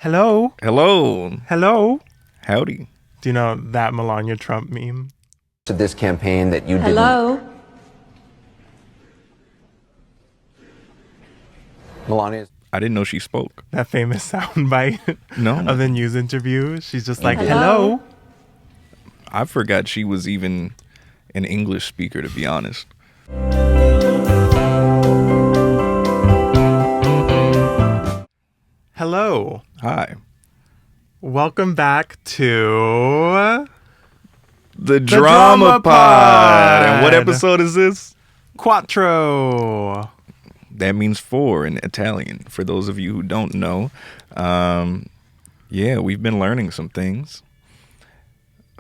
Hello? Hello. Hello? Howdy. Do you know that Melania Trump meme? To this campaign that you didn't. Hello? Melania. I didn't know she spoke. That famous soundbite No. of the news interview. She's just like, Hello? hello? I forgot she was even an English speaker, to be honest. Hello. Hi. Welcome back to The Drama Drama Pod. And what Pod. episode is this? Quattro. That means 4 in Italian. For those of you who don't know, we've been learning some things.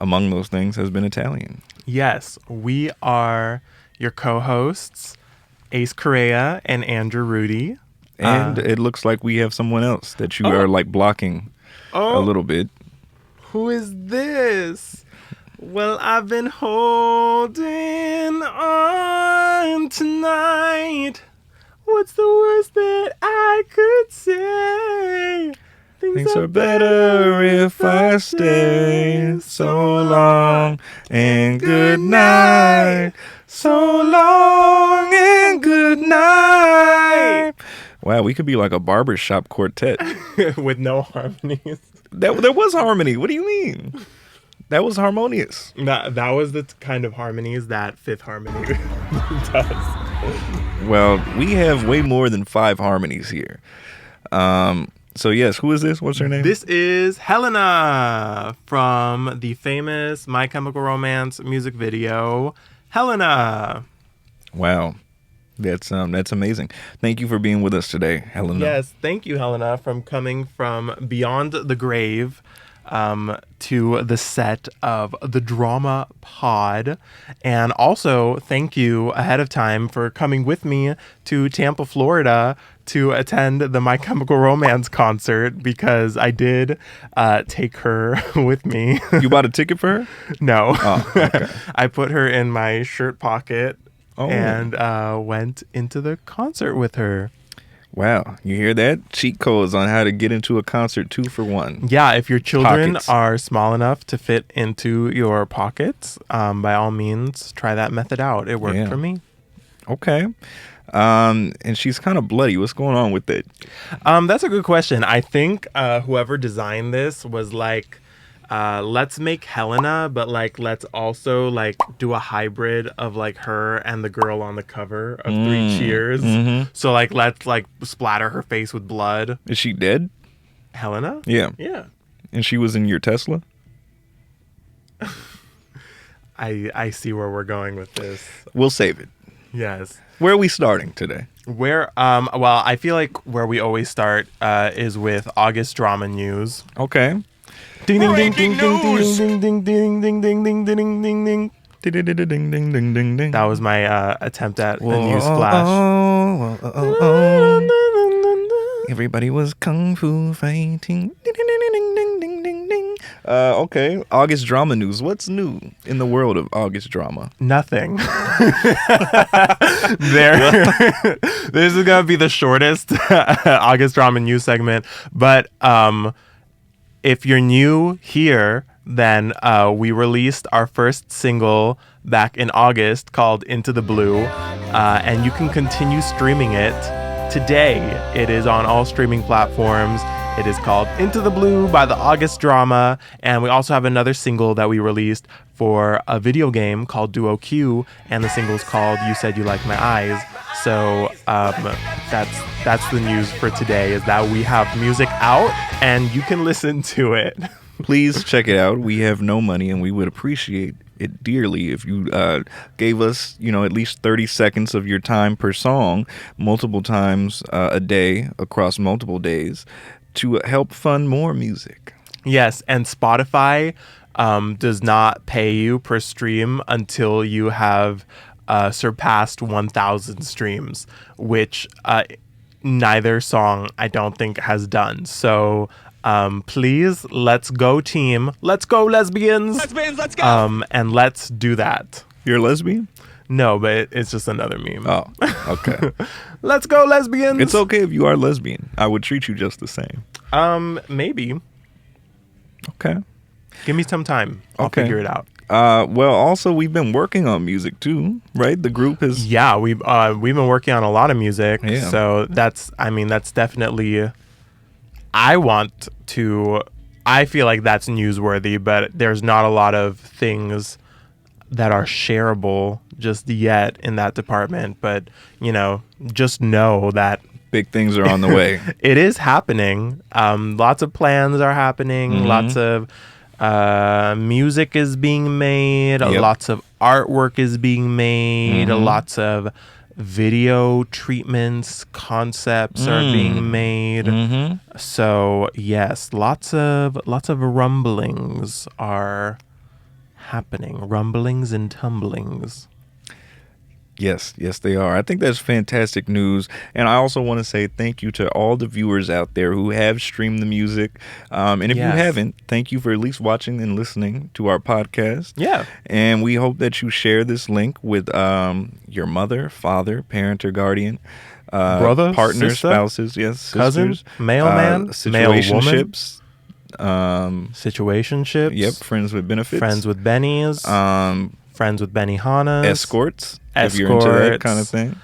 Among those things has been Italian. Yes, we are your co-hosts, Ace Correa and Andrew Rudy. And it looks like we have someone else that you are like blocking a little bit. Who is this? Well, I've been holding on tonight. What's the worst that I could say? Things are better if I stay. So long and good night. So long and good night. Wow, we could be like a barbershop quartet. With no harmonies. There was harmony. What do you mean? That was harmonious. That was the kind of harmonies that Fifth Harmony does. Well, we have way more than 5 harmonies here. So yes, who is this? What's her name? This is Helena from the famous My Chemical Romance music video, Helena. Wow. That's amazing. Thank you for being with us today, Helena. Yes, thank you, Helena, from coming from beyond the grave to the set of the Drama Pod. And also, thank you ahead of time for coming with me to Tampa, Florida to attend the My Chemical Romance concert, because I did take her with me. You bought a ticket for her? No. Oh, okay. I put her in my shirt pocket and went into the concert with her. Wow. You hear that? Cheat codes on how to get into a concert 2 for 1. Yeah, if your children Pockets. are small enough to fit into your pockets, by all means, try that method out. It worked for me. Okay. And she's kind of bloody. What's going on with it? That's a good question. I think whoever designed this was like, let's make Helena, but like let's also like do a hybrid of like her and the girl on the cover of 3 Cheers. Mm-hmm. So like let's like splatter her face with blood. Is she dead? Helena? Yeah. Yeah. And she was in your Tesla? I see where we're going with this. We'll save it. Yes. Where are we starting today? Well, I feel like where we always start is with August drama news. Okay. Ding ding ding ding ding ding ding ding ding ding ding ding ding ding. Ding, ding, ding, ding, ding, ding, ding. That was my attempt at a news Oh, flash. Everybody was kung fu fighting. Ding, ding, ding, ding, ding, ding, ding, ding. Okay, August drama news. What's new in the world of August drama? Nothing. This is gonna be the shortest August drama news segment, but if you're new here, then we released our first single back in August called Into the Blue, and you can continue streaming it today. It is on all streaming platforms. It is called Into the Blue by the August Drama, and we also have another single that we released for a video game called Duo Q, and the single's called You Said You Like My Eyes. So that's the news for today, is that we have music out and you can listen to it. Please check it out. We have no money, and we would appreciate it dearly if you gave us, at least 30 seconds of your time per song, multiple times a day across multiple days, to help fund more music. Yes, and Spotify does not pay you per stream until you have surpassed 1,000 streams, which neither song I don't think has done. So please, let's go team. Let's go lesbians. Lesbians, let's go! And let's do that. You're a lesbian? No, but it's just another meme. Oh, okay. Let's go lesbians. It's okay if you are lesbian. I would treat you just the same. Maybe. Okay. Give me some time. I'll Okay. figure it out. Well, also we've been working on music too, right? The group is Yeah, we've been working on a lot of music. Yeah. So that's definitely. I feel like that's newsworthy, but there's not a lot of things that are shareable just yet in that department. But just know that big things are on the way. it is happening. Lots of plans are happening. Mm-hmm. Lots of music is being made. Yep. Lots of artwork is being made. Mm-hmm. Lots of video treatments, concepts are being made. Mm-hmm. So yes, lots of rumblings are happening. Rumblings and tumblings. Yes, they are. I think that's fantastic news. And I also want to say thank you to all the viewers out there who have streamed the music. And if you Yes. haven't, thank you for at least watching and listening to our podcast. Yeah. And we hope that you share this link with your mother, father, parent, or guardian, Brother, partner, sister, spouses, yes, cousin, sisters, mailman, male woman. situationships. Situationships. Yep, friends with benefits. Friends with Bennies. Friends with Benihanas. Escorts. If you're into that kind of thing.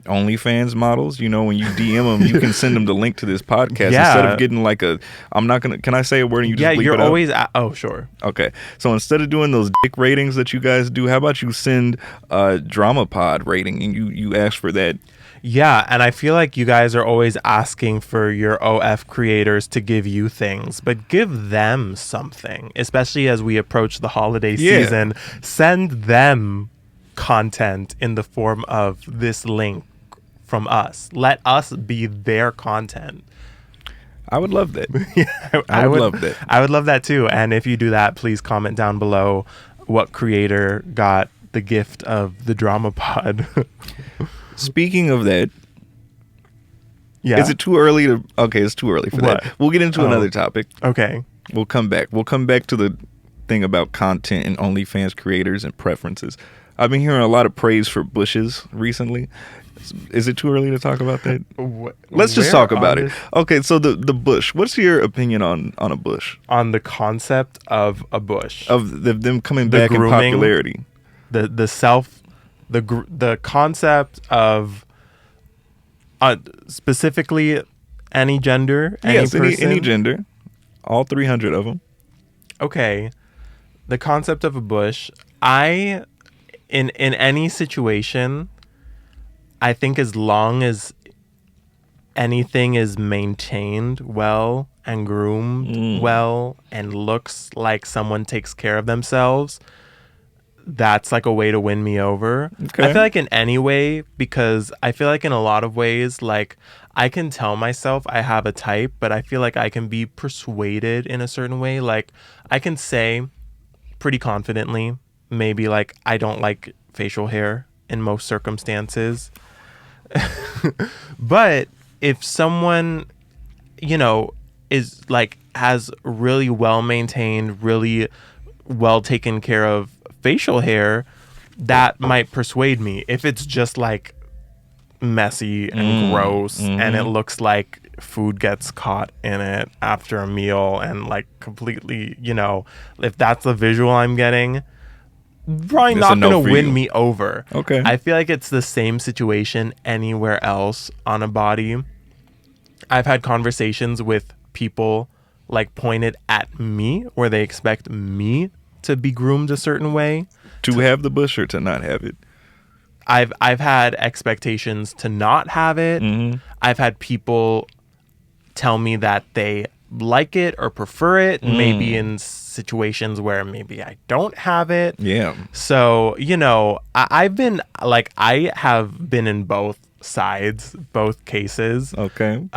OnlyFans models, when you DM them, you can send them the link to this podcast instead of getting like can I say a word and you just bleep you're it out? always oh sure. Okay, so instead of doing those dick ratings that you guys do, how about you send a drama pod rating and you ask for that? Yeah, and I feel like you guys are always asking for your OF creators to give you things, but give them something, especially as we approach the holiday season. Send them content in the form of this link from us. Let us be their content. I would love that. I would love that. I would love that too. And if you do that, please comment down below what creator got the gift of the drama pod. Speaking of that, Yeah. is it too early to? Okay, it's too early for What? that. We'll get into another topic. Okay. We'll come back. We'll come back to the thing about content and OnlyFans creators and preferences. I've been hearing a lot of praise for bushes recently. Is it too early to talk about that? Let's just talk about it. Okay, so the bush. What's your opinion on a bush? On the concept of a bush. Of them coming The back in grooming, popularity. The concept of specifically any gender, any Yes, person. any gender. All 300 of them. Okay. The concept of a bush, in any situation, I think as long as anything is maintained well and groomed well and looks like someone takes care of themselves, that's like a way to win me over. Okay. I feel like in any way, because I feel like in a lot of ways, like I can tell myself I have a type, but I feel like I can be persuaded in a certain way. Like I can say pretty confidently, maybe like I don't like facial hair in most circumstances. But if someone, is like has really well maintained, really well taken care of facial hair, that might persuade me. If it's just like messy and gross and it looks like food gets caught in it after a meal and like completely, if that's the visual I'm getting, probably It's a not no going to for win you. me over. Okay. I feel like it's the same situation anywhere else on a body. I've had conversations with people like pointed at me where they expect me to be groomed a certain way. To have the bush or to not have it? I've had expectations to not have it. I've had people tell me that they like it or prefer it, maybe in situations where maybe I don't have it. Yeah. So, I have been in both sides, both cases. Okay.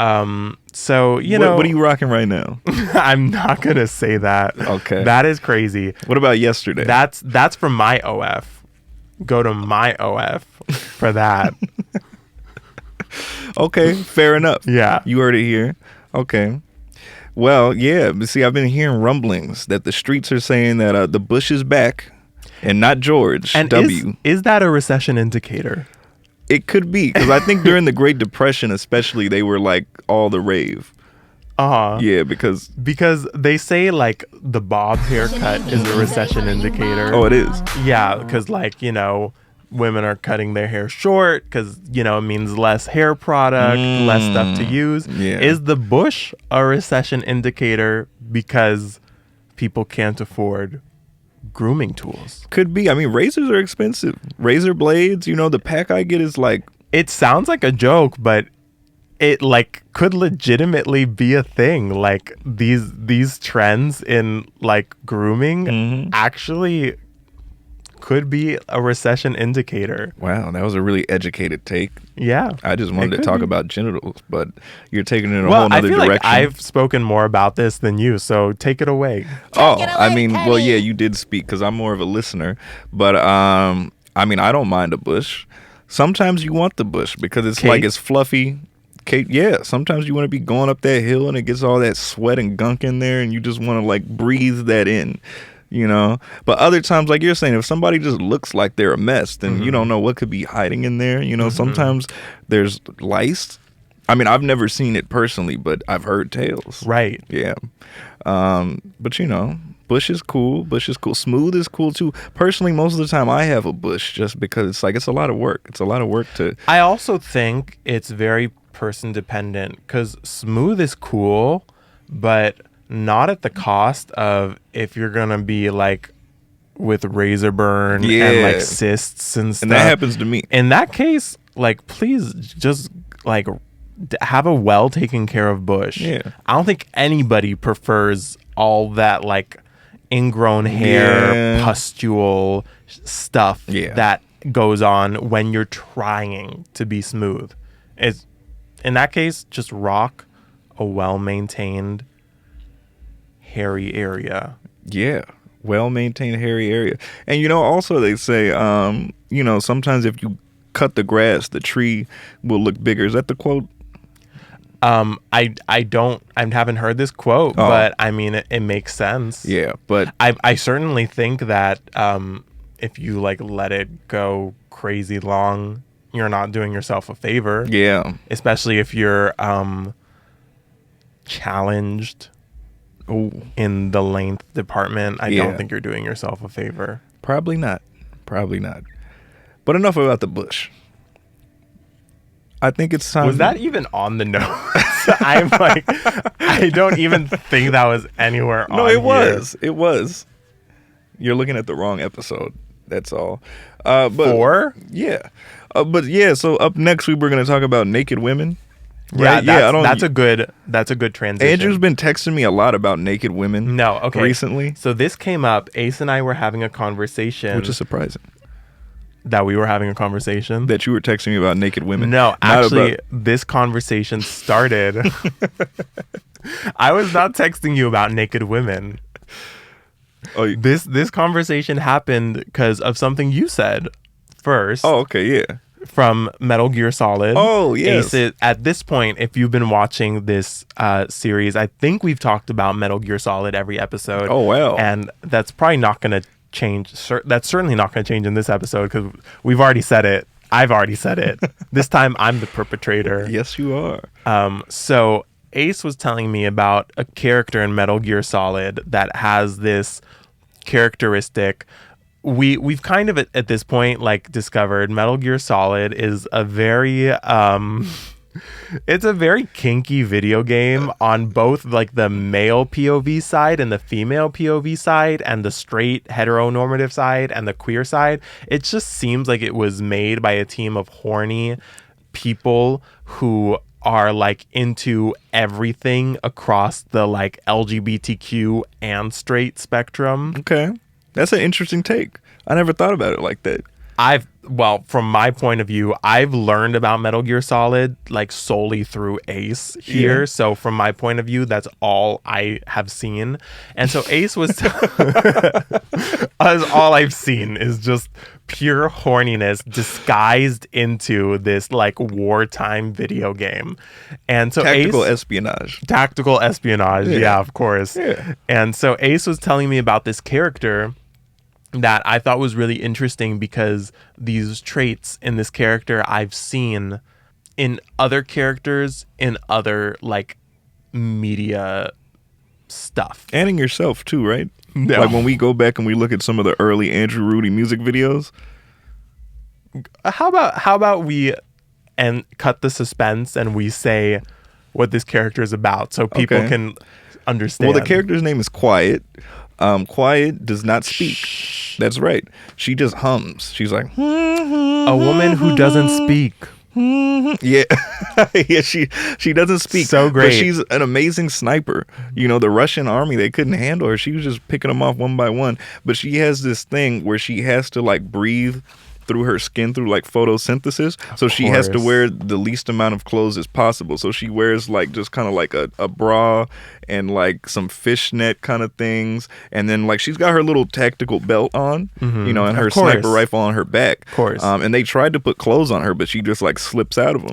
So, what are you rocking right now? I'm not going to say that. Okay. That is crazy. What about yesterday? That's from my OF. Go to my OF for that. Okay, fair enough. Yeah. You heard it here. Okay. Well, yeah. But see, I've been hearing rumblings that the streets are saying that the Bush is back and not George And W. is that a recession indicator? It could be, because I think during the Great Depression, especially, they were like all the rave. Yeah, because they say like the bob haircut is a recession indicator. oh, it is. Yeah, because like, women are cutting their hair short because, it means less hair product, less stuff to use. Yeah. Is the bush a recession indicator because people can't afford grooming tools? Could be. I mean, razors are expensive. Razor blades, the pack I get is like, It sounds like a joke, but it like could legitimately be a thing. Like these trends in like grooming actually could be a recession indicator. wow, that was a really educated take. Yeah. I just wanted to could talk be. about genitals, but you're taking it in a Well, whole nother I feel direction. like I've spoken more about this than you, so take it away. I mean, well, yeah, you did speak because I'm more of a listener, but I mean, I don't mind a bush. Sometimes you want the bush because it's like Kate? it's fluffy. Kate, yeah, sometimes you want to be going up that hill and it gets all that sweat and gunk in there, and you just want to like breathe that in. But other times, like you're saying, if somebody just looks like they're a mess, then you don't know what could be hiding in there. Sometimes there's lice. I mean, I've never seen it personally, but I've heard tales. Right. Yeah. But bush is cool. Bush is cool. Smooth is cool too. Personally, most of the time I have a bush just because it's a lot of work. It's a lot of work to. I also think it's very person dependent because smooth is cool, but not at the cost of if you're gonna be like with razor burn and like cysts and stuff. And that happens to me. In that case, like please just like have a well taken care of bush. Yeah. I don't think anybody prefers all that like ingrown hair, pustule stuff that goes on when you're trying to be smooth. It's in that case just rock a well maintained hairy area. Yeah, well-maintained hairy area. And also they say sometimes if you cut the grass, the tree will look bigger. Is that the quote? I haven't heard this quote, but I mean it makes sense. Yeah, but I certainly think that if you like let it go crazy long, you're not doing yourself a favor. Yeah, especially if you're challenged in the length department. I don't think you're doing yourself a favor. Probably not. But enough about the bush. I think it's time. Was that even on the notes? I'm like, I don't even think that was anywhere on. No, it here. was. It was. You're looking at the wrong episode. That's all. But 4? Yeah. But yeah. So up next, we were going to talk about naked women. Yeah, Right? that's a good transition. Andrew's been texting me a lot about naked women. No, okay. Recently, So this came up. Ace and I were having a conversation. which is surprising that we were having a conversation. that you were texting me about naked women. No, Not actually, about- this conversation started. I was not texting you about naked women. Oh, This conversation happened because of something you said first. oh, okay, yeah. From Metal Gear Solid. Oh, yes. Ace, at this point, if you've been watching this series, I think we've talked about Metal Gear Solid every episode. Oh, wow. And that's probably not going to change. That's certainly not going to change in this episode because we've already said it. I've already said it. This time, I'm the perpetrator. Yes, you are. So Ace was telling me about a character in Metal Gear Solid that has this characteristic. We've kind of at this point like discovered Metal Gear Solid is a very it's a very kinky video game on both like the male POV side and the female POV side and the straight heteronormative side and the queer side. It just seems like it was made by a team of horny people who are like into everything across the like LGBTQ and straight spectrum. Okay. That's an interesting take. I never thought about it like that. From my point of view, I've learned about Metal Gear Solid like solely through Ace here. Yeah. So from my point of view, that's all I have seen. And so Ace was all I've seen is just pure horniness disguised into this like wartime video game. And so Tactical Ace, espionage. yeah, of course. Yeah. And so Ace was telling me about this character that I thought was really interesting, because these traits in this character I've seen in other characters in other like media stuff. And in yourself too, right? No. Like when we go back and we look at some of the early Andrew Rudy music videos. How about we and cut the suspense and we say what this character is about so people Okay. can understand. Well, the character's name is Quiet. Quiet does not speak. That's right. She just hums. She's like, a woman who doesn't speak. yeah, yeah. She doesn't speak. So great. But she's an amazing sniper. You know, the Russian army, they couldn't handle her. She was just picking them off one by one. But she has this thing where she has to like breathe through her skin through like photosynthesis. So she has to course. wear the least amount of clothes as possible. So she wears like just kind of like a bra and like some fishnet kind of things. And then like she's got her little tactical belt on, you know, and her course. sniper rifle on her back. Of course. And they tried to put clothes on her, but she just like slips out of them.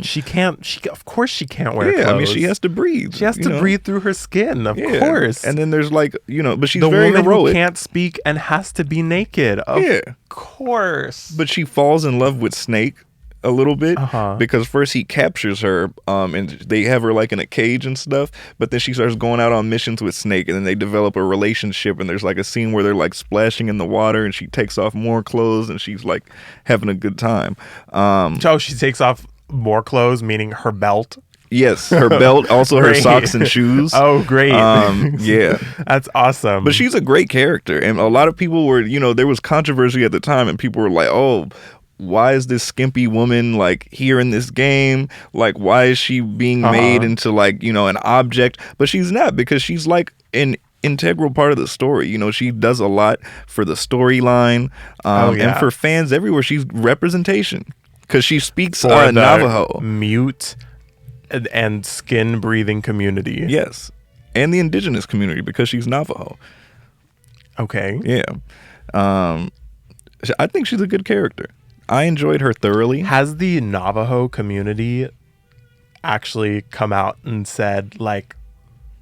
Of course she can't wear Yeah, clothes. I mean, she has to breathe. She has you to know? breathe through her skin, of Yeah. course. And then there's like, you know, but she's the very woman heroic. who can't speak and has to be naked. Of Yeah. course. But she falls in love with Snake a little bit Uh-huh. because first he captures her and they have her like in a cage and stuff, but then she starts going out on missions with Snake, and then they develop a relationship, and there's like a scene where they're like splashing in the water and she takes off more clothes and she's like having a good time. So she takes off more clothes, meaning her belt. Yes, her belt, also her Great. socks and shoes. Oh, great. Yeah. That's awesome. But she's a great character, and a lot of people were, you know, there was controversy at the time, and people were like, "Oh, why is this skimpy woman like here in this game? Like, why is she being made into like, you know, an object?" But she's not, because she's like an integral part of the story. You know, she does a lot for the storyline, and for fans everywhere. She's representation because she speaks for the Navajo, mute and skin breathing community. yes, and the indigenous community because she's Navajo. Okay. Yeah. I think she's a good character. I enjoyed her thoroughly. Has the Navajo community actually come out and said, like,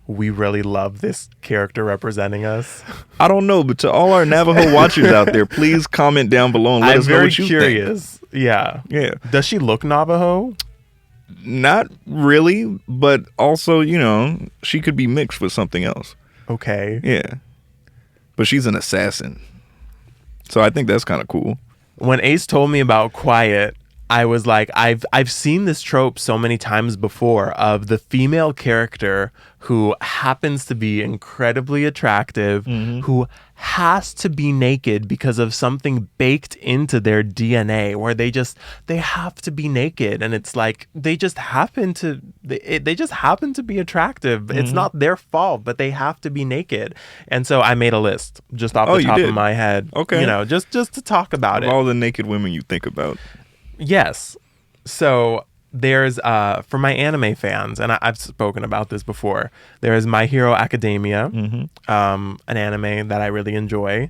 we really love this character representing us? I don't know, but to all our Navajo watchers out there, please comment down below and let I'm us know very what you curious. Yeah. think. Yeah. Does she look Navajo? Not really, but also, you know, she could be mixed with something else. Okay. Yeah. But she's an assassin. So I think that's kind of cool. When Ace told me about Quiet, I was like, I've seen this trope so many times before of the female character who happens to be incredibly attractive, who has to be naked because of something baked into their DNA, where they have to be naked, and it's like they just happen to be attractive. It's not their fault, but they have to be naked. And so I made a list just off the you top did? of my head. Okay. You know, just to talk about Of it. all the naked women you think about. Yes. So there's for my anime fans, and I've spoken about this before, there is My Hero Academia, an anime that I really enjoy.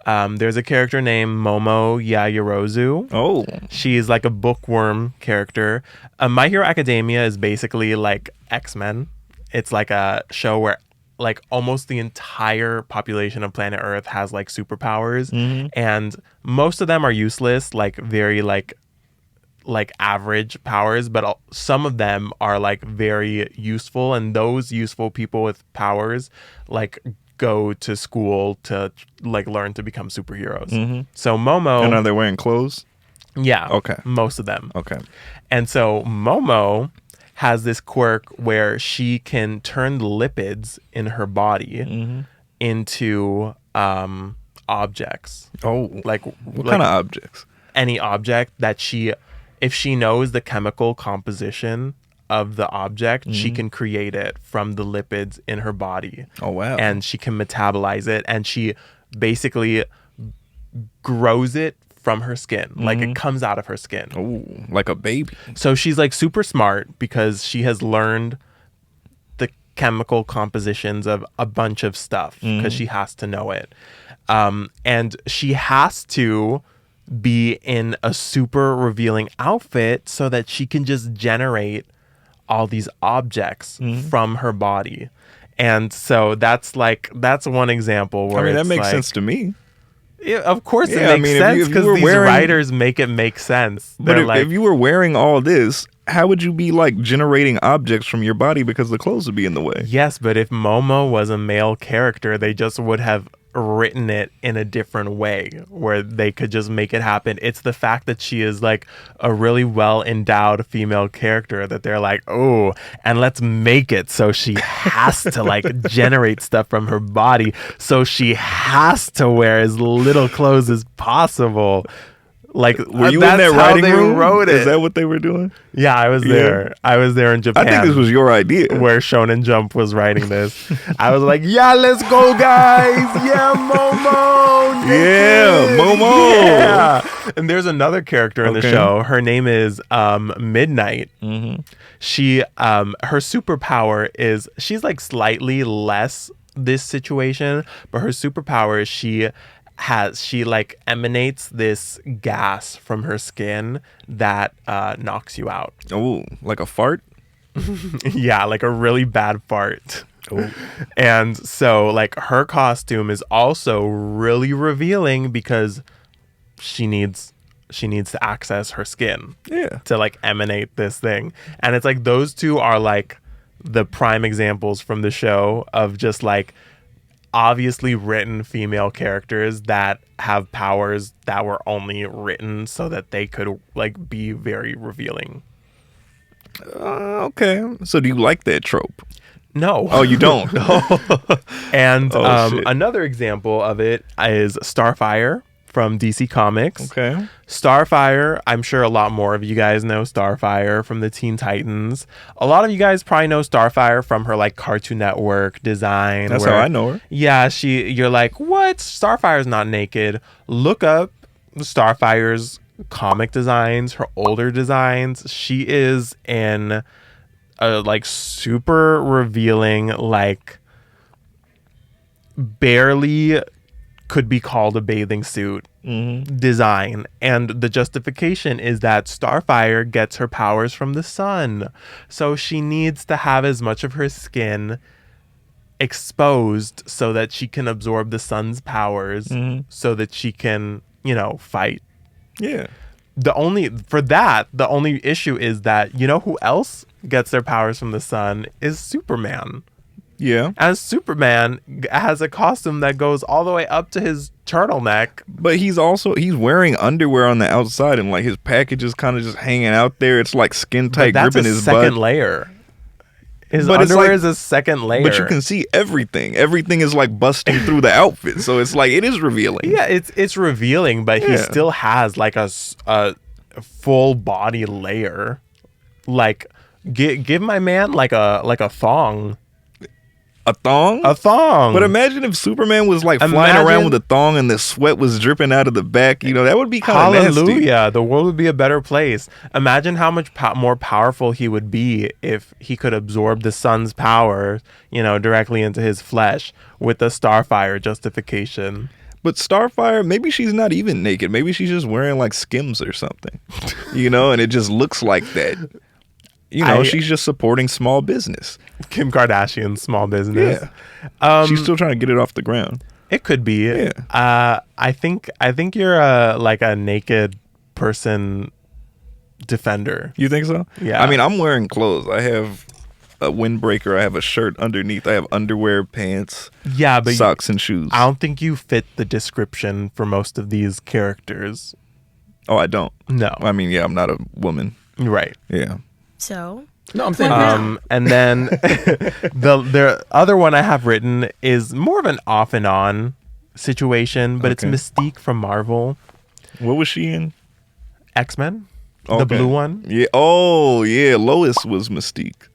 There's a character named Momo Yaoyorozu. Oh. She's like a bookworm character. My Hero Academia is basically like X-Men. It's like a show where like almost the entire population of planet Earth has like superpowers, and most of them are useless, like very like average powers, but some of them are like very useful, and those useful people with powers like go to school to like learn to become superheroes. So Momo, And are they wearing clothes? yeah, Okay. most of them. Okay. And so Momo has this quirk where she can turn the lipids in her body into objects. Oh. Like What kind of objects? any object that if she knows the chemical composition of the object, she can create it from the lipids in her body. Oh, wow. And she can metabolize it, and she basically grows it from her skin. Like it comes out of her skin. Oh, like a baby. So she's like super smart because she has learned the chemical compositions of a bunch of stuff because she has to know it. And she has to be in a super revealing outfit so that she can just generate all these objects from her body. And so that's one example where I mean, that it's makes like, sense to me. Yeah, of course Yeah, I it makes mean, sense if you because were these wearing- writers make it make sense. But They're if you were wearing all this, how would you be like generating objects from your body because the clothes would be in the way? yes, but if Momo was a male character, they just would have written it in a different way where they could just make it happen. It's the fact that she is like a really well endowed female character that they're like, oh, and let's make it so she has to like generate stuff from her body, so she has to wear as little clothes as possible. Like, Were you in that's that how writing they room? wrote it. Is that what they were doing? Yeah, I was there. I was there in Japan. I think this was your idea. Where Shonen Jump was writing this. I was like, yeah, let's go, guys. Yeah, Momo. Naked. Yeah, Momo. Yeah. And there's another character in the Okay. show. Her name is Midnight. Mm-hmm. She, her superpower is, she's like slightly less this situation, but her superpower is she like emanates this gas from her skin that knocks you out. Oh, like a fart? Yeah, like a really bad fart. Oh. And so like her costume is also really revealing because she needs to access her skin Yeah. to like emanate this thing. And it's like those two are like the prime examples from the show of just like obviously written female characters that have powers that were only written so that they could like be very revealing. Okay. So do you like that trope? No. Oh, you don't? And Oh, shit. another example of it is Starfire from DC Comics. Okay. Starfire, I'm sure a lot more of you guys know Starfire from the Teen Titans. A lot of you guys probably know Starfire from her like Cartoon Network design. That's how I know her. Yeah, you're like, what? Starfire's not naked. Look up Starfire's comic designs, her older designs. She is in a like super revealing, like barely could be called a bathing suit design. And the justification is that Starfire gets her powers from the sun. So she needs to have as much of her skin exposed so that she can absorb the sun's powers so that she can, fight. Yeah. The only issue is that who else gets their powers from the sun is Superman. Yeah. And Superman has a costume that goes all the way up to his turtleneck. But he's wearing underwear on the outside, and like his package is kind of just hanging out there. It's like skin tight, But that's gripping a his second butt. layer. His But it's underwear like- is a second layer. But you can see everything. Everything is like busting through the outfit, so it's like it is revealing. Yeah, it's revealing, but he Yeah. still has like a full body layer. Like give my man like a thong. A thong. A thong. But imagine if Superman was like flying Imagine- around with a thong and the sweat was dripping out of the back. That would be kind of nasty. Hallelujah. The world would be a better place. Imagine how much more powerful he would be if he could absorb the sun's power, directly into his flesh with the Starfire justification. But Starfire, maybe she's not even naked. Maybe she's just wearing like Skims or something. And it just looks like that. She's just supporting small business. Kim Kardashian's small business. Yeah. She's still trying to get it off the ground. It could be. Yeah. I think you're a naked person defender. You think so? Yeah. I mean, I'm wearing clothes. I have a windbreaker. I have a shirt underneath. I have underwear, pants, Yeah, but socks, and shoes. I don't think you fit the description for most of these characters. Oh, I don't. No. I mean, yeah, I'm not a woman. Right. Yeah. So, No, I'm saying And then the other one I have written is more of an off and on situation, but Okay. it's Mystique from Marvel. What was she in? X-Men. Okay. The blue one. Yeah. Oh, yeah. Lois was Mystique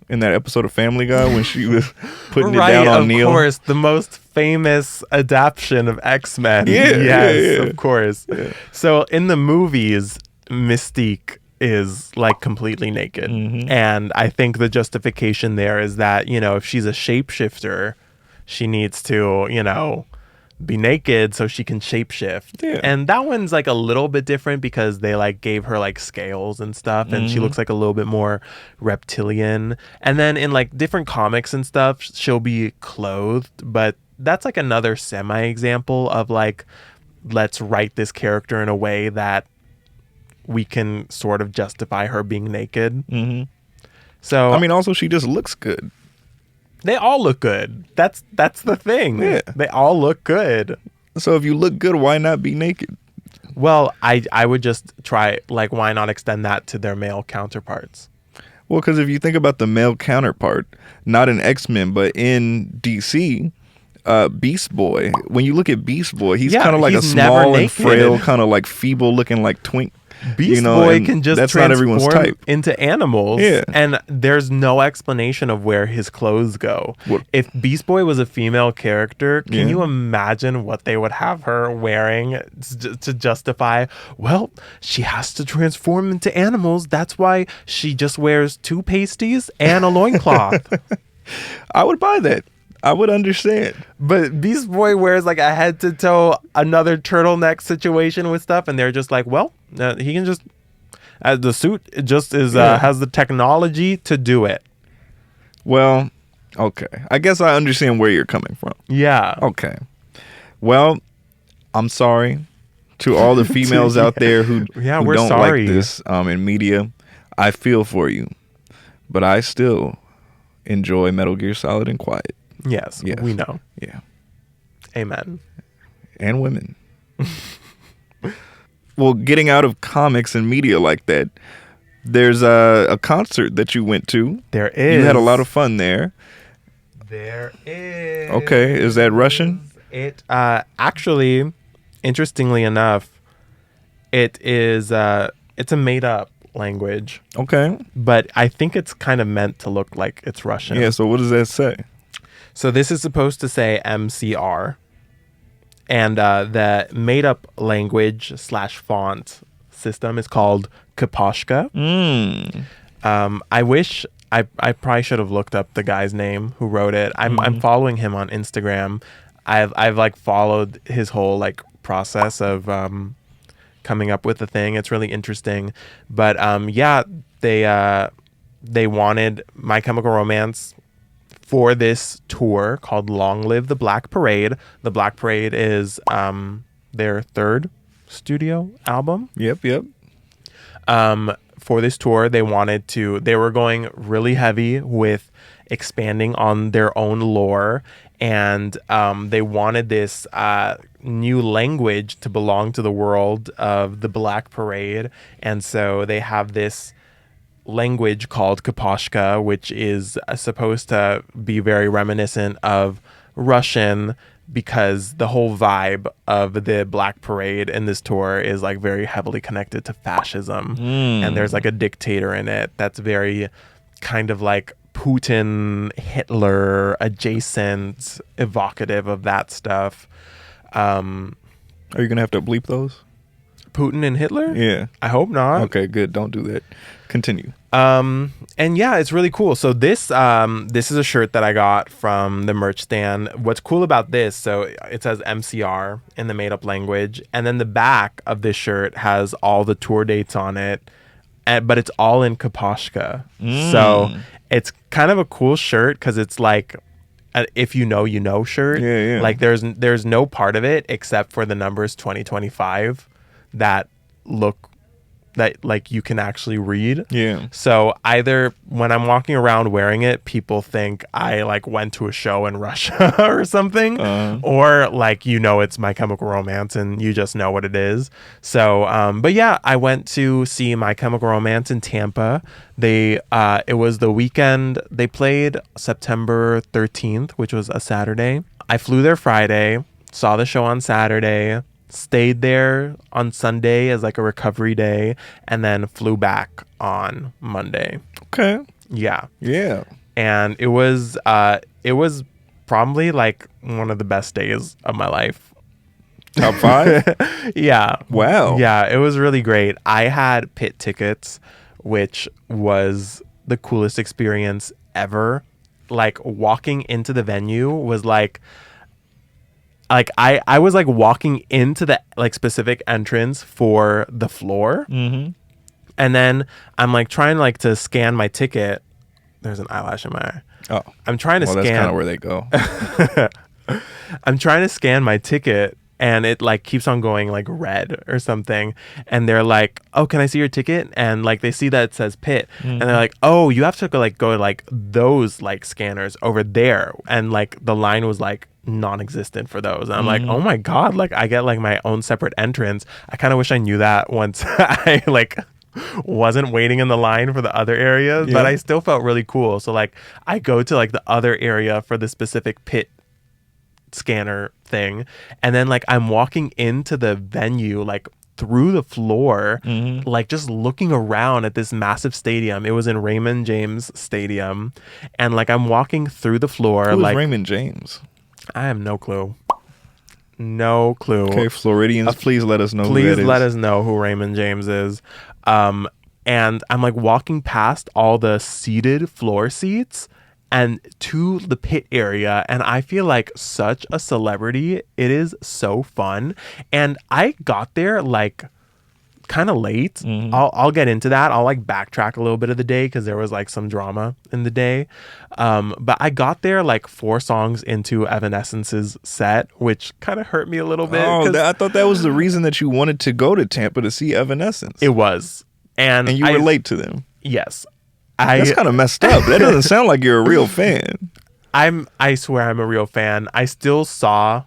in that episode of Family Guy when she was putting it down on Neil. Of course, the most famous adaptation of X-Men. Yeah, Yes, yeah. of course. So in the movies, Mystique is like completely naked. And I think the justification there is that, if she's a shapeshifter, she needs to, be naked so she can shapeshift. Yeah. And that one's like a little bit different because they like gave her like scales and stuff and she looks like a little bit more reptilian. And then in like different comics and stuff, she'll be clothed, but that's like another semi example of like let's write this character in a way that we can sort of justify her being naked. Mm-hmm. So I mean, also she just looks good. they all look good. That's the thing. Yeah. They all look good. So if you look good, why not be naked? Well, I would just try, like, why not extend that to their male counterparts? Well, because if you think about the male counterpart, not in X-Men, but in DC, Beast Boy, when you look at Beast Boy, he's Yeah, kind of like a he's never small and naked. frail, kind of like feeble looking like twink. Beast know, Boy and can just that's not everyone's transform type. into animals, Yeah. and there's no explanation of where his clothes go. What- If Beast Boy was a female character, can Yeah. you imagine what they would have her wearing to justify, well, she has to transform into animals, that's why she just wears 2 pasties and a loincloth. I would buy that. I would understand. But Beast Boy wears like a head to toe another turtleneck situation with stuff, and they're just like, well, he can just, the suit just is has the technology to do it. Well, okay. I guess I understand where you're coming from. Yeah. Okay. Well, I'm sorry to all the females out there who we're don't sorry. like this in media. I feel for you, but I still enjoy Metal Gear Solid and Quiet. Yes, Yes. we know. Yeah. Amen. And women. Well, getting out of comics and media like that, there's a concert that you went to. There is. You had a lot of fun there. There is. Okay, is that Russian? It actually, interestingly enough, it is it's a made up language, Okay. but I think it's kind of meant to look like it's Russian. Yeah, so what does that say? So this is supposed to say MCR, and the made-up language / font system is called Kaposhka. I wish I probably should have looked up the guy's name who wrote it. I'm following him on Instagram. I've like followed his whole like process of coming up with the thing. It's really interesting. But yeah, they wanted My Chemical Romance for this tour called Long Live the Black Parade. The Black Parade is their 3rd studio album. Yep. For this tour, they were going really heavy with expanding on their own lore, and they wanted this new language to belong to the world of the Black Parade. And so they have this language called Kaposhka, which is supposed to be very reminiscent of Russian, because the whole vibe of the Black Parade in this tour is like very heavily connected to fascism. And there's like a dictator in it that's very kind of like Putin, Hitler adjacent, evocative of that stuff. Are you going to have to bleep those? Putin and Hitler? Yeah. I hope not. Okay, good. Don't do that. Continue. And yeah, it's really cool. So this is a shirt that I got from the merch stand. What's cool about this, so it says MCR in the made up language, and then the back of this shirt has all the tour dates on it, but it's all in Kaposhka. So it's kind of a cool shirt because it's like if you know shirt. Yeah. Like there's no part of it except for the numbers 2025 that look that like you can actually read. Yeah. So either when I'm walking around wearing it, people think I like went to a show in Russia or something, or like, it's My Chemical Romance and you just know what it is. So, but yeah, I went to see My Chemical Romance in Tampa. It was the weekend. They played September 13th, which was a Saturday. I flew there Friday, saw the show on Saturday, stayed there on Sunday as like a recovery day, and then flew back on Monday. Okay. Yeah. Yeah. And it was probably like one of the best days of my life. Top 5? Yeah. Wow. Yeah, it was really great. I had pit tickets, which was the coolest experience ever. Like walking into the venue was like I was like walking into the like specific entrance for the floor. And then I'm like trying like to scan my ticket. There's an eyelash in my eye. Oh. I'm trying to scan. That's kind of where they go. I'm trying to scan my ticket, and it like keeps on going like red or something, and they're like, oh, can I see your ticket? And like they see that it says pit, and they're like, oh, you have to go to like those like scanners over there, and like the line was like non-existent for those, and I'm like, oh my god, like I get like my own separate entrance. I kind of wish I knew that once I like wasn't waiting in the line for the other areas, but I still felt really cool. So like I go to like the other area for the specific pit scanner thing, and then like I'm walking into the venue like through the floor, like just looking around at this massive stadium. It was in Raymond James Stadium, and like I'm walking through the floor. Who's like Raymond James? I have no clue. Okay, Floridians, please let us know. Please who that let is. us know who Raymond James is. And I'm like walking past all the seated floor seats and to the pit area, and I feel like such a celebrity. It is so fun. And I got there like kind of late. I'll get into that. I'll like backtrack a little bit of the day because there was like some drama in the day. But I got there like 4 songs into Evanescence's set, which kind of hurt me a little bit. Oh, I thought that was the reason that you wanted to go to Tampa to see Evanescence. It was. And you were late to them. Yes. That's kind of messed up. That doesn't sound like you're a real fan. I swear I'm a real fan. I still saw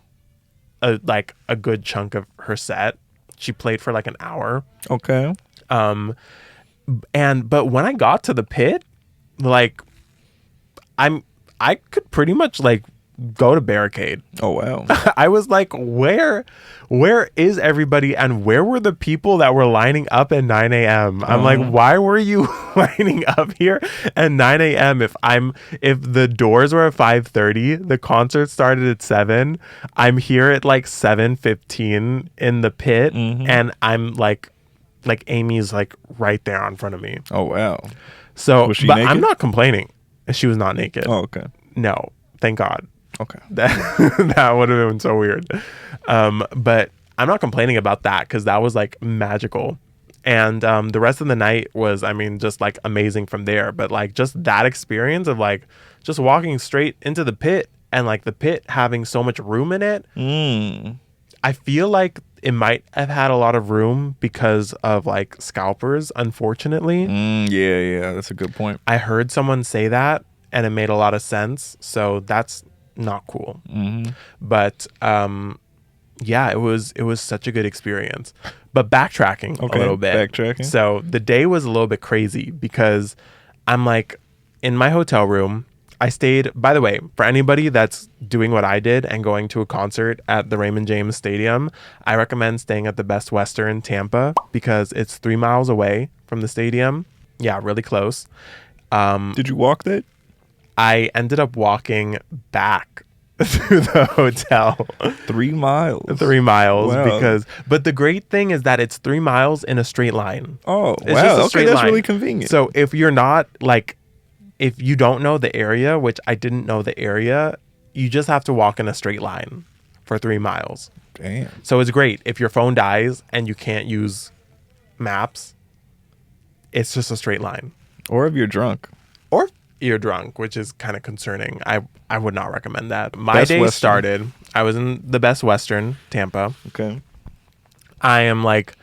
a good chunk of her set. She played for like an hour. Okay. But when I got to the pit, like I could pretty much like go to barricade. Oh wow. I was like, where is everybody, and where were the people that were lining up at 9 a.m.? I'm like, why were you lining up here at 9 a.m.? If the doors were at 5:30, the concert started at 7, I'm here at like 7:15 in the pit, and I'm like Amy's like right there in front of me. Oh wow. So Was she but naked? I'm not complaining. She was not naked. Oh okay. No, thank God. Okay. That would have been so weird. But I'm not complaining about that because that was like magical. And the rest of the night was, I mean, just like amazing from there. But like just that experience of like just walking straight into the pit and like the pit having so much room in it. I feel like it might have had a lot of room because of like scalpers, unfortunately. Yeah, that's a good point. I heard someone say that and it made a lot of sense. So that's not cool. But yeah, it was such a good experience. But backtracking a little bit. Backtracking. So the day was a little bit crazy because I'm like in my hotel room. I stayed, by the way, for anybody that's doing what I did and going to a concert at the Raymond James Stadium, I recommend staying at the Best Western Tampa because it's 3 miles away from the stadium. Yeah, really close. Did you walk that? I ended up walking back to the hotel. 3 miles. 3 miles. Wow. But the great thing is that it's 3 miles in a straight line. Oh, It's wow. just a Okay, straight that's line. really convenient. So if you're not like, if you don't know the area, which I didn't know the area, you just have to walk in a straight line for 3 miles. Damn. So it's great. If your phone dies and you can't use maps, it's just a straight line. Or if you're drunk. Or you're drunk, which is kind of concerning. I would not recommend that. My Best day Western. started. I was in the Best Western, Tampa. Okay. I am like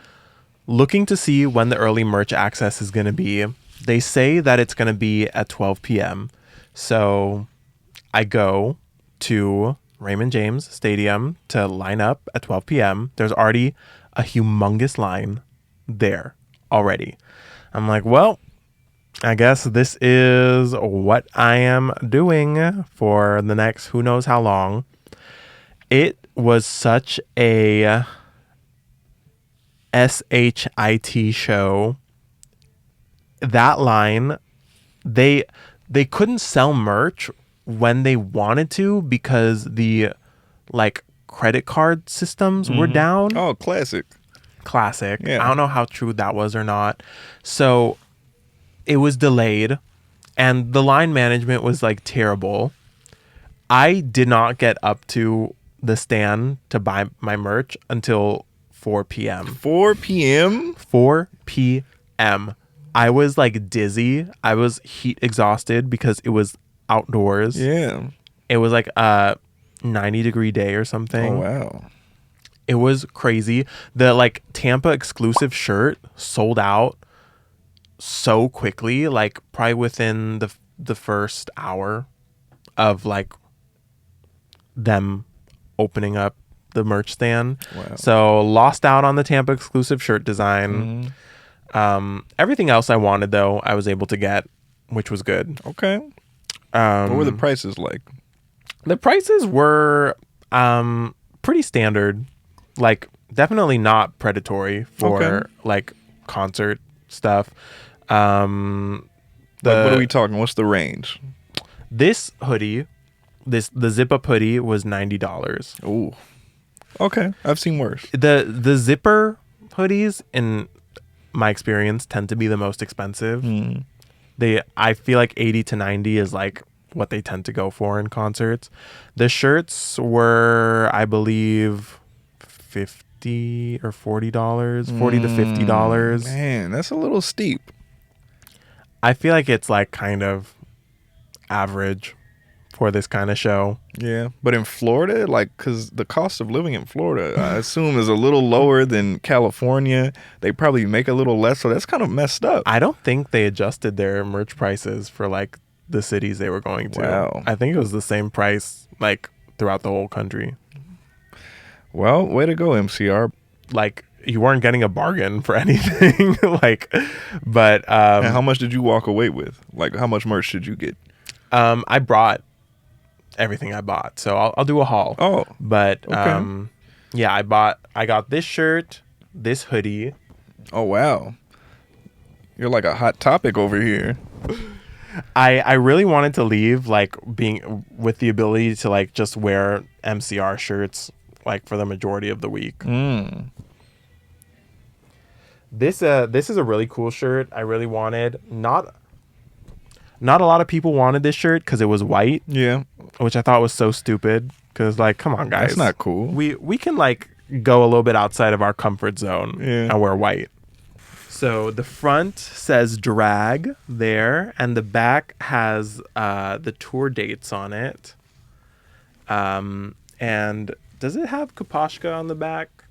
looking to see when the early merch access is going to be. They say that it's going to be at 12 p.m. So I go to Raymond James Stadium to line up at 12 p.m. There's already a humongous line there already. I'm like, well, I guess this is what I am doing for the next who knows how long. It was such a SHIT show. That line, they couldn't sell merch when they wanted to because the like credit card systems were down. Oh, classic. Yeah. I don't know how true that was or not. So it was delayed and the line management was like terrible. I did not get up to the stand to buy my merch until 4 p.m. 4 p.m.? 4 p.m. I was like dizzy. I was heat exhausted because it was outdoors. Yeah. It was like a 90-degree day or something. Oh, wow. It was crazy. The like Tampa exclusive shirt sold out so quickly, like probably within the first hour of like them opening up the merch stand. Wow. So lost out on the Tampa exclusive shirt design. Everything else I wanted though, I was able to get, which was good. Okay. What were the prices like? The prices were pretty standard. Like definitely not predatory for Okay. like concert stuff. Like, what are we talking? What's the range? This hoodie, the zip up hoodie was $90. Ooh. Okay. I've seen worse. The zipper hoodies, in my experience, tend to be the most expensive. I feel like 80 to 90 is like what they tend to go for in concerts. The shirts were, I believe, $50 or $40, $40 to $50. Man, that's a little steep. I feel like it's like kind of average for this kind of show. Yeah, but in Florida, like, because the cost of living in Florida, I assume, is a little lower than California. They probably make a little less, so that's kind of messed up. I don't think they adjusted their merch prices for like the cities they were going to. Wow. I think it was the same price like throughout the whole country. Well, way to go, MCR. Like you weren't getting a bargain for anything. But And how much did you walk away with? Like, how much merch did you get? I brought everything I bought, so I'll do a haul. Oh, But okay. yeah, I got this shirt, this hoodie. Oh, wow. You're like a hot topic over here. I really wanted to leave like being with the ability to like just wear MCR shirts like for the majority of the week. This is a really cool shirt. I really wanted. Not a lot of people wanted this shirt because it was white, Yeah, which I thought was so stupid. Because like, come on, guys, that's not cool. We can like go a little bit outside of our comfort zone Yeah. and wear white. So the front says drag there, and the back has the tour dates on it. And does it have Kaposhka on the back?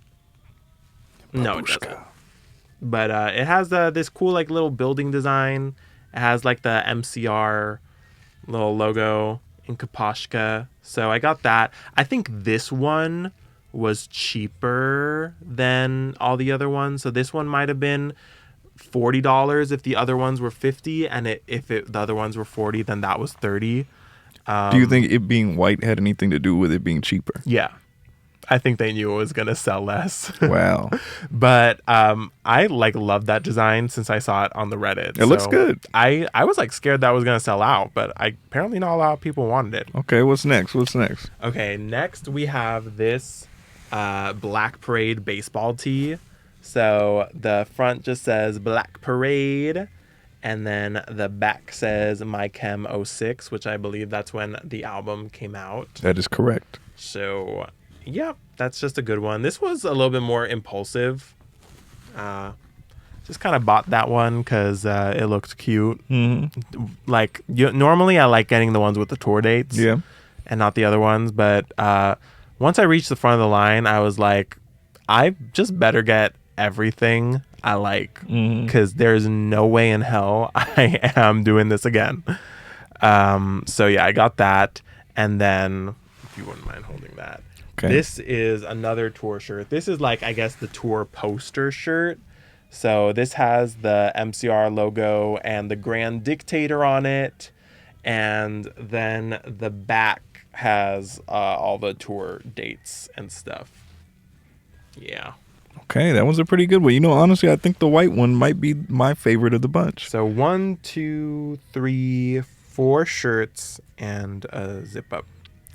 No, it doesn't. But it has this cool like little building design. It has like the MCR little logo in Kaposhka. So I got that. I think this one was cheaper than all the other ones. So this one might have been $40 if the other ones were $50, and the other ones were $40, then that was $30. Do you think it being white had anything to do with it being cheaper? Yeah, I think they knew it was gonna sell less. Wow. But I like love that design since I saw it on the Reddit. It looks good. I was like scared that was gonna sell out, but apparently not a lot of people wanted it. Okay, what's next? Okay, next we have this Black Parade baseball tee. So the front just says Black Parade, and then the back says My Chem 06, which I believe that's when the album came out. That is correct. So, yeah, that's just a good one. This was a little bit more impulsive. Just kind of bought that one because it looked cute. Like, normally I like getting the ones with the tour dates. Yeah. And not the other ones. But once I reached the front of the line, I was like, I just better get everything I like, because there's no way in hell I am doing this again. So yeah, I got that. And then, if you wouldn't mind holding that, Okay. this is another tour shirt. This is like, I guess, the tour poster shirt. So this has the MCR logo and the Grand Dictator on it, and then the back has all the tour dates and stuff. Yeah. Okay, that was a pretty good one. You know, honestly, I think the white one might be my favorite of the bunch. So 1, 2, 3, 4 shirts and a zip up.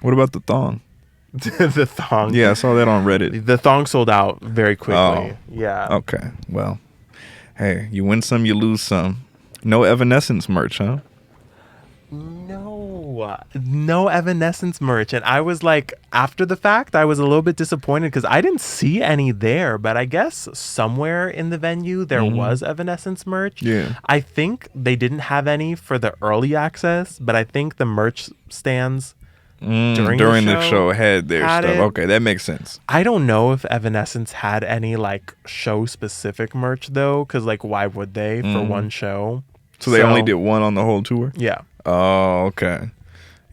What about the thong? The thong. Yeah, I saw that on Reddit. The thong sold out very quickly. Oh. Yeah. Okay, well, hey, you win some, you lose some. No Evanescence merch, huh? No Evanescence merch. And I was like, after the fact, I was a little bit disappointed because I didn't see any there. But I guess somewhere in the venue there was Evanescence merch. Yeah. I think they didn't have any for the early access, but I think the merch stands during the show had their had stuff. it. Okay, that makes sense. I don't know if Evanescence had any like show specific merch though, because like why would they for one show? So they only did one on the whole tour? Yeah. Oh, okay.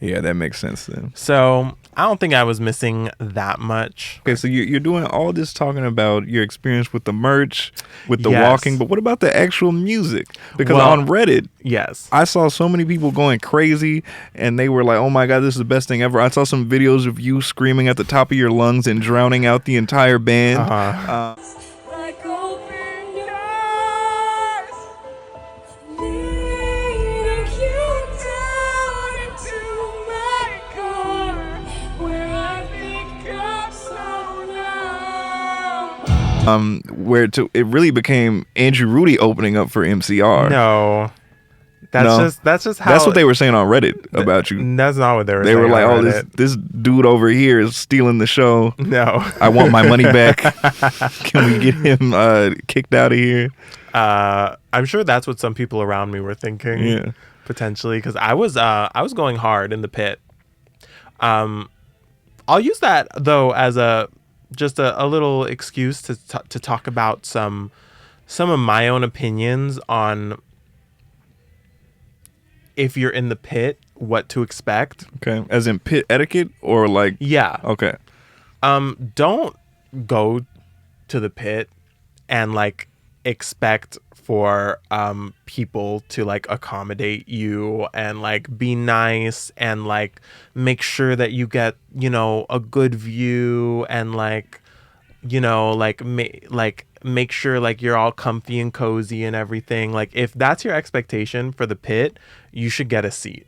Yeah, that makes sense then. So I don't think I was missing that much. Okay, so you're doing all this talking about your experience with the merch, with the Yes. walking, but what about the actual music? Because Well, on Reddit, Yes. I saw so many people going crazy, and they were like, oh my God, this is the best thing ever. I saw some videos of you screaming at the top of your lungs and drowning out the entire band. Like open your eyes, leading you down into my car, where I become so numb. Where it really became Andrew Rudy opening up for MCR. No. That's No. just how That's what they were saying on Reddit about you. That's not what they were They saying. were like, on "Oh, Reddit. this dude over here is stealing the show. No. I want my money back. Can we get him kicked out of here?" I'm sure that's what some people around me were thinking. Yeah. Potentially, because I was going hard in the pit. I'll use that though as a little excuse to talk about some of my own opinions on if you're in the pit, what to expect. Okay, as in pit etiquette or like Yeah. Okay. Don't go to the pit and like expect for people to like accommodate you and like be nice and like make sure that you get, you know, a good view and like, you know, like make sure like you're all comfy and cozy and everything. Like if that's your expectation for the pit, you should get a seat.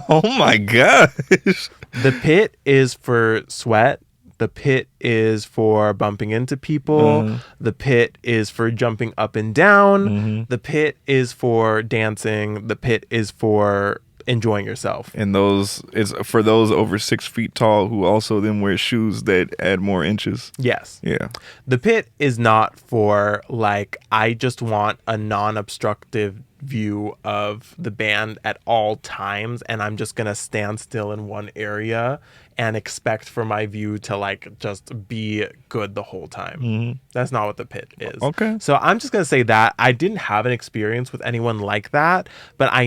Oh my gosh. The pit is for sweat. The pit is for bumping into people. The pit is for jumping up and down. The pit is for dancing. The pit is for enjoying yourself. And those it's for those over 6 feet tall who also then wear shoes that add more inches. Yes. Yeah. The pit is not for like, I just want a non-obstructive view of the band at all times and I'm just gonna stand still in one area and expect for my view to like just be good the whole time. That's not what the pit is. Okay. So I'm just gonna say that I didn't have an experience with anyone like that, but I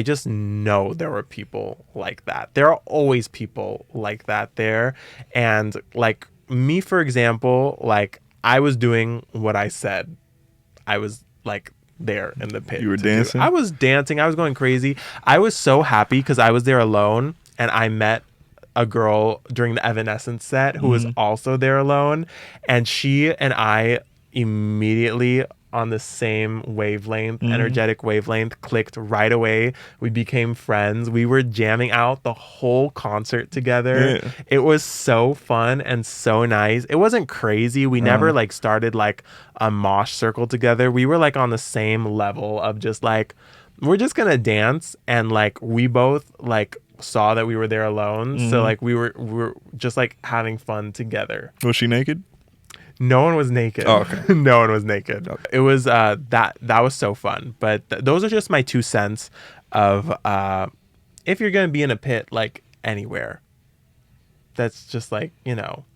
just know there were people like that. There are always people like that there. And like me, for example, like I was doing what I said. I was like there in the pit. You were to do. dancing? I was dancing. I was going crazy. I was so happy because I was there alone and I met a girl during the Evanescence set who was also there alone. And she and I immediately on the same wavelength, energetic wavelength, clicked right away. We became friends. We were jamming out the whole concert together. Yeah. It was so fun and so nice. It wasn't crazy. We never like started like a mosh circle together. We were like on the same level of just like, we're just gonna dance. And like we both like saw that we were there alone. So like we were just like having fun together. Was she naked? No one was naked. Oh, okay. No one was naked. It was that was so fun. But those are just my 2 cents of if you're gonna be in a pit like anywhere. That's just like, you know.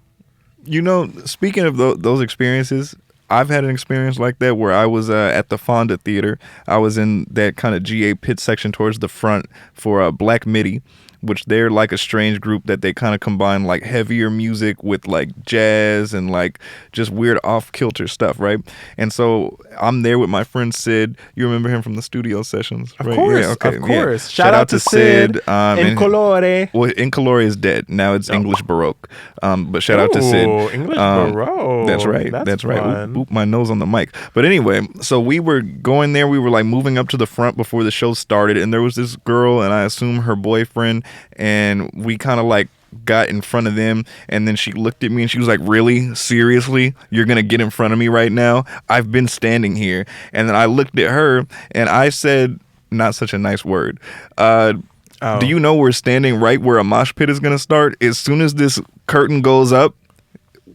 You know, speaking of those experiences, I've had an experience like that where I was at the Fonda Theater. I was in that kind of GA pit section towards the front for Black Midi, which they're like a strange group that they kind of combine like heavier music with like jazz and like just weird off-kilter stuff, right? And so I'm there with my friend Sid. You remember him from the studio sessions, Of right? course, Yeah, okay, of course. yeah. Shout out to Sid. In and- Colore. Well, Incolore is dead. Now it's English Baroque. But shout out to Sid. Ooh, English Baroque. That's right. That's right. fun. Oop, my nose on the mic. But anyway, so we were going there. We were like moving up to the front before the show started. And there was this girl and I assume her boyfriend. And we kind of like got in front of them. And then she looked at me and she was like, really? Seriously? You're going to get in front of me right now? I've been standing here. And then I looked at her and I said, not such a nice word. Do you know we're standing right where a mosh pit is going to start? As soon as this curtain goes up,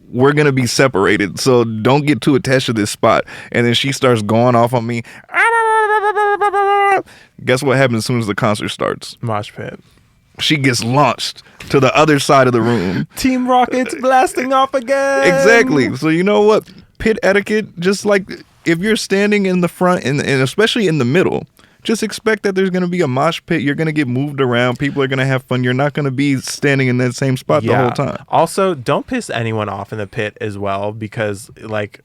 we're going to be separated. So don't get too attached to this spot. And then she starts going off on me. Guess what happens as soon as the concert starts? Mosh pit. she gets launched to the other side of the room. Team Rocket's blasting off again. Exactly. So you know what? Pit etiquette, just like if you're standing in the front and especially in the middle, just expect that there's going to be a mosh pit. You're going to get moved around. People are going to have fun. You're not going to be standing in that same spot the whole time. Also, don't piss anyone off in the pit as well, because like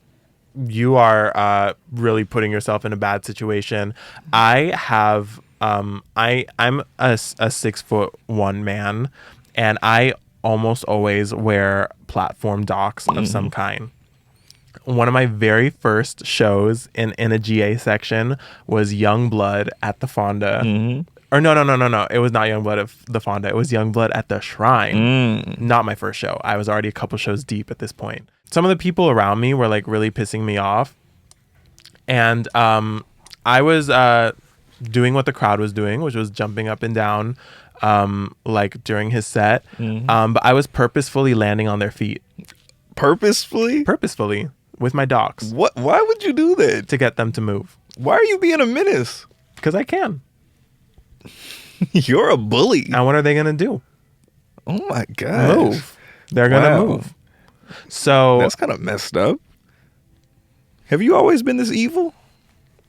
you are really putting yourself in a bad situation. I'm a 6'1" man, and I almost always wear platform docks of some kind. One of my very first shows in a GA section was Youngblood at the Fonda. Or no. It was not Youngblood at the Fonda. It was Youngblood at the Shrine. Not my first show. I was already a couple shows deep at this point. Some of the people around me were like really pissing me off. And I was doing what the crowd was doing, which was jumping up and down like during his set. But I was purposefully landing on their feet. Purposefully? Purposefully. With my docs. What? Why would you do that? To get them to move. Why are you being a menace? Because I can. You're a bully. And what are they going to do? Oh my god. Move. They're going to move. So. That's kind of messed up. Have you always been this evil?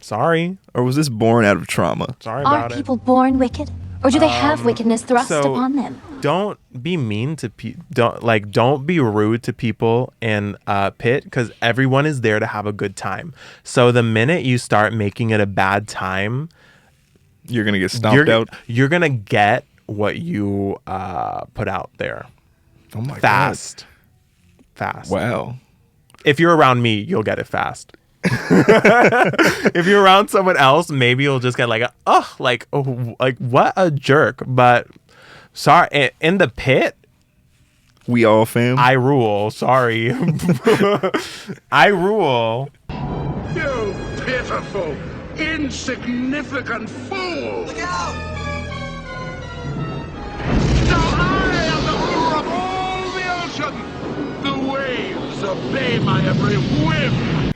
Sorry. Or was this born out of trauma? Sorry Are about it. people born wicked? Or do they have wickedness thrust upon them? Don't be mean to don't be rude to people in pit, because everyone is there to have a good time. So the minute you start making it a bad time, you're gonna get stomped out. You're gonna get what you put out there. Oh my god. Fast. Wow. If you're around me, you'll get it fast. If you're around someone else, maybe you'll just get like what a jerk. But sorry, in the pit, we all fam. I rule. Sorry. I rule. You pitiful, insignificant fool! Look out! Now I am the ruler of all the ocean! The waves obey my every whim!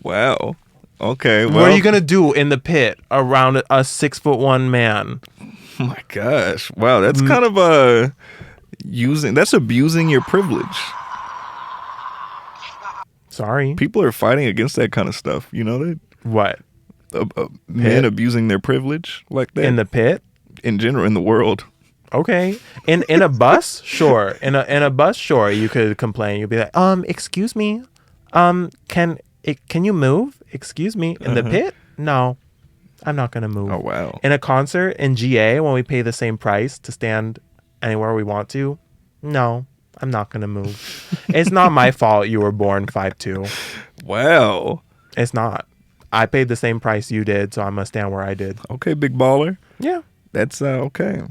Wow. Okay. Well, What are you gonna do in the pit around a 6'1" man? Oh my gosh. Wow, that's kind of that's abusing your privilege. Sorry. People are fighting against that kind of stuff. You know that? What? Men abusing their privilege like that In the pit? in general in the world. Okay. In a bus, sure. In a bus, sure. You could complain. You'd be like, excuse me, can you move? Excuse me. In the pit? No, I'm not gonna move. Oh wow. In a concert in GA, when we pay the same price to stand anywhere we want to, no, I'm not gonna move. It's not my fault you were born 5'2". Wow. It's not. I paid the same price you did, so I'm gonna stand where I did. Okay, big baller. Yeah. That's okay.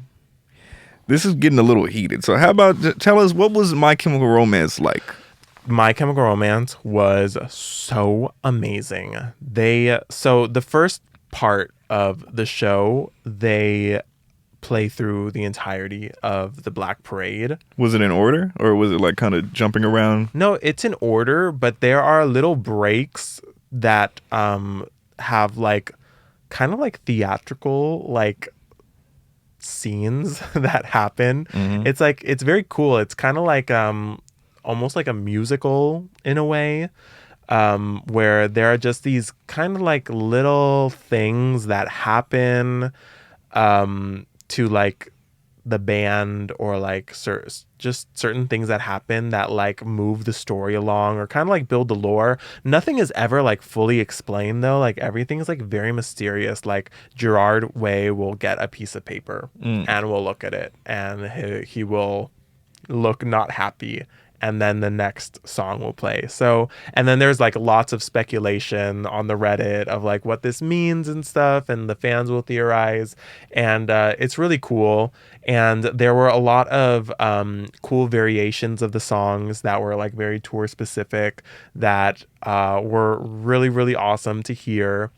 This is getting a little heated. So how about tell us, what was My Chemical Romance like? My Chemical Romance was so amazing. So the first part of the show, they play through the entirety of the Black Parade. Was it in order, or was it like kind of jumping around? No, it's in order, but there are little breaks that have like kind of like theatrical like scenes that happen. It's like, it's very cool. It's kind of like almost like a musical in a way, where there are just these kind of like little things that happen to like the band, or like just certain things that happen that like move the story along or kind of like build the lore. Nothing is ever like fully explained though. Like everything is like very mysterious. Like Gerard Way will get a piece of paper and will look at it, and he will look not happy, and then the next song will play. So, and then there's like lots of speculation on the Reddit of like what this means and stuff, and the fans will theorize, and it's really cool. And there were a lot of cool variations of the songs that were like very tour specific that were really, really awesome to hear.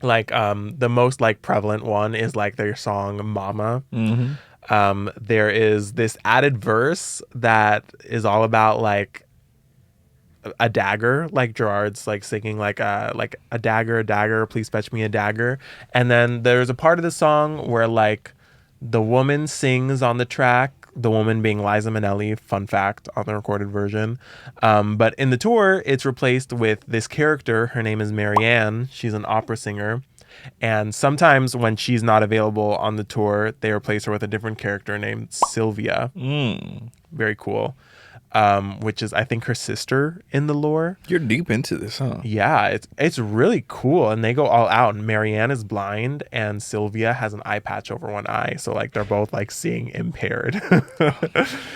Like the most like prevalent one is like their song Mama. There is this added verse that is all about like a dagger, like Gerard's like singing like a dagger, please fetch me a dagger. And then there's a part of the song where like The woman sings on the track. The woman being Liza Minnelli, fun fact, on the recorded version. But in the tour, it's replaced with this character. Her name is Marianne. She's an opera singer. And sometimes when she's not available on the tour, they replace her with a different character named Sylvia. Very cool. Which is, I think, her sister in the lore. You're deep into this, huh? Yeah, it's really cool, and they go all out. And Marianne is blind, and Sylvia has an eye patch over one eye, so like they're both like seeing impaired.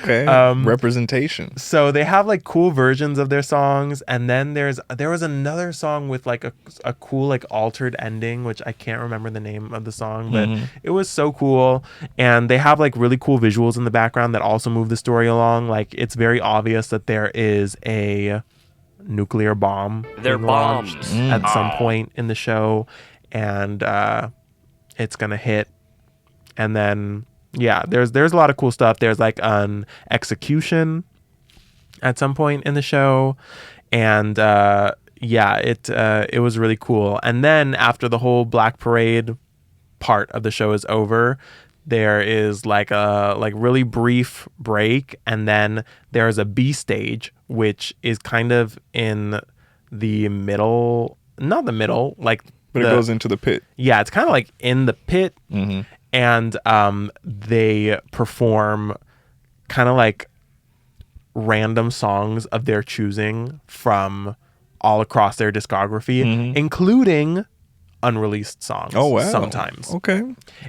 Okay. Representation. So they have like cool versions of their songs, and then there was another song with like a cool like altered ending, which I can't remember the name of the song, but it was so cool. And they have like really cool visuals in the background that also move the story along. Like it's very obvious that there is a nuclear bomb They're being launched bombs. at some point in the show, and it's gonna hit. And then there's a lot of cool stuff. There's like an execution at some point in the show, and it was really cool. And then after the whole Black Parade part of the show is over, there is like a really brief break, and then there's a B stage, which is kind of in the middle, not the middle, like, But it goes into the pit. yeah, it's kind of like in the pit, and they perform kind of like random songs of their choosing from all across their discography, including unreleased songs. Oh, wow. Sometimes. Okay.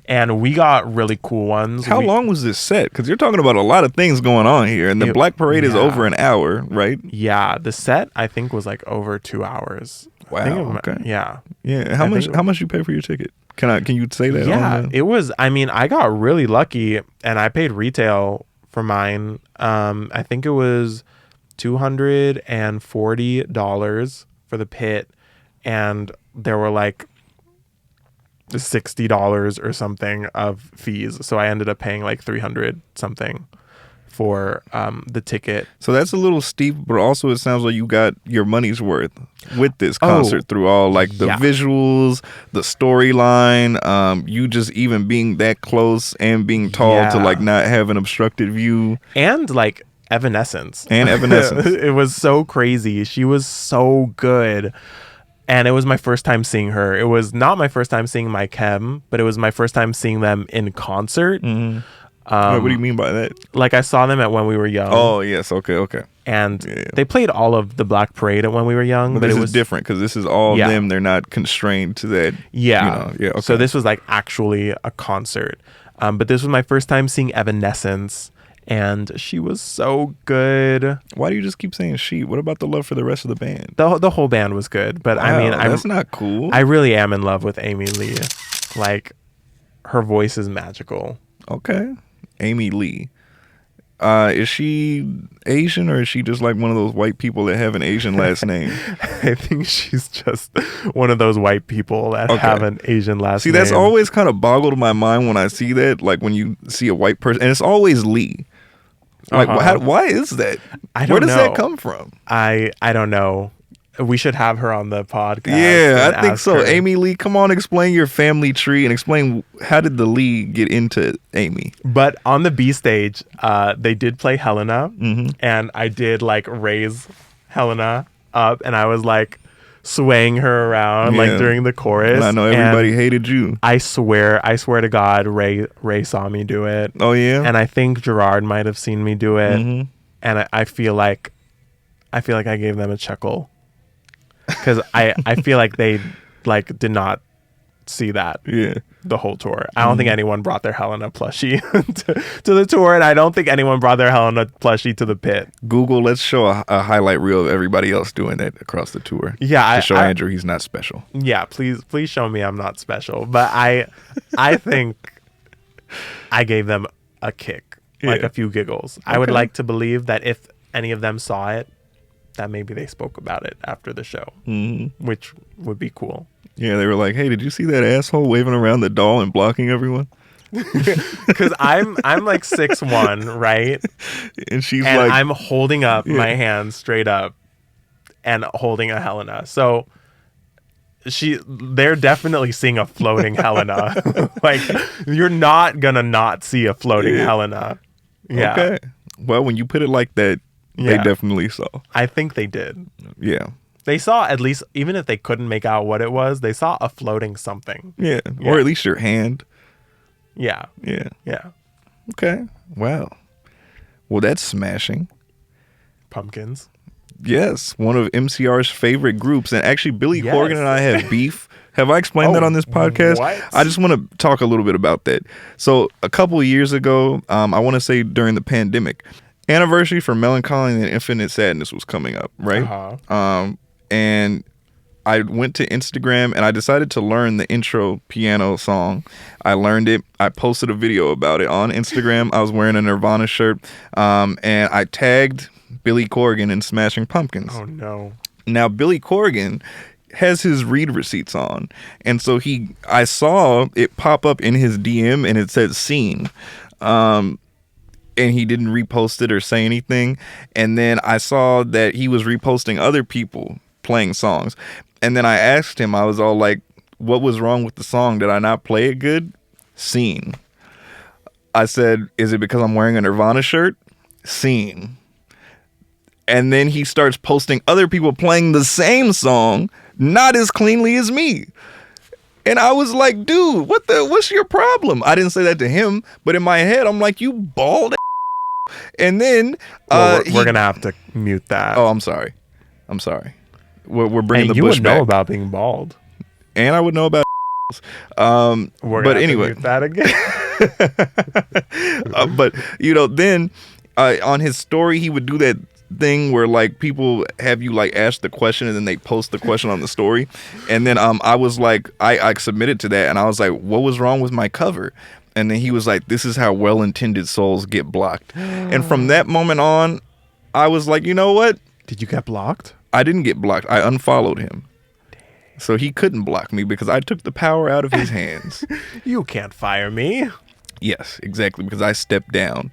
And we got really cool ones. How long was this set? Because you're talking about a lot of things going on here, and the Black Parade is over an hour, right? Yeah, the set I think was like over 2 hours. Wow. I think Okay. Yeah. Yeah. How much you pay for your ticket? Can you say that? Yeah, it was. I mean, I got really lucky, and I paid retail for mine. I think it was $240 for the pit, and there were like $60 or something of fees. So I ended up paying like $300 something for the ticket. So that's a little steep, but also it sounds like you got your money's worth with this concert through all like the visuals, the storyline, you just even being that close and being tall to like not have an obstructed view. And like Evanescence. It was so crazy. She was so good. And it was my first time seeing her. It was not my first time seeing My Chem, but it was my first time seeing them in concert. Wait, what do you mean by that? Like I saw them at When We Were Young. Oh, yes. Okay. And they played all of the Black Parade at When We Were Young. But this it was different because this is all them. They're not constrained to that. Yeah. Okay. So this was like actually a concert. But this was my first time seeing Evanescence. And she was so good. Why do you just keep saying she? What about the love for the rest of the band? The whole band was good. But I mean, that's not cool. I really am in love with Amy Lee. Like, her voice is magical. Okay. Amy Lee. Is she Asian, or is she just like one of those white people that have an Asian last name? I think she's just one of those white people that have an Asian last name. See, that's always kind of boggled my mind when I see that, like when you see a white person, and it's always Lee. Like, why is that? Where does that come from? I don't know. We should have her on the podcast. Yeah, I think so. Her. Amy Lee, come on, explain your family tree and explain how did the Lee get into Amy. But on the B stage, they did play Helena, and I did like raise Helena up, and I was like swaying her around like during the chorus. And I know everybody hated you. I swear to God, Ray saw me do it. Oh yeah, and I think Gerard might have seen me do it, and I feel like I gave them a chuckle. Because I feel like they like did not see that the whole tour. I don't think anyone brought their Helena plushie to the tour, and I don't think anyone brought their Helena plushie to the pit. Google, let's show a highlight reel of everybody else doing that across the tour. Yeah, to show Andrew he's not special. Yeah, please show me I'm not special. But I think I gave them a kick, like a few giggles. I would like to believe that if any of them saw it, that maybe they spoke about it after the show, which would be cool. Yeah, they were like, "Hey, did you see that asshole waving around the doll and blocking everyone?" Because I'm like 6'1", right? And she's and like, I'm holding up my hands straight up and holding a Helena. So they're definitely seeing a floating Helena. Like, you're not gonna not see a floating Helena. Yeah. Okay. Well, when you put it like that, they Yeah. definitely saw. I think they did. Yeah. They saw, at least, even if they couldn't make out what it was, they saw a floating something. Yeah. Yeah. Or at least your hand. Yeah. Yeah. Yeah. Okay. Wow. Well, that's smashing. Pumpkins. Yes, one of MCR's favorite groups. And actually, Billy Yes. Corgan and I have beef. Have I explained that Oh, on this podcast? what? I just want to talk a little bit about that. So, a couple of years ago, I want to say during the pandemic, anniversary for Melancholy and Infinite Sadness was coming up, right? Uh-huh. And I went to Instagram and I decided to learn the intro piano song. I learned it. I posted a video about it on Instagram. I was wearing a Nirvana shirt, and I tagged Billy Corgan in Smashing Pumpkins. Oh, no. Now, Billy Corgan has his read receipts on, and so I saw it pop up in his DM and it said "seen," and he didn't repost it or say anything. And then I saw that he was reposting other people playing songs, and then I asked him, I was all like, "What was wrong with the song? Did I not play it good?" Seen. I said, "Is it because I'm wearing a Nirvana shirt?" Seen. And then he starts posting other people playing the same song, not as cleanly as me. And I was like, dude, what's your problem? I didn't say that to him, but in my head, I'm like, you bald ass. And then Well, we're going to have to mute that. Oh, I'm sorry. We're bringing and the you bush would back. know about being bald. And I would know about We're but gonna have anyway. to mute that again. But, then on his story, he would do that thing where like people have you like ask the question and then they post the question on the story. And then I was like, I submitted to that and I was like, what was wrong with my cover? And then he was like, this is how well-intended souls get blocked. And from that moment on, I was like, you know what? Did you get blocked? I didn't get blocked. I unfollowed him. So he couldn't block me because I took the power out of his hands. You can't fire me. Yes, exactly, because I stepped down.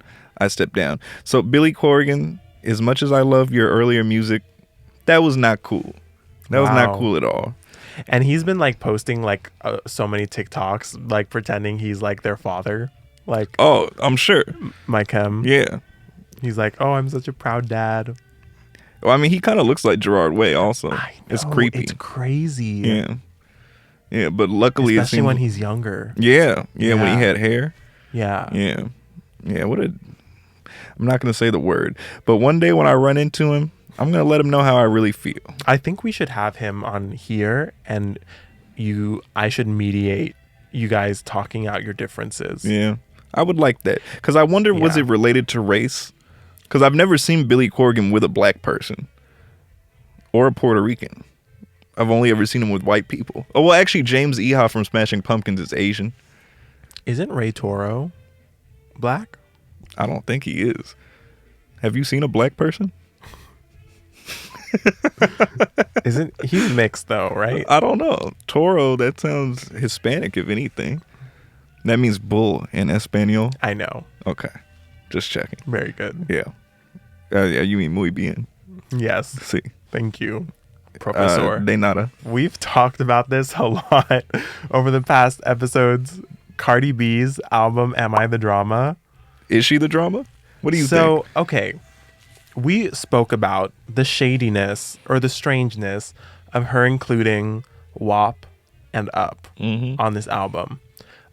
So Billy Corgan, as much as I love your earlier music, that was not cool. That was not Wow. cool at all. And he's been like posting like so many TikToks, like pretending he's like their father. Like Oh, I'm sure. Mike Hem. Yeah. He's like, oh, I'm such a proud dad. Well, I mean, he kind of looks like Gerard Way also. It's No, creepy. It's crazy. Yeah. Yeah, but luckily Especially it seems... when he's younger. Yeah, when Yeah. he had hair. Yeah. Yeah. Yeah, I'm not going to say the word, but one day when I run into him, I'm going to let him know how I really feel. I think we should have him on here and I should mediate you guys talking out your differences. Yeah. I would like that. Because I wonder, was Yeah. it related to race? Because I've never seen Billy Corgan with a black person or a Puerto Rican. I've only ever seen him with white people. Oh, well, actually, James Iha from Smashing Pumpkins is Asian. Isn't Ray Toro black? I don't think he is. Have you seen a black person? Isn't he's mixed though, right? I don't know. Toro, that sounds Hispanic, if anything. That means bull in Espanol. I know. Okay. Just checking. Very good. Yeah. Yeah, you mean muy bien. Yes. See. Thank you, Professor. De nada. We've talked about this a lot over the past episodes. Cardi B's album, Am I the Drama? Is she the drama? What do you think? So, okay. We spoke about the shadiness or the strangeness of her including WAP and Up on this album.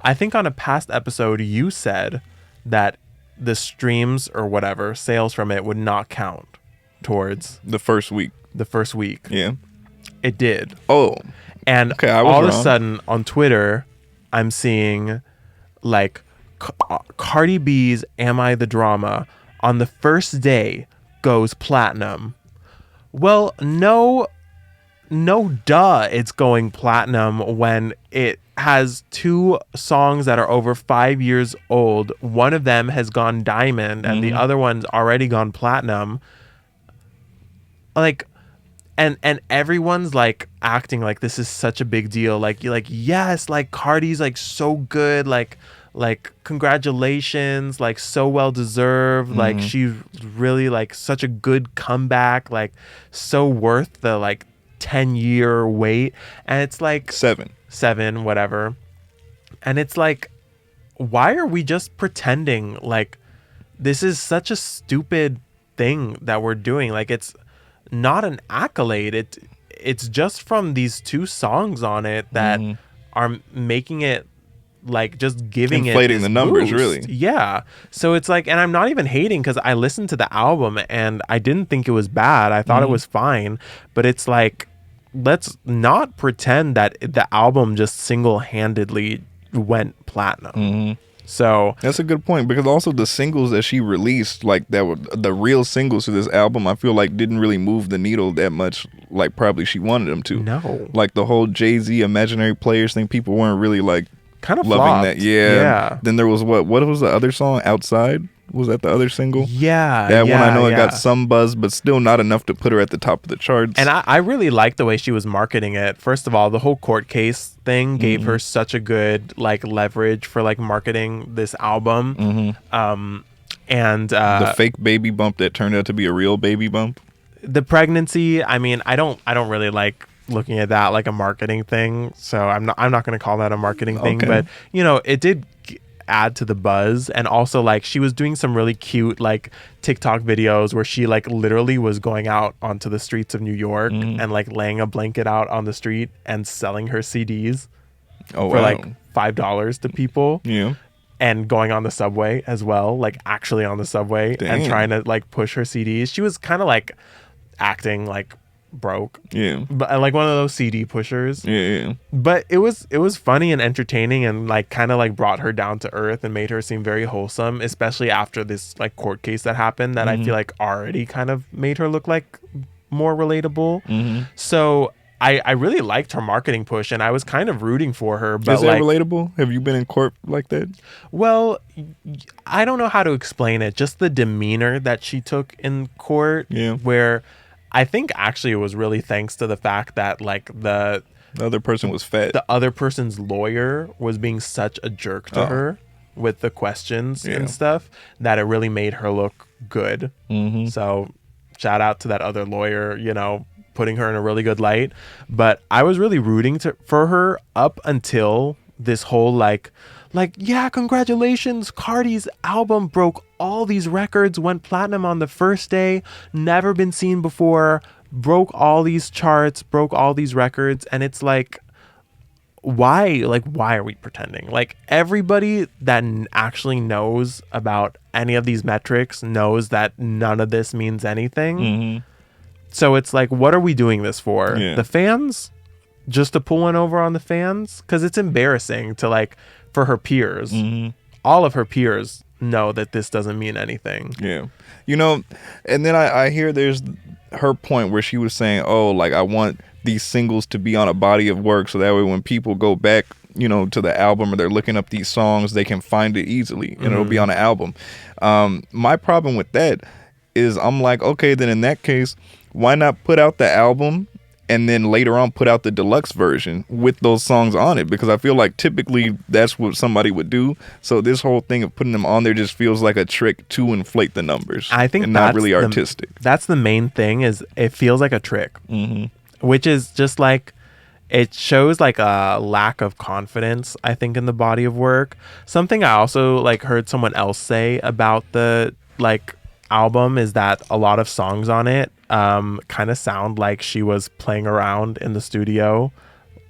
I think on a past episode, you said that the streams or whatever, sales from it would not count towards The first week. the first week. Yeah. It did. Oh. And Okay, I was all of a wrong. sudden on Twitter, I'm seeing like Cardi B's Am I the Drama on the first day goes platinum. Well, no, duh, it's going platinum when it has 2 songs that are over 5 years old. One of them has gone diamond and the other one's already gone platinum. Like, and everyone's like acting like this is such a big deal. Like, you're like, yes, like Cardi's like so good. Like congratulations, like so well deserved. Like she's really like such a good comeback. Like so worth the like 10-year wait, and it's like 7. whatever, and it's like, why are we just pretending like this is such a stupid thing that we're doing? Like, it's not an accolade. It's just from these 2 songs on it that are making it like just giving Inflating it this the numbers, boost. really. Yeah. So it's like, and I'm not even hating, because I listened to the album and I didn't think it was bad. I thought it was fine, but it's like, let's not pretend that the album just single-handedly went platinum. So That's a good point, because also the singles that she released, like that were the real singles to this album, I feel like didn't really move the needle that much, like probably she wanted them to. No. Like the whole Jay-Z Imaginary Players thing, people weren't really like kind of loving flopped. that. Yeah. Then there was what was the other song? Outside? Was that the other single? Yeah. That one, I know it yeah. got some buzz, but still not enough to put her at the top of the charts. And I really liked the way she was marketing it. First of all, the whole court case thing gave her such a good like leverage for like marketing this album. And the fake baby bump that turned out to be a real baby bump. the pregnancy, I mean, I don't really like looking at that like a marketing thing. So I'm not going to call that a marketing thing, Okay. but you know, it did add to the buzz. And also, like, she was doing some really cute like TikTok videos where she like literally was going out onto the streets of New York and like laying a blanket out on the street and selling her CDs Oh, for wow. like $5 to people. Yeah. And going on the subway as well, like actually on the subway and Damn. trying to like push her CDs. She was kind of like acting like broke, Yeah. but like one of those CD pushers. Yeah. But it was funny and entertaining, and like kind of like brought her down to earth and made her seem very wholesome, especially after this like court case that happened that I feel like already kind of made her look like more relatable. So I really liked her marketing push, and I was kind of rooting for her. But Is that like, relatable? Have you been in court like that? well, I don't know how to explain it. Just the demeanor that she took in court, Yeah. where I think actually it was really thanks to the fact that like the The other person was fat. other person's lawyer was being such a jerk to her with the questions Yeah. and stuff that it really made her look good. So shout out to that other lawyer, you know, putting her in a really good light. But I was really rooting for her up until this whole like, yeah, congratulations, Cardi's album broke all these records, went platinum on the first day, never been seen before, broke all these charts, broke all these records. And it's like, why are we pretending? Like, everybody that actually knows about any of these metrics knows that none of this means anything. So it's like, what are we doing this for? Yeah. The fans? Just to pull one over on the fans? Because it's embarrassing to like, for her peers. All of her peers know that this doesn't mean anything. Yeah. You know, and then I hear there's her point where she was saying, oh, like, I want these singles to be on a body of work so that way when people go back, you know, to the album or they're looking up these songs, they can find it easily and it'll be on an album. My problem with that is I'm like, okay, then in that case, why not put out the album and then later on put out the deluxe version with those songs on it? Because I feel like typically that's what somebody would do. So this whole thing of putting them on there just feels like a trick to inflate the numbers. I think and not that's really artistic. That's the main thing, is it feels like a trick, which is just like, it shows like a lack of confidence, I think, in the body of work. Something I also like heard someone else say about the like album is that a lot of songs on it kind of sound like she was playing around in the studio,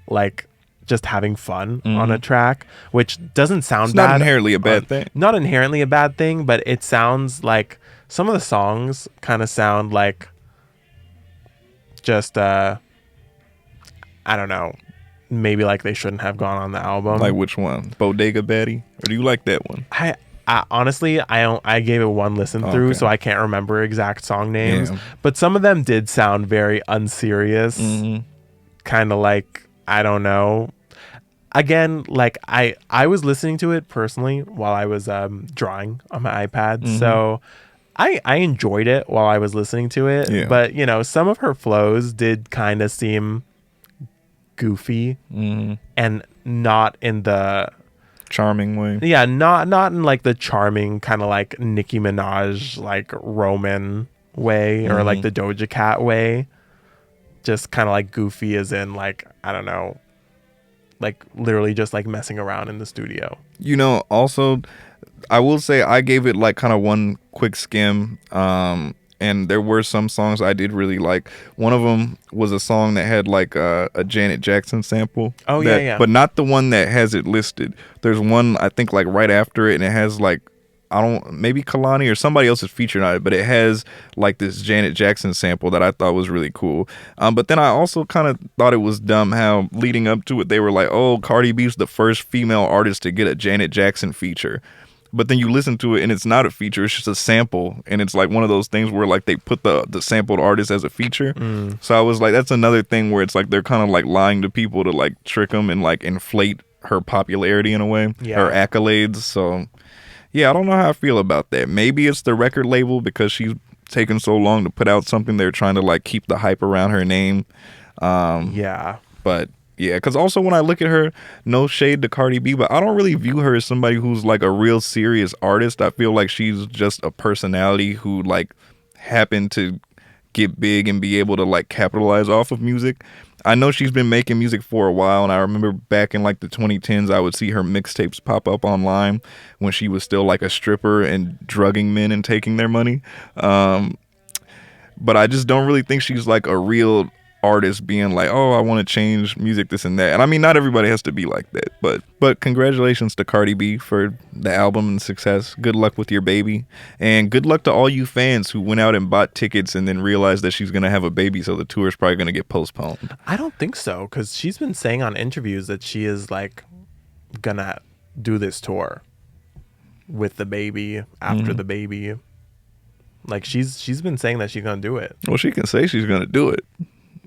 like just having fun on a track, which doesn't sound It's bad. not inherently a bad thing. Not inherently a bad thing, but it sounds like some of the songs kind of sound like just I don't know, maybe like they shouldn't have gone on the album. Like which one? Bodega Baddie? Or do you like that one? I honestly, I gave it one listen through, Okay. so I can't remember exact song names. Yeah. But some of them did sound very unserious, kind of like, I don't know. Again, like I was listening to it personally while I was drawing on my iPad, so I enjoyed it while I was listening to it. Yeah. But you know, some of her flows did kind of seem goofy and not in the Charming way. yeah, not in like the charming kind of like Nicki Minaj like Roman way or like the Doja Cat way. just kind of like goofy as in like, I don't know, like literally just like messing around in the studio. You know, also, I will say I gave it like kind of one quick skim. And there were some songs I did really like. One of them was a song that had like a Janet Jackson sample. Oh, yeah. But not the one that has it listed. There's one I think like right after it, and it has like, maybe Kalani or somebody else is featured on it, but it has like this Janet Jackson sample that I thought was really cool. But then I also kind of thought it was dumb how leading up to it, they were like, oh, Cardi B's the first female artist to get a Janet Jackson feature. But then you listen to it and it's not a feature, it's just a sample. And it's like one of those things where like they put the sampled artist as a feature. So I was like, that's another thing where it's like they're kind of like lying to people to like trick them and like inflate her popularity in a way, her accolades. So yeah, I don't know how I feel about that. Maybe it's the record label because she's taken so long to put out something. They're trying to like keep the hype around her name. But yeah, because also when I look at her, no shade to Cardi B, but I don't really view her as somebody who's like a real serious artist. I feel like she's just a personality who like happened to get big and be able to like capitalize off of music. I know she's been making music for a while, and I remember back in like the 2010s, I would see her mixtapes pop up online when she was still like a stripper and drugging men and taking their money. But I just don't really think she's like a real artist being like, oh, I want to change music, this and that. And I mean, not everybody has to be like that, but congratulations to Cardi B for the album and success. Good luck with your baby, and good luck to all you fans who went out and bought tickets and then realized that she's gonna have a baby, so the tour is probably gonna get postponed. I don't think so, because she's been saying on interviews that she is like gonna do this tour with the baby after the baby. Like she's been saying that she's gonna do it. Well, she can say she's gonna do it,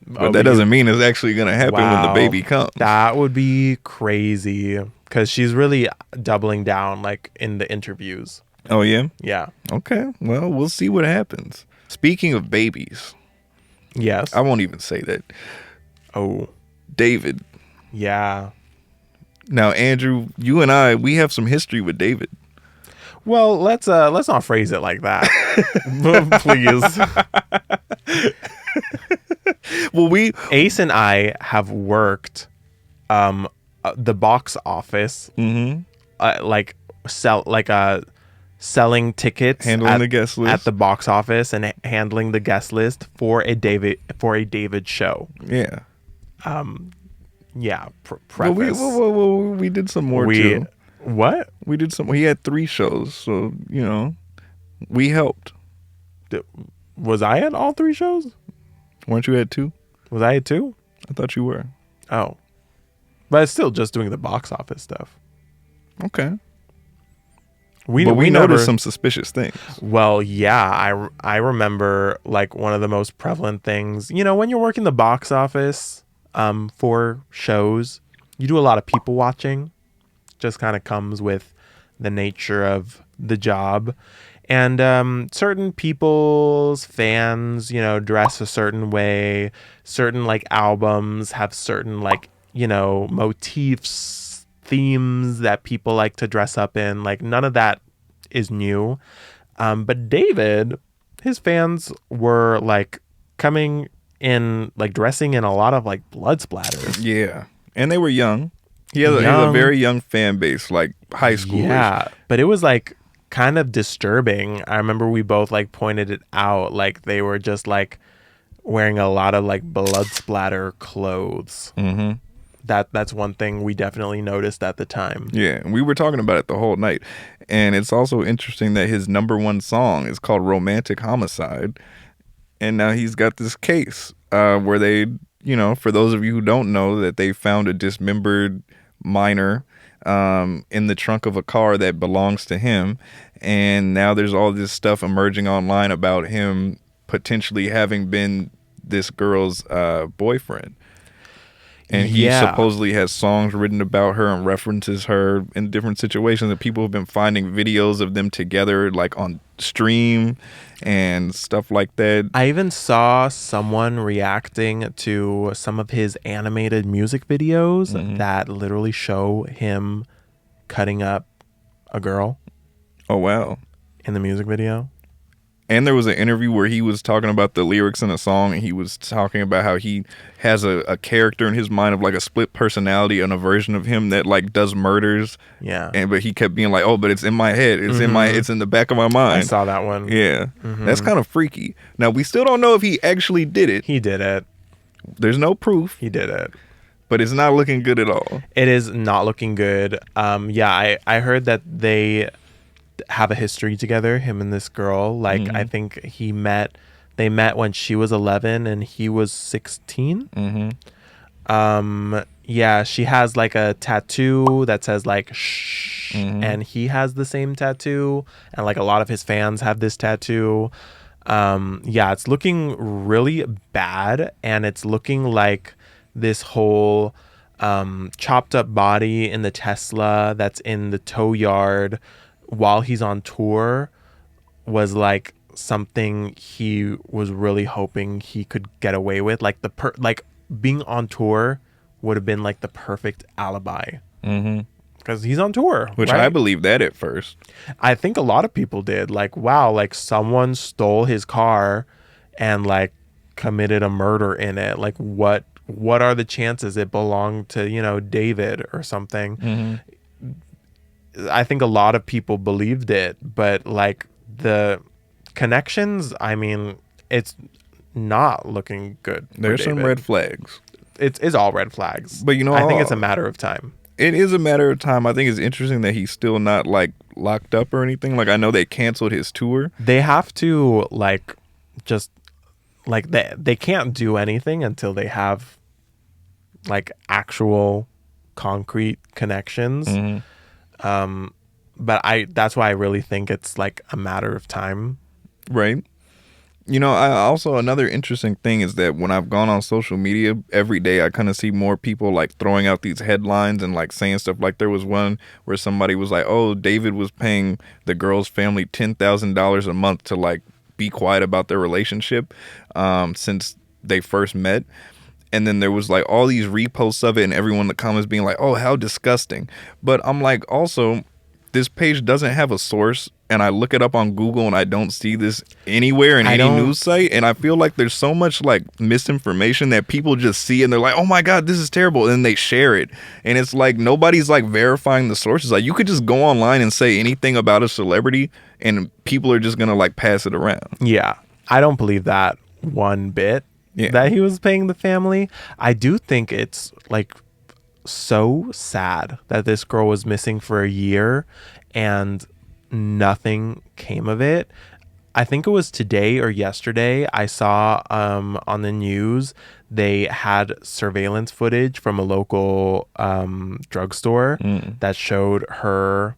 but that doesn't mean it's actually going to happen when the baby comes. That would be crazy, because she's really doubling down like in the interviews. Oh, yeah? Yeah. Okay. Well, we'll see what happens. Speaking of babies. Yes. I won't even say that. Oh. David. Yeah. Now, Andrew, you and I, we have some history with David. Well, let's not phrase it like that. Please. Well, Ace and I have worked the box office, selling tickets, handling the guest list at the box office, and handling the guest list for a David show. Yeah. Yeah. Preface. We did some more too. What? We did some. He had 3 shows, so you know, we helped. Was I at all 3 shows? Weren't you at 2? Was I at 2? I thought you were. Oh. But it's still just doing the box office stuff. Okay. We noticed never, some suspicious things. Well, yeah. I remember like one of the most prevalent things, you know, when you're working the box office for shows, you do a lot of people watching. Just kind of comes with the nature of the job. And certain people's fans, you know, dress a certain way. Certain like albums have certain like, you know, motifs, themes that people like to dress up in. Like none of that is new. But David, his fans were like coming in, like dressing in a lot of like blood splatters. Yeah. And they were young. He has a very young fan base, like high schoolers. Yeah. But it was like kind of disturbing. I remember we both like pointed it out, like they were just like wearing a lot of like blood splatter clothes. Mm-hmm. That's one thing we definitely noticed at the time. Yeah, and we were talking about it the whole night. And it's also interesting that his #1 song is called Romantic Homicide. And now he's got this case where they, you know, for those of you who don't know, that they found a dismembered minor in the trunk of a car that belongs to him. And now there's all this stuff emerging online about him potentially having been this girl's boyfriend. And he supposedly has songs written about her and references her in different situations. And people have been finding videos of them together, like on stream and stuff like that. I even saw someone reacting to some of his animated music videos that literally show him cutting up a girl. Oh, wow. In the music video. And there was an interview where he was talking about the lyrics in a song, and he was talking about how he has a character in his mind of like a split personality and a version of him that like does murders. Yeah. But he kept being like, "Oh, but it's in my head. It's it's in the back of my mind." I saw that one. Yeah. That's kind of freaky. Now, we still don't know if he actually did it. He did it. There's no proof, He did it. but it's not looking good at all. It is not looking good. Yeah, I heard that they have a history together, him and this girl. Like, I think they met when she was 11 and he was 16. Yeah, she has like a tattoo that says like shh, and he has the same tattoo, and like a lot of his fans have this tattoo. Yeah, it's looking really bad, and it's looking like this whole chopped up body in the Tesla that's in the tow yard while he's on tour was like something he was really hoping he could get away with. Like like being on tour would have been like the perfect alibi, because he's on tour, Which right? I believe that at first. I think a lot of people did. Like, wow, like someone stole his car and like committed a murder in it. Like, what are the chances it belonged to, David or something? I think a lot of people believed it, but like the connections, I mean, it's not looking good. for There's some David. red flags. It's all red flags. But I think it's a matter of time. It is a matter of time. I think it's interesting that he's still not like locked up or anything. Like, I know they canceled his tour. They have to like just like they can't do anything until they have like actual concrete connections. But that's why I really think it's like a matter of time. Right. I also, another interesting thing is that when I've gone on social media every day, I kind of see more people like throwing out these headlines and like saying stuff. Like, there was one where somebody was like, "Oh, David was paying the girl's family $10,000 a month to like be quiet about their relationship since they first met." And then there was like all these reposts of it, and everyone in the comments being like, "Oh, how disgusting." But I'm like, also, this page doesn't have a source, and I look it up on Google and I don't see this anywhere in any news site. And I feel like there's so much like misinformation that people just see and they're like, "Oh my God, this is terrible." And then they share it. And it's like nobody's like verifying the sources. Like, you could just go online and say anything about a celebrity and people are just going to like pass it around. Yeah. I don't believe that one bit that he was paying the family. I do think it's like so sad that this girl was missing for a year and nothing came of it. I think it was today or yesterday I saw on the news they had surveillance footage from a local drugstore that showed her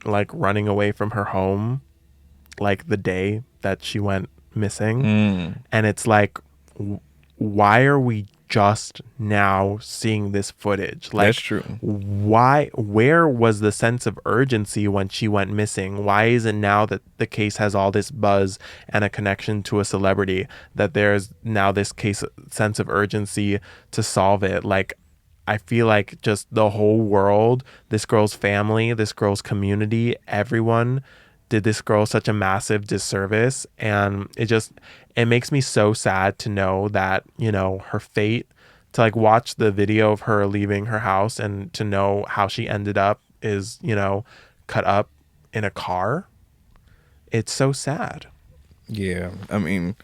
like running away from her home like the day that she went missing. And it's like, why are we just now seeing this footage? Like, That's true. Where was the sense of urgency when she went missing? Why is it now that the case has all this buzz and a connection to a celebrity that there's now this sense of urgency to solve it? Like, I feel like just the whole world, this girl's family, this girl's community, everyone did this girl such a massive disservice. And it makes me so sad to know that, her fate, to like watch the video of her leaving her house and to know how she ended up is, cut up in a car. It's so sad. Yeah. I mean,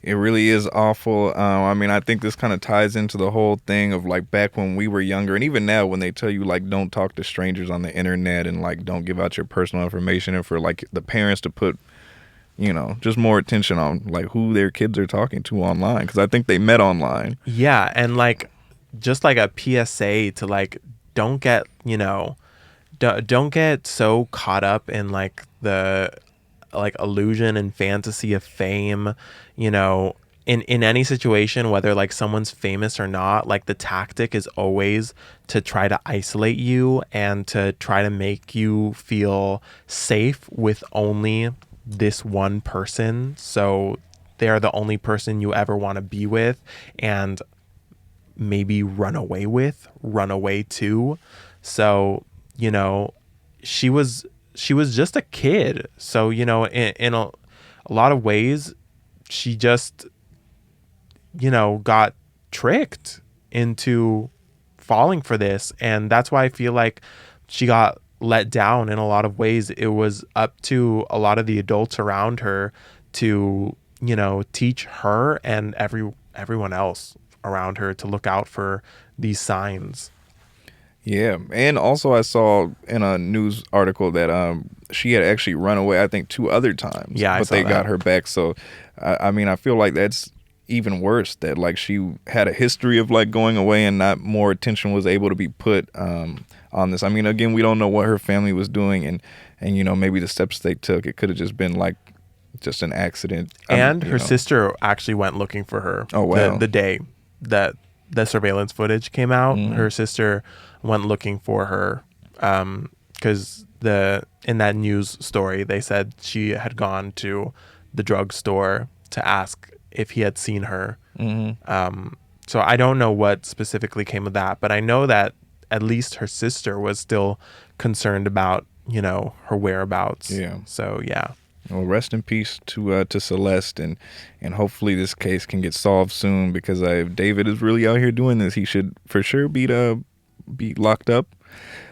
it really is awful. I mean, I think this kind of ties into the whole thing of like back when we were younger, and even now when they tell you like don't talk to strangers on the internet and like don't give out your personal information, and for like the parents to put, just more attention on like who their kids are talking to online, because I think they met online. Yeah, and like just like a PSA to like don't get don't get so caught up in like the like illusion and fantasy of fame, in any situation, whether like someone's famous or not. Like, the tactic is always to try to isolate you and to try to make you feel safe with only this one person, so they're the only person you ever want to be with and maybe run away to. So she was just a kid. So, a lot of ways she just, got tricked into falling for this. And that's why I feel like she got let down in a lot of ways. It was up to a lot of the adults around her to, teach her and everyone else around her to look out for these signs. Yeah, and also I saw in a news article that she had actually run away, I think 2 other times. Yeah, I but saw they that. got her back. So I mean, I feel like that's even worse, that like she had a history of like going away and not more attention was able to be put on this. I mean, again, we don't know what her family was doing and maybe the steps they took. It could have just been like just an accident. And her sister actually went looking for her. Oh, wow. The day that the surveillance footage came out, her sister went looking for her because in that news story they said she had gone to the drugstore to ask if he had seen her. So I don't know what specifically came of that, but I know that at least her sister was still concerned about her whereabouts. Yeah. So yeah. Well, rest in peace to Celeste, and hopefully this case can get solved soon, because if David is really out here doing this, he should for sure be locked up.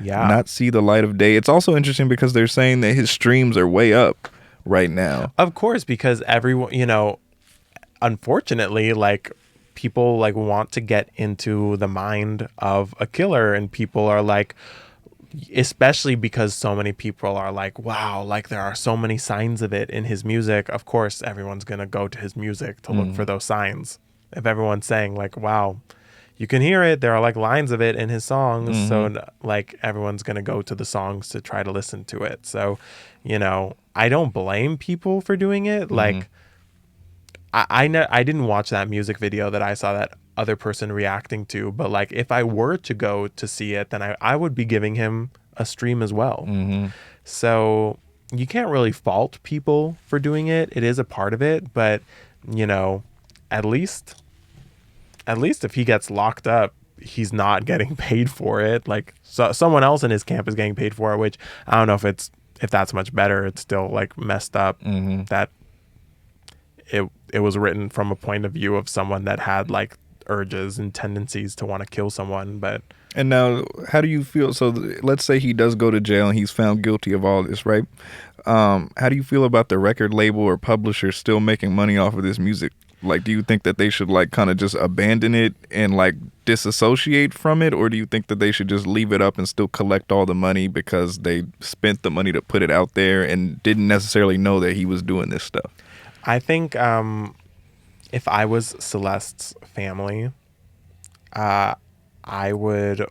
Yeah. Not see the light of day. It's also interesting because they're saying that his streams are way up right now. Of course, because everyone, unfortunately, like people like want to get into the mind of a killer, and people are like, especially because so many people are like, wow, like there are so many signs of it in his music. Of course, everyone's going to go to his music to look for those signs. If everyone's saying like, wow, you can hear it, there are like lines of it in his songs. So like everyone's going to go to the songs to try to listen to it. So, I don't blame people for doing it. Like I didn't watch that music video that I saw that other person reacting to, but like if I were to go to see it, then I would be giving him a stream as well. So you can't really fault people for doing it. It is a part of it, but at least if he gets locked up, he's not getting paid for it. Like someone else in his camp is getting paid for it, which I don't know if that's much better. It's still like messed up that it was written from a point of view of someone that had like urges and tendencies to want to kill someone. But and now, how do you feel? So let's say he does go to jail and he's found guilty of all this, right? How do you feel about the record label or publisher still making money off of this music? Like, do you think that they should like kind of just abandon it and like disassociate from it, or do you think that they should just leave it up and still collect all the money because they spent the money to put it out there and didn't necessarily know that he was doing this stuff? I think if I was Celeste's family, I would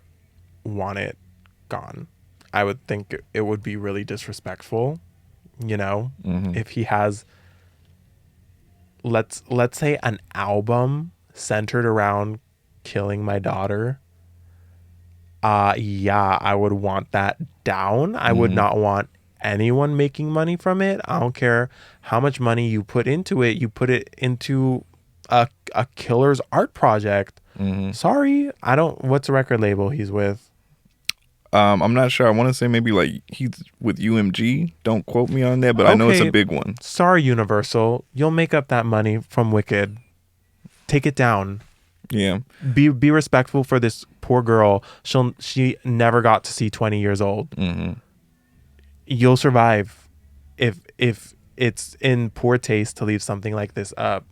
want it gone. I would think it would be really disrespectful, if he has, let's say, an album centered around killing my daughter. Yeah, I would want that down. I would not want anyone making money from it. I don't care how much money you put into it. You put it into a killer's art project. Sorry, what's the record label he's with? I'm not sure. I want to say maybe like he's with UMG. Don't quote me on that, but I know it's a big one. Sorry, Universal. You'll make up that money from Wicked. Take it down. Yeah. Be respectful for this poor girl. She never got to see 20 years old. You'll survive if it's in poor taste to leave something like this up.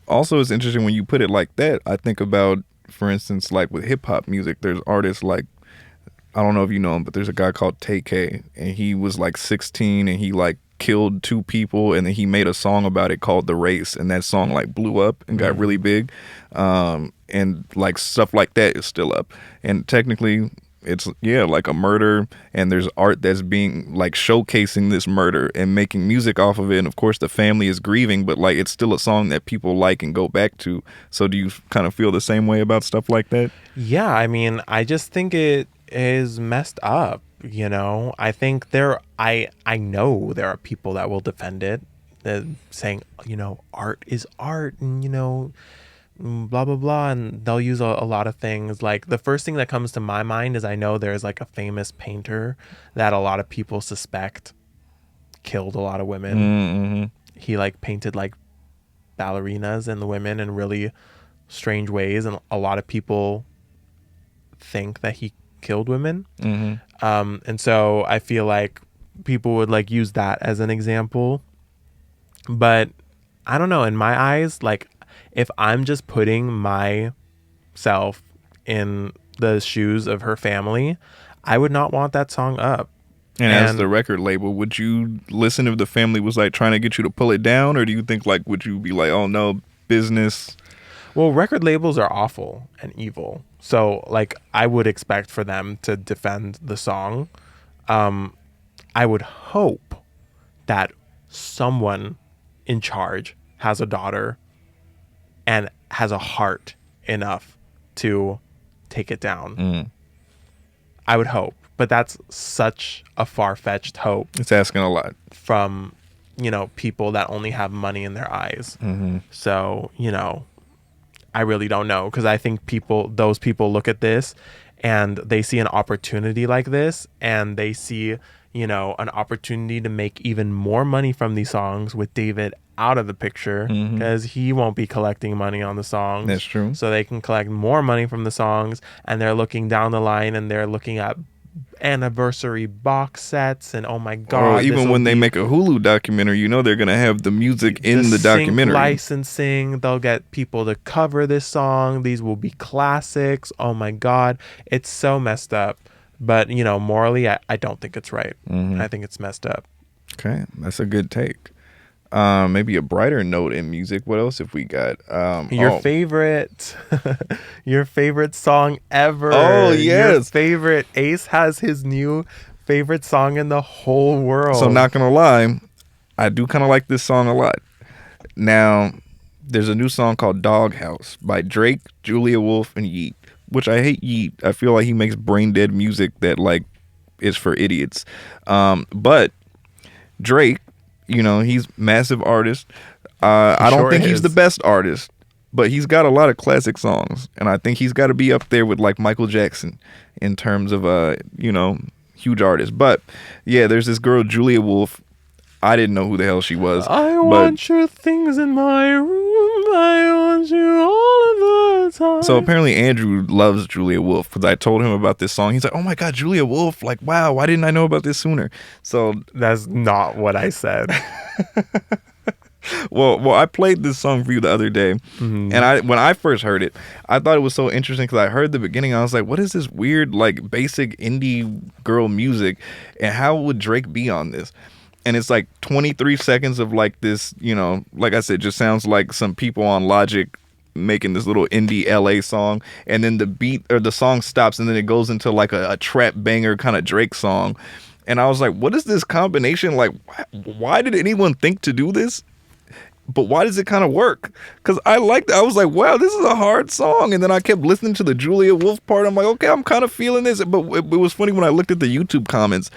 Also, it's interesting when you put it like that. I think about, for instance, like with hip hop music, there's artists like, I don't know if you know him, but there's a guy called Tay-K, and he was like 16 and he like killed 2 people, and then he made a song about it called The Race, and that song like blew up and got really big. And like stuff like that is still up. And technically it's like a murder, and there's art that's being like showcasing this murder and making music off of it, and of course the family is grieving, but like it's still a song that people like and go back to. So do you kind of feel the same way about stuff like that? Yeah, I mean, I just think it is messed up. I think I know there are people that will defend it, saying art is art, and blah blah blah, and they'll use a lot of things. Like the first thing that comes to my mind is I know there's like a famous painter that a lot of people suspect killed a lot of women. he like painted like ballerinas and the women in really strange ways, and a lot of people think that he killed women. And so I feel like people would like use that as an example. But I don't know, in my eyes, like if I'm just putting myself in the shoes of her family, I would not want that song up. And as the record label, would you listen if the family was like trying to get you to pull it down, or do you think like would you be like, oh no, business? Well, record labels are awful and evil. So like I would expect for them to defend the song. I would hope that someone in charge has a daughter and has a heart enough to take it down. I would hope, but that's such a far-fetched hope It's asking a lot. from, you know, people that only have money in their eyes. So, you know, I really don't know, because I think those people look at this and they see an opportunity like this, and they see, you know, an opportunity to make even more money from these songs with David out of the picture, because he won't be collecting money on the songs. That's true. So they can collect more money from the songs, and they're looking down the line and they're looking at anniversary box sets, and oh my god, Or even when they make a Hulu documentary, you know they're gonna have the music in the sync documentary. licensing, they'll get people to cover this song. These will be classics. Oh my god, it's so messed up. But you know, morally, I don't think it's right. I think it's messed up. Okay, that's a good take. Maybe a brighter note in music. What else have we got? Your favorite your favorite song ever. Oh, Your yes. favorite. Ace has his new favorite song in the whole world. So not gonna lie, I do kind of like this song a lot. Now, there's a new song called Doghouse by Drake, Julia Wolf, and Yeet, which I hate Yeet. I feel like he makes brain dead music that like is for idiots. But Drake, you know, he's massive artist. I don't sure think he's is. the best artist, but he's got a lot of classic songs, and I think he's got to be up there with like Michael Jackson in terms of you know, huge artist. But yeah, there's this girl Julia Wolf. I didn't know who the hell she was. I want your things in my room. I want you all of the time. So apparently Andrew loves Julia Wolf, because I told him about this song. He's like, oh my God, Julia Wolf. Like, wow, why didn't I know about this sooner? So that's not what I said. well, I played this song for you the other day, and when I first heard it, I thought it was so interesting because I heard the beginning. I was like, what is this weird, like, basic indie girl music, and how would Drake be on this? And it's like 23 seconds of like this, you know, like I said, just sounds like some people on Logic making this little indie LA song, and then the beat or the song stops, and then it goes into like a trap banger kind of Drake song. And I was like, what is this combination? Like, why did anyone think to do this? But why does it kind of work? Because I was like, wow, this is a hard song. And then I kept listening to the Julia Wolf part. I'm like, okay, I'm kind of feeling this. But it was funny when I looked at the YouTube comments.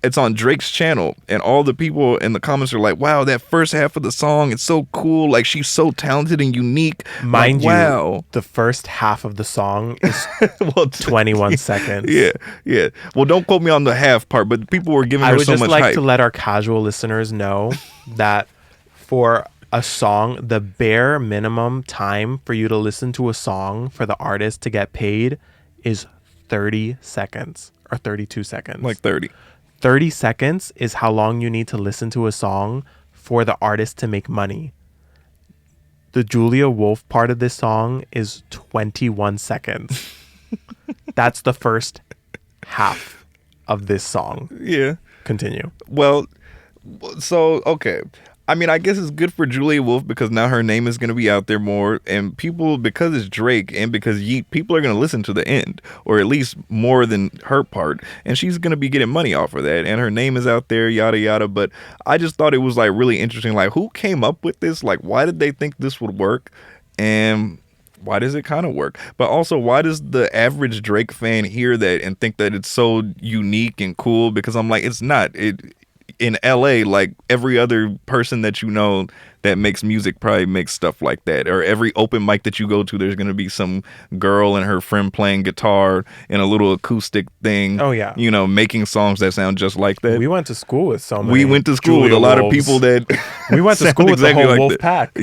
It's on Drake's channel, and all the people in the comments are like, wow, that first half of the song, it's so cool. Like, she's so talented and unique. Mind like, you, wow. the first half of the song is Well, 21 seconds. Yeah. Well, don't quote me on the half part, but people were giving I her would so just much like hype. to let our casual listeners know that for a song, the bare minimum time for you to listen to a song for the artist to get paid is 30 seconds or 32 seconds. Like 30. 30 seconds is how long you need to listen to a song for the artist to make money. The Julia Wolf part of this song is 21 seconds. That's the first half of this song. Yeah. Continue. Well, so, okay. I mean, I guess it's good for Julia Wolf because now her name is going to be out there more, and people, because it's Drake and because Yeet, people are going to listen to the end, or at least more than her part, and she's going to be getting money off of that, and her name is out there, yada yada. But I just thought it was like really interesting, like who came up with this? Like, why did they think this would work, and why does it kind of work? But also, why does the average Drake fan hear that and think that it's so unique and cool? Because I'm like, it's not. in LA, like every other person that you know that makes music probably makes stuff like that. Or every open mic that you go to, there's gonna be some girl and her friend playing guitar in a little acoustic thing. Oh, yeah. You know, making songs that sound just like that. We went to school with so many. We went to school with Julia a lot of Wolves. people that We went to sound school with exactly the whole like wolf that. pack.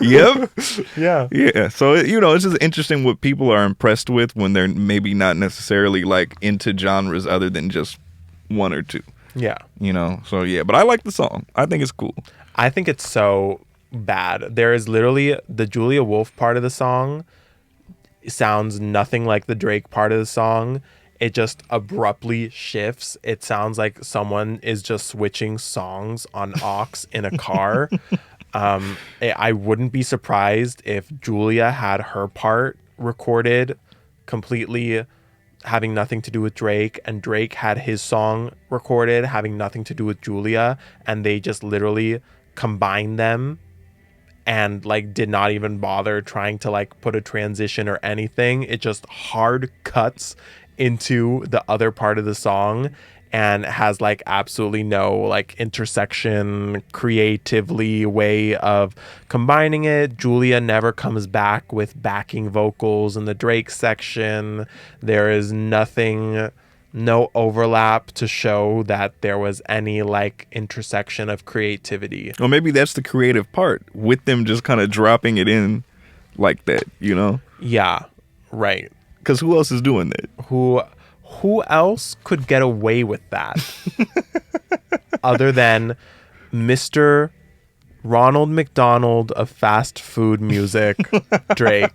Yep. Yeah. Yeah. So, you know, it's just interesting what people are impressed with when they're maybe not necessarily like into genres other than just one or two, Yeah. you know? So, yeah. But I like the song. I think it's cool. I think it's so bad. There is literally the Julia Wolf part of the song sounds nothing like the Drake part of the song. It just abruptly shifts. It sounds like someone is just switching songs on aux in a car. I wouldn't be surprised if Julia had her part recorded completely having nothing to do with Drake, and Drake had his song recorded having nothing to do with Julia, and they just literally combined them and like did not even bother trying to like put a transition or anything. It just hard cuts into the other part of the song and has like absolutely no like intersection creatively way of combining it. Julia never comes back with backing vocals in the Drake section. There is nothing, no overlap to show that there was any like intersection of creativity. Or maybe that's the creative part with them just kind of dropping it in like that, you know? Yeah, right. Because who else is doing that? Who else could get away with that other than Mr. Ronald McDonald of fast food music, Drake?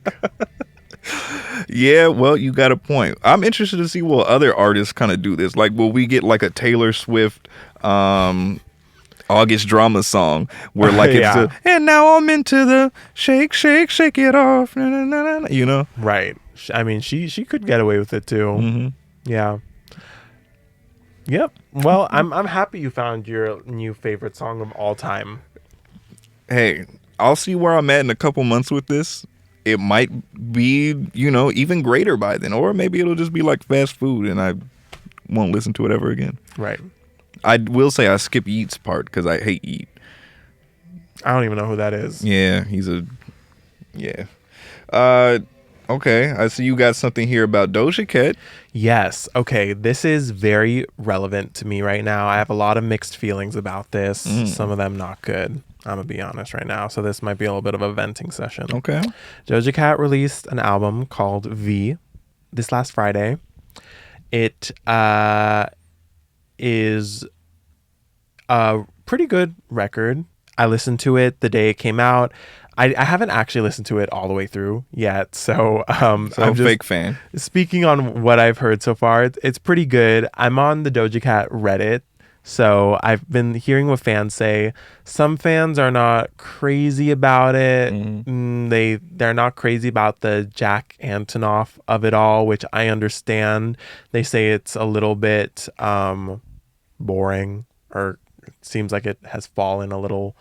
Yeah, well, you got a point. I'm interested to see what other artists kind of do this. Like, will we get like a Taylor Swift August Drama song where like it's Yeah. and now I'm into the shake, shake, shake it off, na, na, na, na, na, you know? Right. I mean, she could get away with it too. Mm-hmm. Yeah. Yep. Well, I'm happy you found your new favorite song of all time. Hey, I'll see where I'm at in a couple months with this. It might be, you know, even greater by then. Or maybe it'll just be like fast food and I won't listen to it ever again. Right. I will say I skip Yeat's part because I hate Yeat. I don't even know who that is. Yeah, he's a... Yeah. Okay, I see you got something here about Doja Cat. Yes. Okay. This is very relevant to me right now. I have a lot of mixed feelings about this. Some of them not good. I'm going to be honest right now. So this might be a little bit of a venting session. Okay. Doja Cat released an album called V this last Friday. It is a pretty good record. I listened to it the day it came out. I haven't actually listened to it all the way through yet. So I'm I'm a just fake fan. speaking on what I've heard so far. It's pretty good. I'm on the Doja Cat Reddit. So I've been hearing what fans say. Some fans are not crazy about it. They're not crazy about the Jack Antonoff of it all, which I understand. They say it's a little bit boring, or it seems like it has fallen a little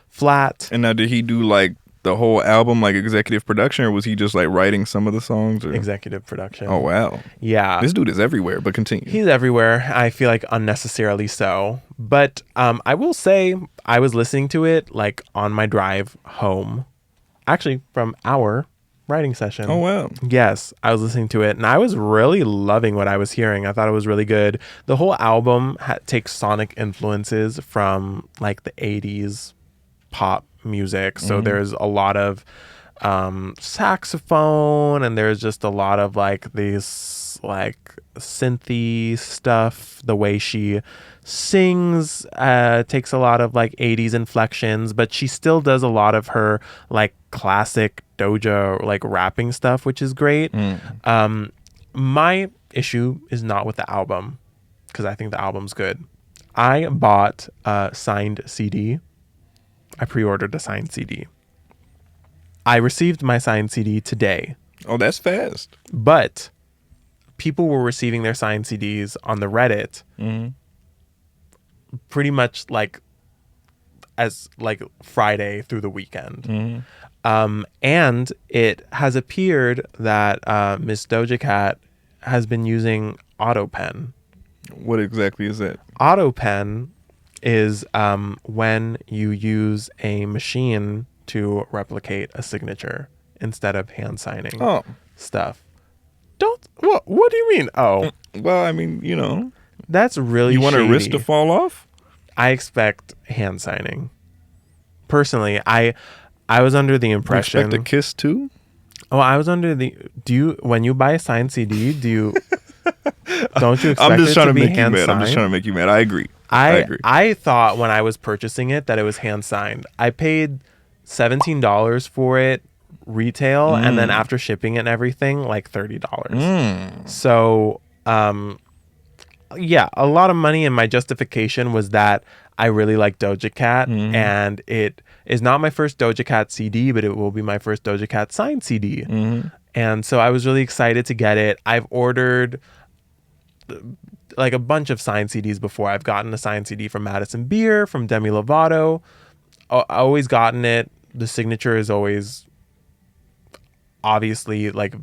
flat. And now, did he do like the whole album, like executive production, or was he just like writing some of the songs? Or? Executive production. Oh, wow. Yeah. This dude is everywhere, but continue. He's everywhere. I feel like unnecessarily so. But I will say I was listening to it like on my drive home, actually from our writing session. Oh, wow. Yes, I was listening to it and I was really loving what I was hearing. I thought it was really good. The whole album takes sonic influences from like the 80s pop music. So there's a lot of saxophone, and there's just a lot of like these like synthy stuff. The way she sings takes a lot of like 80s inflections, but she still does a lot of her like classic Doja like rapping stuff, which is great. My issue is not with the album, because I think the album's good. I bought a signed CD. I pre-ordered a signed CD. I received my signed CD today, Oh, that's fast. but people were receiving their signed CDs on the Reddit pretty much like as like Friday through the weekend. And it has appeared that Miss Doja Cat has been using AutoPen. What exactly is that? Auto pen is when you use a machine to replicate a signature instead of hand signing Oh, stuff. What do you mean? Oh, well, I mean, you know, that's really you want a wrist to shady. fall off? I expect hand signing. Personally, I was under the You impression. expect a kiss too? Oh, I was under the. Do you, when you buy a signed CD, don't you expect I'm just it trying to to be make you hand mad. signed? I'm just trying to make you mad. I agree. I agree. I thought when I was purchasing it that it was hand signed. I paid $17 for it retail, and then after shipping it and everything, like $30. So, yeah, a lot of money. And my justification was that I really like Doja Cat, and it is not my first Doja Cat CD, but it will be my first Doja Cat signed CD. And so I was really excited to get it. I've ordered like a bunch of signed CDs before. I've gotten a signed CD from Madison Beer, from Demi Lovato. I always gotten it. The signature is always obviously like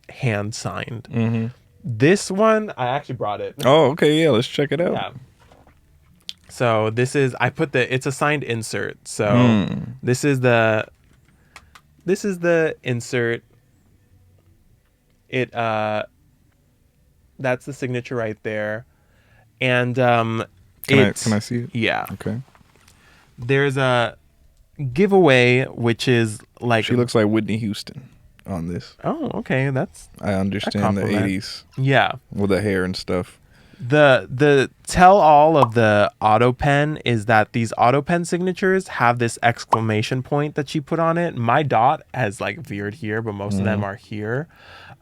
hand signed. This one, I actually brought it. Oh, okay. Yeah, let's check it out. Yeah. So this is, it's a signed insert. So this is the insert. That's the signature right there. And Can I see it? Yeah. Okay. There's a giveaway, which is like, She looks like Whitney Houston on this. oh, okay. That's, I understand the compliment. 80s yeah. with the hair and stuff. The tell all of the auto pen is that these auto pen signatures have this exclamation point that she put on it. My dot has like veered here, but most of them are here.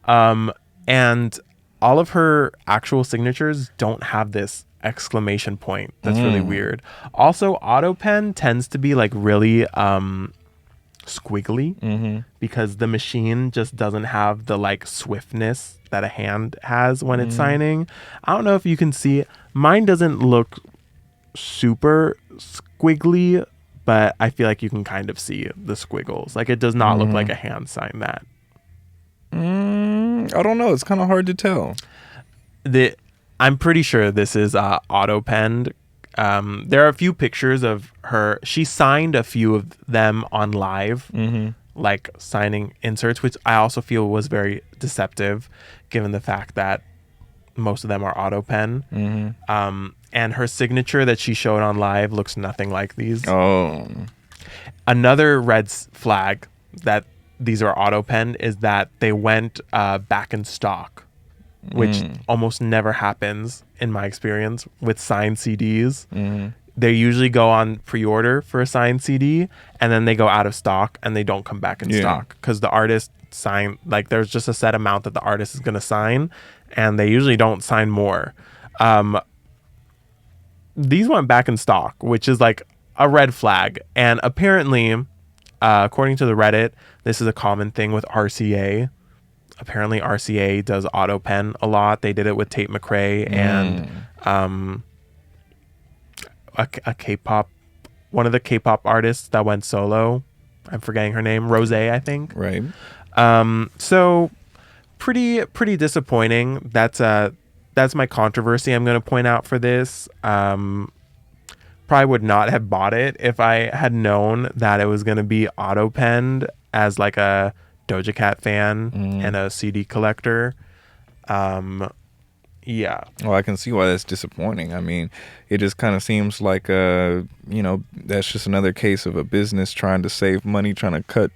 And all of her actual signatures don't have this exclamation point. That's really weird. Also, auto pen tends to be like really squiggly because the machine just doesn't have the like swiftness that a hand has when it's signing. I don't know if you can see, mine doesn't look super squiggly, but I feel like you can kind of see the squiggles. Like it does not look like a hand sign that. I don't know. It's kind of hard to tell. I'm pretty sure this is auto penned. There are a few pictures of her. She signed a few of them on live, like signing inserts, which I also feel was very deceptive, given the fact that most of them are auto pen. And her signature that she showed on live looks nothing like these. Oh. Another red flag that these are auto pen is that they went back in stock, which almost never happens in my experience with signed CDs. They usually go on pre-order for a signed CD and then they go out of stock and they don't come back in stock because the artist sign, like there's just a set amount that the artist is going to sign and they usually don't sign more. These went back in stock, which is like a red flag. And apparently, according to the Reddit, this is a common thing with RCA. Apparently RCA does auto pen a lot. They did it with Tate McRae and a K-pop, one of the K-pop artists that went solo. I'm forgetting her name, Rose, I think. Right. So pretty disappointing. That's my controversy I'm going to point out for this. Probably would not have bought it if I had known that it was going to be auto penned as like a Doja Cat fan and a CD collector. Yeah. Well, I can see why that's disappointing. I mean, it just kind of seems like that's just another case of a business trying to save money, trying to cut,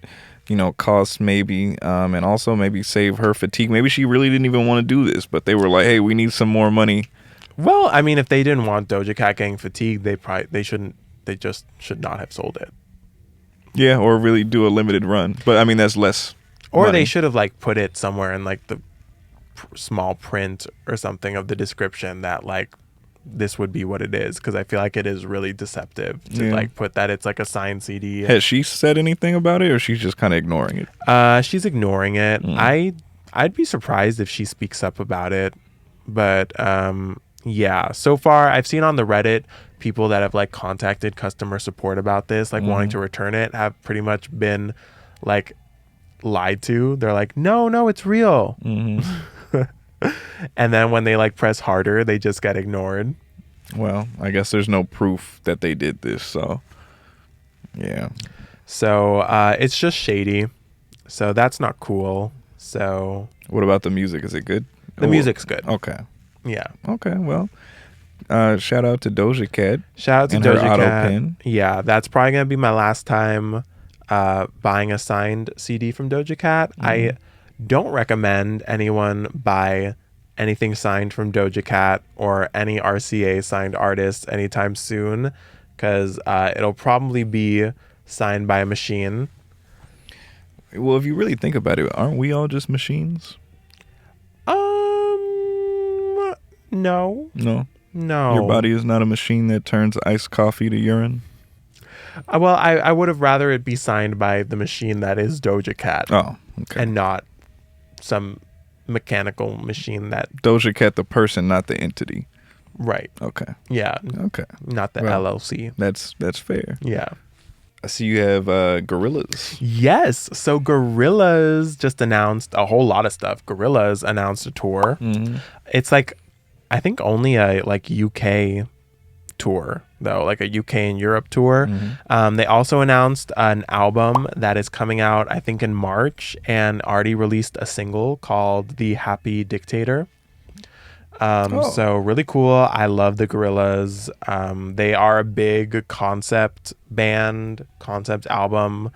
costs maybe, and also maybe save her fatigue. Maybe she really didn't even want to do this, but they were like, "Hey, we need some more money." Well, I mean, if they didn't want Doja Cat getting fatigued, they just should not have sold it. Yeah, or really do a limited run. But I mean, that's less. Or money. they should have like put it somewhere in like the small print or something of the description that like this would be what it is, because I feel like it is really deceptive to like put that it's like a signed CD. Has she said anything about it, or she's just kind of ignoring it? She's ignoring it. I'd be surprised if she speaks up about it, but yeah, so far I've seen on the Reddit people that have like contacted customer support about this, like wanting to return it, have pretty much been like lied to. They're like, no, it's real. And then when they like press harder, they just get ignored. Well, I guess there's no proof that they did this, so yeah. So it's just shady. So that's not cool. So What about the music? Is it good? the music's good. Okay. Yeah. Okay. Well, shout out to Doja Cat. Shout out to and her Doja auto Cat. pin. Yeah, that's probably gonna be my last time buying a signed CD from Doja Cat. I don't recommend anyone buy anything signed from Doja Cat or any RCA signed artist anytime soon, because it'll probably be signed by a machine. Well, if you really think about it, aren't we all just machines? No. No. No. Your body is not a machine that turns iced coffee to urine. Well, I would have rather it be signed by the machine that is Doja Cat Oh, okay. and not some mechanical machine that. Doja Cat, the person, not the entity. Right. Okay. Yeah. Okay. Not the Well, LLC. That's fair. Yeah. I see you have Gorillas. Yes. So Gorillaz just announced a whole lot of stuff. Gorillaz announced a tour. It's like, I think only a like UK tour though, like a UK and Europe tour. They also announced an album that is coming out, I think, in March, and already released a single called The Happy Dictator. So really cool. I love the Gorillaz. They are a big concept band, concept album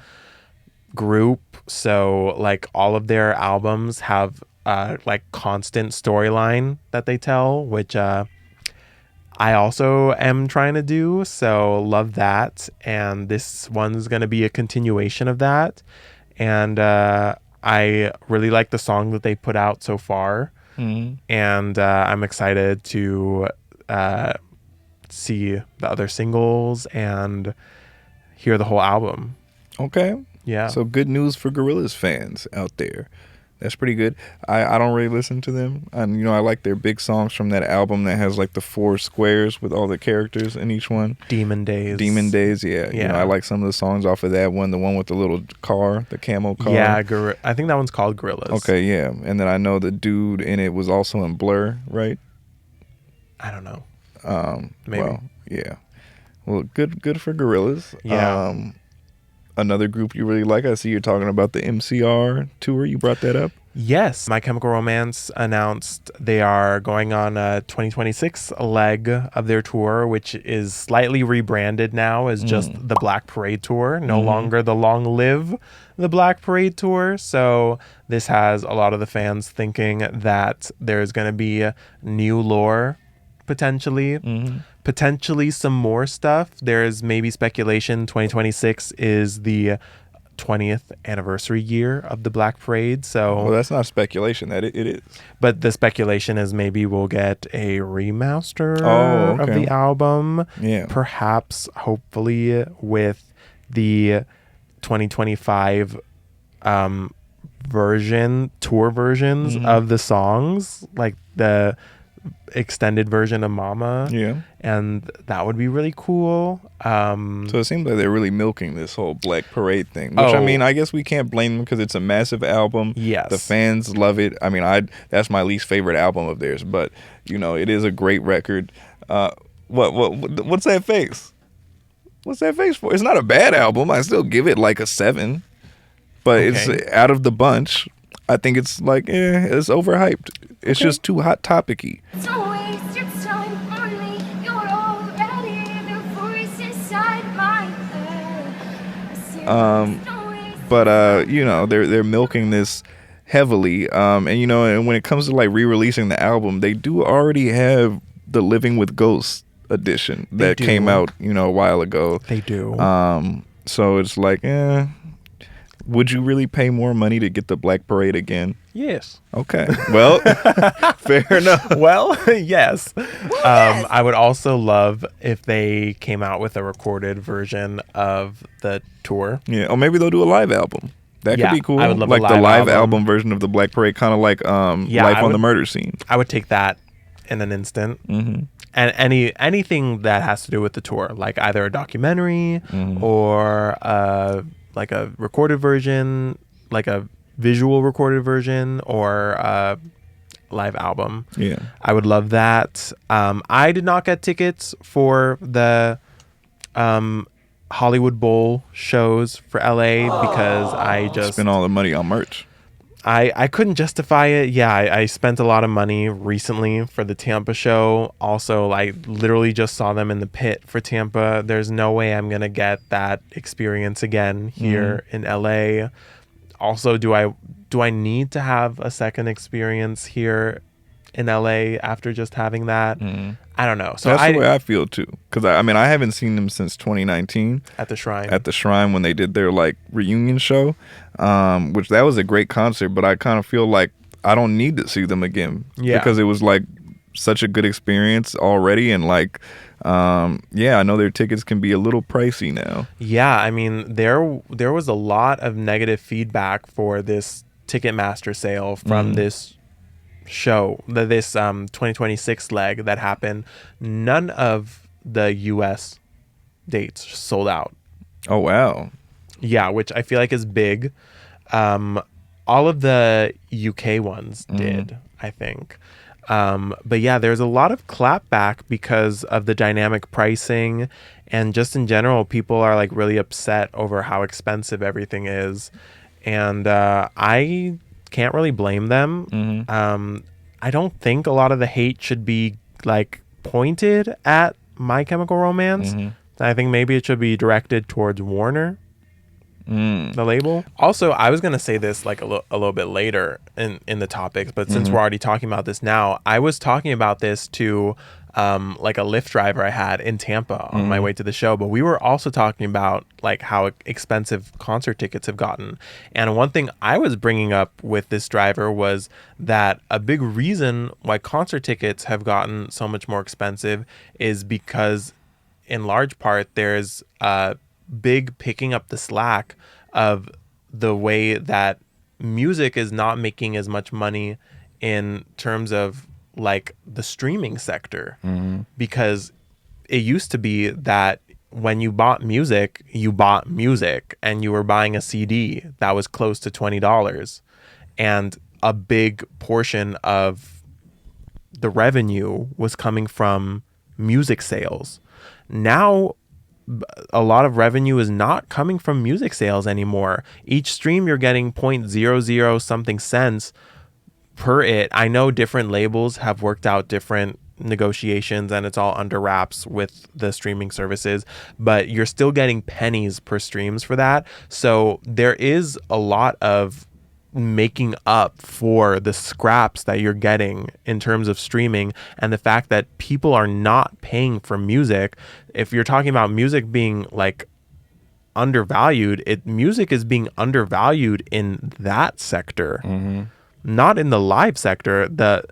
group. So like all of their albums have like constant storyline that they tell, which I also am trying to do. So love that. And this one's going to be a continuation of that. And I really like the song that they put out so far. And I'm excited to see the other singles and hear the whole album. Okay. Yeah. So good news for Gorillaz fans out there. That's pretty good. I don't really listen to them. And I like their big songs from that album that has like the 4 squares with all the characters in each one. Demon Days. Yeah. Yeah. I like some of the songs off of that one, the one with the little car, the camo car. Yeah, I think that one's called Gorillaz. Okay, yeah. And then I know the dude in it was also in Blur, right? I don't know. Maybe. Well, yeah. Well, good for Gorillaz. Yeah. Another group you really like, I see you're talking about the MCR tour. You brought that up? Yes. My Chemical Romance announced they are going on a 2026 leg of their tour, which is slightly rebranded now as just the Black Parade Tour, no longer the Long Live the Black Parade Tour. So this has a lot of the fans thinking that there's going to be new lore potentially some more stuff. There's maybe speculation 2026 is the 20th anniversary year of the Black Parade. So Well, that's not speculation. That it is. but the speculation is maybe we'll get a remaster Oh, of okay. the album. Yeah. Perhaps, hopefully, with the 2025 tour versions of the songs, like the extended version of Mama. Yeah. And that would be really cool. So it seems like they're really milking this whole Black Parade thing, which I mean, I guess we can't blame them because it's a massive album. Yes. The fans love it. I mean, that's my least favorite album of theirs, but it is a great record. What's that face? What's that face for? It's not a bad album. I still give it like a 7, but it's out of the bunch. I think it's like, it's overhyped. It's just too hot topic-y. Don't waste your time on me. You're already the voice inside my head. But they're milking this heavily. And when it comes to like re-releasing the album, they do already have the Living with Ghosts edition that came out, a while ago. They do. So it's like, would you really pay more money to get the Black Parade again? Yes. Okay. Well, fair enough. Well, yes. I would also love if they came out with a recorded version of the tour. Yeah. Or maybe they'll do a live album. That could be cool. I would love like a the live album. album version of the Black Parade, kind of like Life on the Murder Scene. I would take that in an instant. Mm-hmm. And anything that has to do with the tour, like either a documentary or like a recorded version, like a visual recorded version, or live album. Yeah. I would love that. I did not get tickets for the Hollywood Bowl shows for LA because I just Spend all the money on merch. I couldn't justify it. Yeah, I spent a lot of money recently for the Tampa show. Also, I literally just saw them in the pit for Tampa. There's no way I'm gonna get that experience again here in LA. Also, do I need to have a second experience here in LA after just having that? I don't know. So That's the way I feel too. Because I mean, I haven't seen them since 2019 at the Shrine. at the Shrine when they did their like reunion show, which that was a great concert. But I kind of feel like I don't need to see them again because it was like such a good experience already, and like, I know their tickets can be a little pricey now. Yeah, I mean, there was a lot of negative feedback for this Ticketmaster sale from this show, this 2026 leg that happened. None of the US dates sold out. Oh wow. Yeah, which I feel like is big. All of the UK ones did, I think. But yeah, there's a lot of clapback because of the dynamic pricing, and just in general, people are like really upset over how expensive everything is. And I can't really blame them. I don't think a lot of the hate should be like pointed at My Chemical Romance. I think maybe it should be directed towards Warner, the label. Also, I was gonna say this like a little bit later in the topics, but since we're already talking about this now, I was talking about this to like a Lyft driver I had in Tampa on my way to the show, but we were also talking about like how expensive concert tickets have gotten. And one thing I was bringing up with this driver was that a big reason why concert tickets have gotten so much more expensive is because in large part there's a big picking up the slack of the way that music is not making as much money in terms of like the streaming sector, because it used to be that when you bought music and you were buying a CD that was close to $20, and a big portion of the revenue was coming from music sales. Now a lot of revenue is not coming from music sales anymore. Each stream you're getting 0.00 something cents per it. I know different labels have worked out different negotiations and it's all under wraps with the streaming services, but you're still getting pennies per streams for that. So there is a lot of making up for the scraps that you're getting in terms of streaming, and the fact that people are not paying for music. If you're talking about music being like undervalued, music is being undervalued in that sector, not in the live sector. The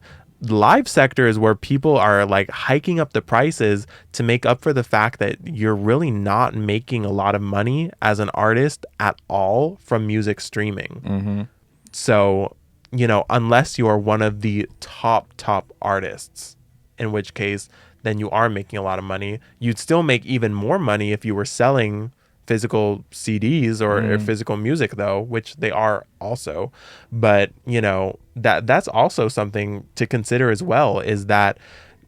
live sector is where people are like hiking up the prices to make up for the fact that you're really not making a lot of money as an artist at all from music streaming. So, you know, unless you are one of the top artists, in which case then you are making a lot of money. You'd still make even more money if you were selling physical CDs or physical music, though, which they are also. But, you know, that's also something to consider as well, is that,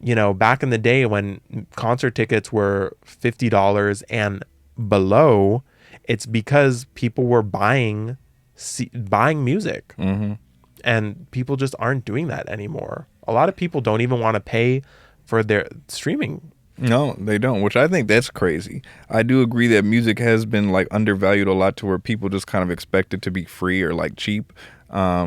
you know, back in the day when concert tickets were $50 and below, it's because people were buying music, and people just aren't doing that anymore. A lot of people don't even want to pay for their streaming. No, they don't, which I think that's crazy. I do agree that music has been like undervalued a lot to where people just kind of expect it to be free or like cheap,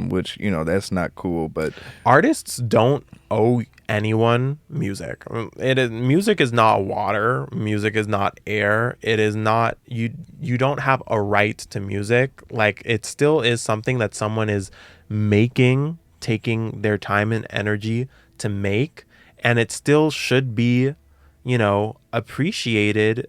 which, you know, that's not cool. But artists don't owe anyone music. Music is not water. Music is not air. It is not, you don't have a right to music. Like, it still is something that someone is making, taking their time and energy to make, and it still should be, you know, appreciated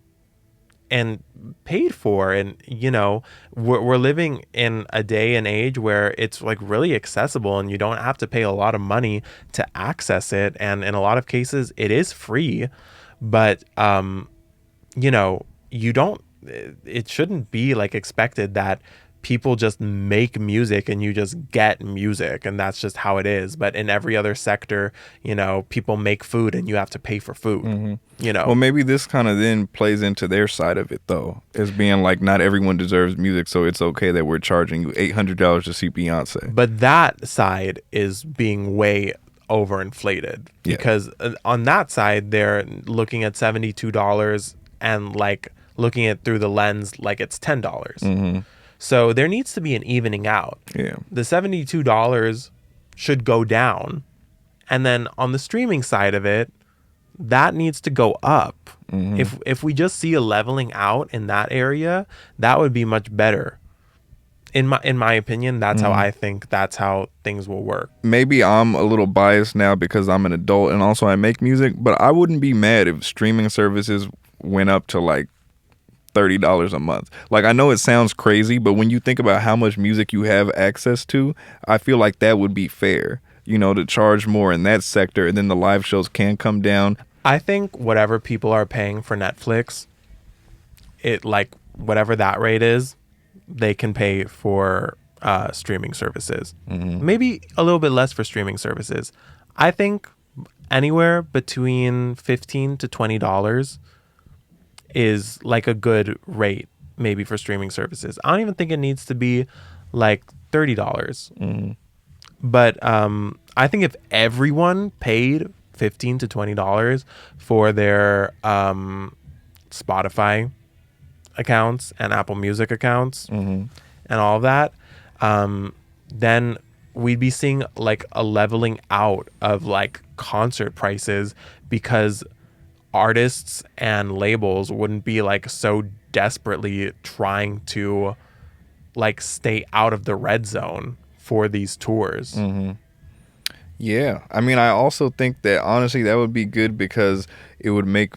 and paid for. And, you know, we're living in a day and age where it's like really accessible and you don't have to pay a lot of money to access it, and in a lot of cases it is free. But you know, it shouldn't be like expected that people just make music and you just get music, and that's just how it is. But in every other sector, you know, people make food and you have to pay for food, you know. Well, maybe this kind of then plays into their side of it, though, as being like, not everyone deserves music, so it's okay that we're charging you $800 to see Beyonce. But that side is being way overinflated, Yeah. because on that side, they're looking at $72 and like looking at through the lens like it's $10. So there needs to be an evening out. Yeah. The $72 should go down. And then on the streaming side of it, that needs to go up. If we just see a leveling out in that area, that would be much better. In my opinion, that's how I think that's how things will work. Maybe I'm a little biased now because I'm an adult and also I make music, but I wouldn't be mad if streaming services went up to like $30 a month. Like, I know it sounds crazy, but when you think about how much music you have access to, I feel like that would be fair, you know, to charge more in that sector, and then the live shows can come down. I think whatever people are paying for Netflix, it like whatever that rate is, they can pay for streaming services. Maybe a little bit less for streaming services. I think anywhere between $15 to $20 is like a good rate maybe for streaming services. I don't even think it needs to be like $30. But I think if everyone paid $15 to $20 for their Spotify accounts and Apple Music accounts and all of that, then we'd be seeing like a leveling out of like concert prices, because artists and labels wouldn't be like so desperately trying to like stay out of the red zone for these tours. Yeah. I mean, I also think that honestly that would be good because it would make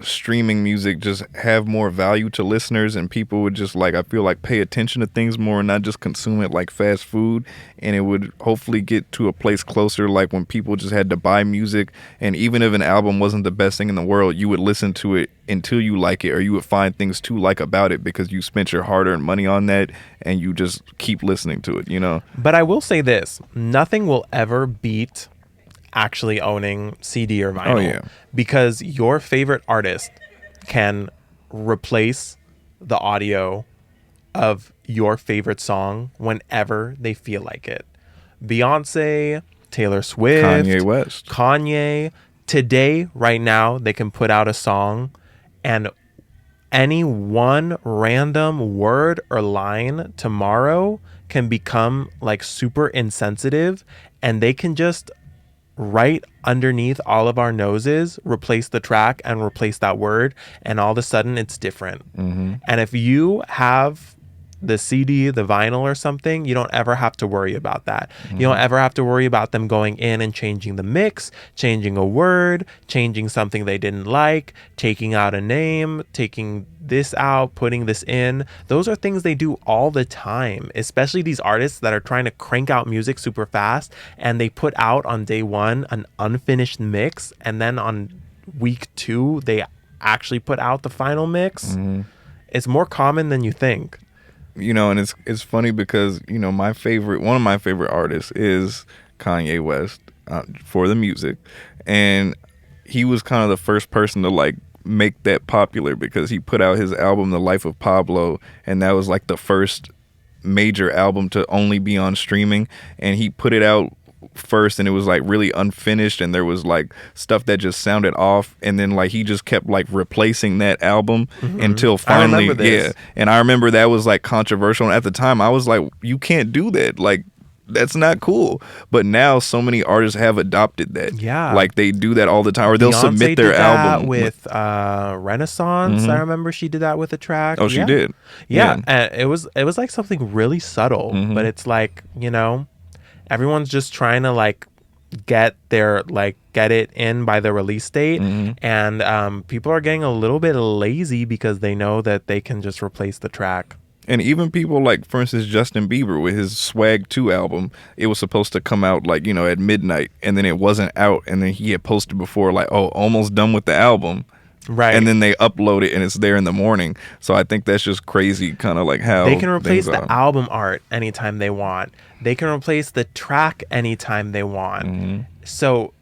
streaming music just have more value to listeners, and people would just like, I feel like, pay attention to things more and not just consume it like fast food. And it would hopefully get to a place closer like when people just had to buy music, and even if an album wasn't the best thing in the world, you would listen to it until you like it, or you would find things to like about it because you spent your hard-earned money on that and you just keep listening to it, you know. But I will say this, nothing will ever beat actually owning CD or vinyl. Oh, yeah. Because your favorite artist can replace the audio of your favorite song whenever they feel like it. Beyonce, Taylor Swift, Kanye West. Kanye. Today, right now, they can put out a song and any one random word or line tomorrow can become like super insensitive, and they can just right underneath all of our noses replace the track and replace that word, and all of a sudden it's different. And if you have the CD, the vinyl or something, you don't ever have to worry about that. You don't ever have to worry about them going in and changing the mix, changing a word, changing something they didn't like, taking out a name, taking this out, putting this in. Those are things they do all the time, especially these artists that are trying to crank out music super fast, and they put out on day one an unfinished mix, and then on week 2 they actually put out the final mix. It's more common than you think. You know, and it's funny because, you know, one of my favorite artists is Kanye West for the music, and he was kind of the first person to like make that popular because he put out his album The Life of Pablo, and that was like the first major album to only be on streaming, and he put it out first and it was like really unfinished and there was like stuff that just sounded off, and then like he just kept like replacing that album until finally, yeah. And I remember that was like controversial, and at the time I was like, you can't do that, like that's not cool. But now so many artists have adopted that. Yeah, like they do that all the time, or they'll Beyonce submit their did that album with Renaissance. I remember she did that with a track. Oh, she did. Yeah, and it was like something really subtle, but it's like, you know, everyone's just trying to like get it in by the release date, and people are getting a little bit lazy because they know that they can just replace the track. And even people like, for instance, Justin Bieber with his Swag 2 album, it was supposed to come out like, you know, at midnight, and then it wasn't out, and then he had posted before like, oh, almost done with the album, Right. And then they upload it and it's there in the morning. So I think that's just crazy, kind of like how They can replace things the are. album art anytime they want. They can replace the track anytime they want. Mm-hmm. So,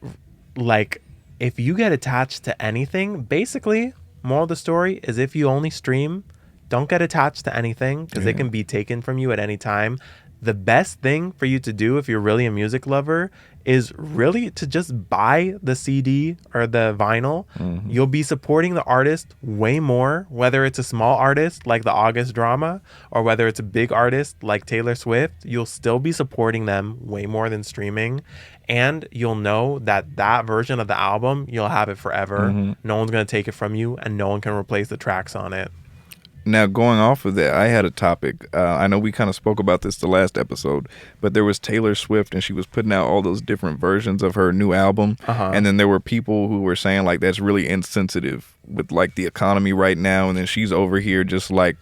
like, if you get attached to anything, basically, moral of the story is if you only stream, don't get attached to anything because it can be taken from you at any time. The best thing for you to do if you're really a music lover is really to just buy the CD or the vinyl. You'll be supporting the artist way more, whether it's a small artist like the August Drama or whether it's a big artist like Taylor Swift. You'll still be supporting them way more than streaming. And you'll know that that version of the album, you'll have it forever. No one's going to take it from you and no one can replace the tracks on it. Now, going off of that, I had a topic. I know we kind of spoke about this the last episode, but there was Taylor Swift, and she was putting out all those different versions of her new album. And then there were people who were saying, like, that's really insensitive with, like, the economy right now. And then she's over here just, like,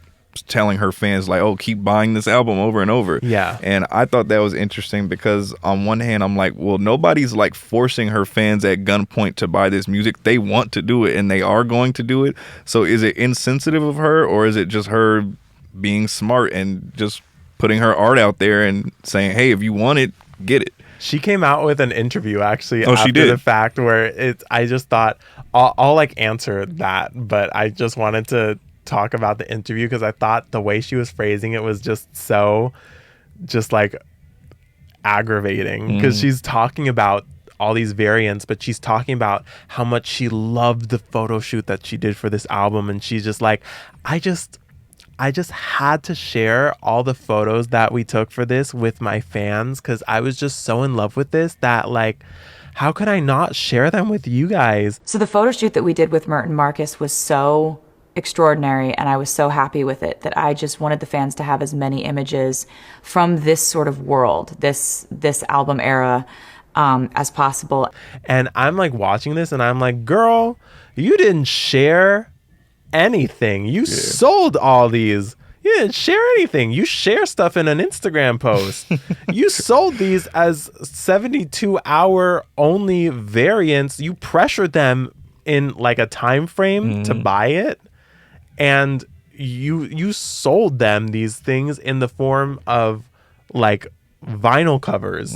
telling her fans, like, oh, keep buying this album over and over. Yeah. And I thought that was interesting because on one hand, I'm like, well, nobody's, like, forcing her fans at gunpoint to buy this music. They want to do it, and they are going to do it. So is it insensitive of her, or is it just her being smart and just putting her art out there and saying, hey, if you want it, get it? She came out with an interview actually Oh, she after did? the fact where I just thought I'll like answer that, but I just wanted to talk about the interview because I thought the way she was phrasing it was just so just like aggravating because she's talking about all these variants, but she's talking about how much she loved the photo shoot that she did for this album, and she's just like, I just had to share all the photos that we took for this with my fans because I was just so in love with this that, like, how could I not share them with you guys? So the photo shoot that we did with Mert and Marcus was so extraordinary, and I was so happy with it that I just wanted the fans to have as many images from this sort of world, this album era, as possible. And I'm like watching this and I'm like, girl, you didn't share anything. You sold all these. You didn't share anything. You share stuff in an Instagram post. You sold these as 72-hour only variants. You pressured them in like a time frame to buy it. And you sold them these things in the form of like vinyl covers.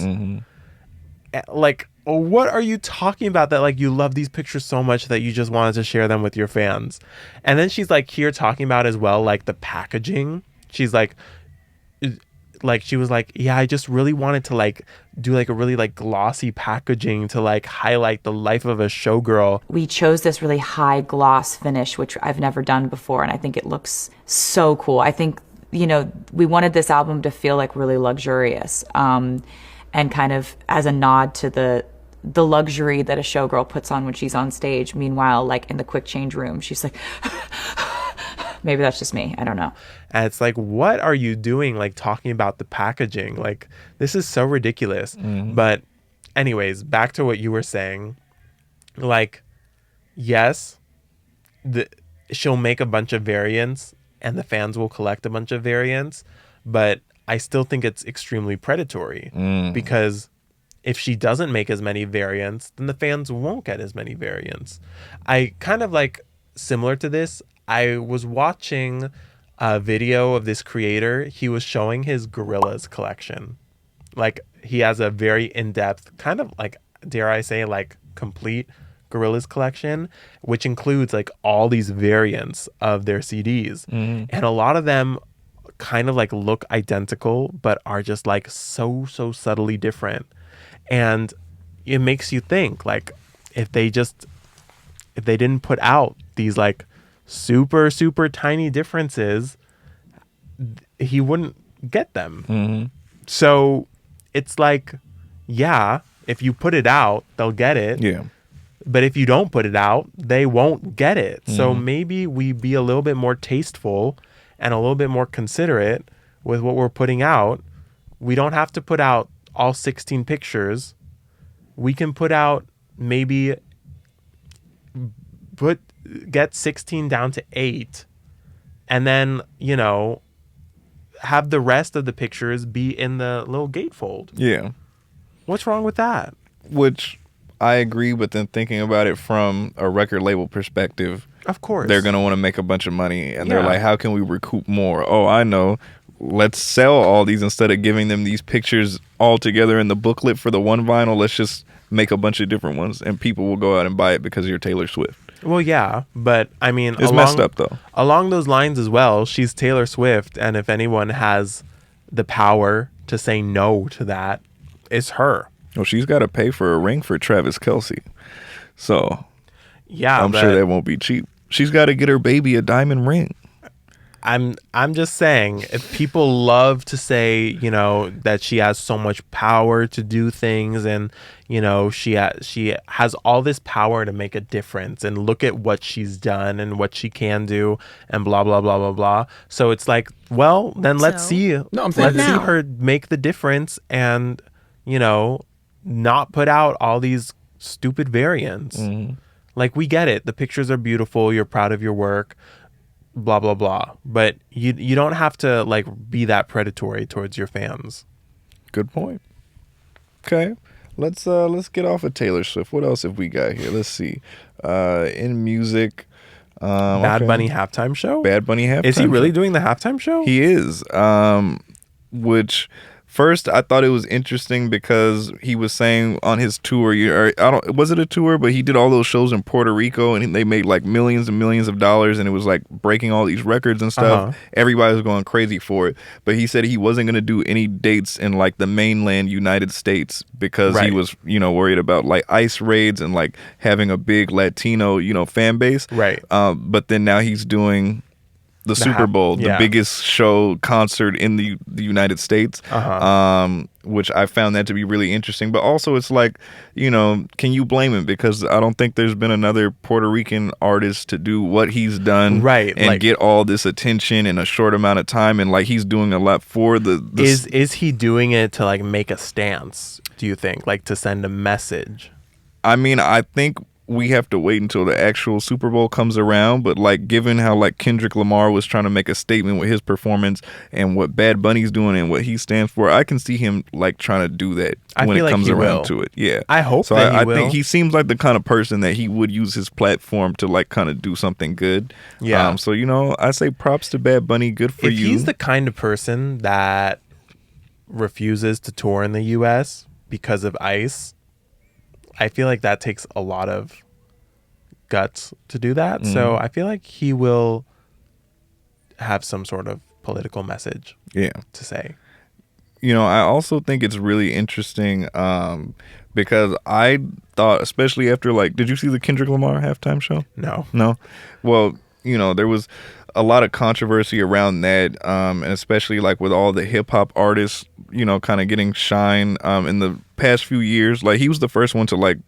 Like, what are you talking about that like you love these pictures so much that you just wanted to share them with your fans? And then she's like here talking about as well like the packaging. She's like she was like, yeah, I just really wanted to like do like a really like glossy packaging to like highlight the life of a showgirl. We chose this really high gloss finish, which I've never done before, and I think it looks so cool. I think, you know, we wanted this album to feel like really luxurious, and kind of as a nod to the luxury that a showgirl puts on when she's on stage. Meanwhile, like in the quick change room, she's like, maybe that's just me, I don't know. And it's like, what are you doing? Like talking about the packaging, like this is so ridiculous. But anyways, back to what you were saying. Like, yes, she'll make a bunch of variants and the fans will collect a bunch of variants, but I still think it's extremely predatory because if she doesn't make as many variants, then the fans won't get as many variants. I kind of like, similar to this, I was watching a video of this creator. He was showing his Gorillas collection. Like, he has a very in-depth, kind of like, dare I say, like complete Gorillas collection, which includes like all these variants of their CDs. And a lot of them kind of like look identical, but are just like so subtly different. And it makes you think, like, if they didn't put out these like super tiny differences, he wouldn't get them. So it's like, yeah, if you put it out, they'll get it. Yeah. But if you don't put it out, they won't get it. So maybe we be a little bit more tasteful and a little bit more considerate with what we're putting out. We don't have to put out all 16 pictures. We can put out maybe get 16 down to 8, and then, you know, have the rest of the pictures be in the little gatefold. Yeah. What's wrong with that? Which I agree, but then thinking about it from a record label perspective, Of course. They're going to want to make a bunch of money. And they're Yeah. like, how can we recoup more? Oh, I know. Let's sell all these instead of giving them these pictures all together in the booklet for the one vinyl. Let's just make a bunch of different ones, and people will go out and buy it because you're Taylor Swift. Well, yeah, but I mean, It's messed up, though. Along those lines as well, she's Taylor Swift, and if anyone has the power to say no to that, it's her. Well, she's got to pay for a ring for Travis Kelce. So Yeah, I'm sure that won't be cheap. She's got to get her baby a diamond ring. I'm just saying, if people love to say, you know, that she has so much power to do things, and you know, she has all this power to make a difference, and look at what she's done and what she can do, and blah blah blah blah blah. So it's like, well, then let's see her make the difference, and you know, not put out all these stupid variants. Like, we get it, the pictures are beautiful, you're proud of your work, blah blah blah, but you don't have to like be that predatory towards your fans. Good point. Okay, let's get off of Taylor Swift. What else have we got here? Let's see. In music, Bad Bunny halftime show. Bad Bunny halftime. Is he really show. doing the halftime show? He is. Which first I thought it was interesting because he was saying on his tour, was it a tour? But he did all those shows in Puerto Rico, and they made like millions and millions of dollars, and it was like breaking all these records and stuff. Everybody was going crazy for it, but he said he wasn't going to do any dates in like the mainland United States because he was, you know, worried about like ICE raids and like having a big Latino, you know, fan base. Right. But then now he's doing the Super Bowl, the biggest show concert in the United States, which I found that to be really interesting. But also it's like, you know, can you blame him? Because I don't think there's been another Puerto Rican artist to do what he's done and like, get all this attention in a short amount of time. And like, he's doing a lot for the is he doing it to like make a stance, do you think? Like to send a message? I mean, I think we have to wait until the actual Super Bowl comes around, but like given how like Kendrick Lamar was trying to make a statement with his performance and what Bad Bunny's doing and what he stands for, I can see him like trying to do that when it comes around to it. Yeah, I hope so. I think he seems like the kind of person that he would use his platform to like kind of do something good. Yeah. So you know, I say props to Bad Bunny. Good for you. If he's the kind of person that refuses to tour in the U.S. because of ICE, I feel like that takes a lot of guts to do that. So I feel like he will have some sort of political message to say. You know, I also think it's really interesting because I thought, especially after like, did you see the Kendrick Lamar halftime show? No. Well, you know, there was a lot of controversy around that, and especially like with all the hip hop artists, you know, kind of getting shine in the past few years. Like, he was the first one to like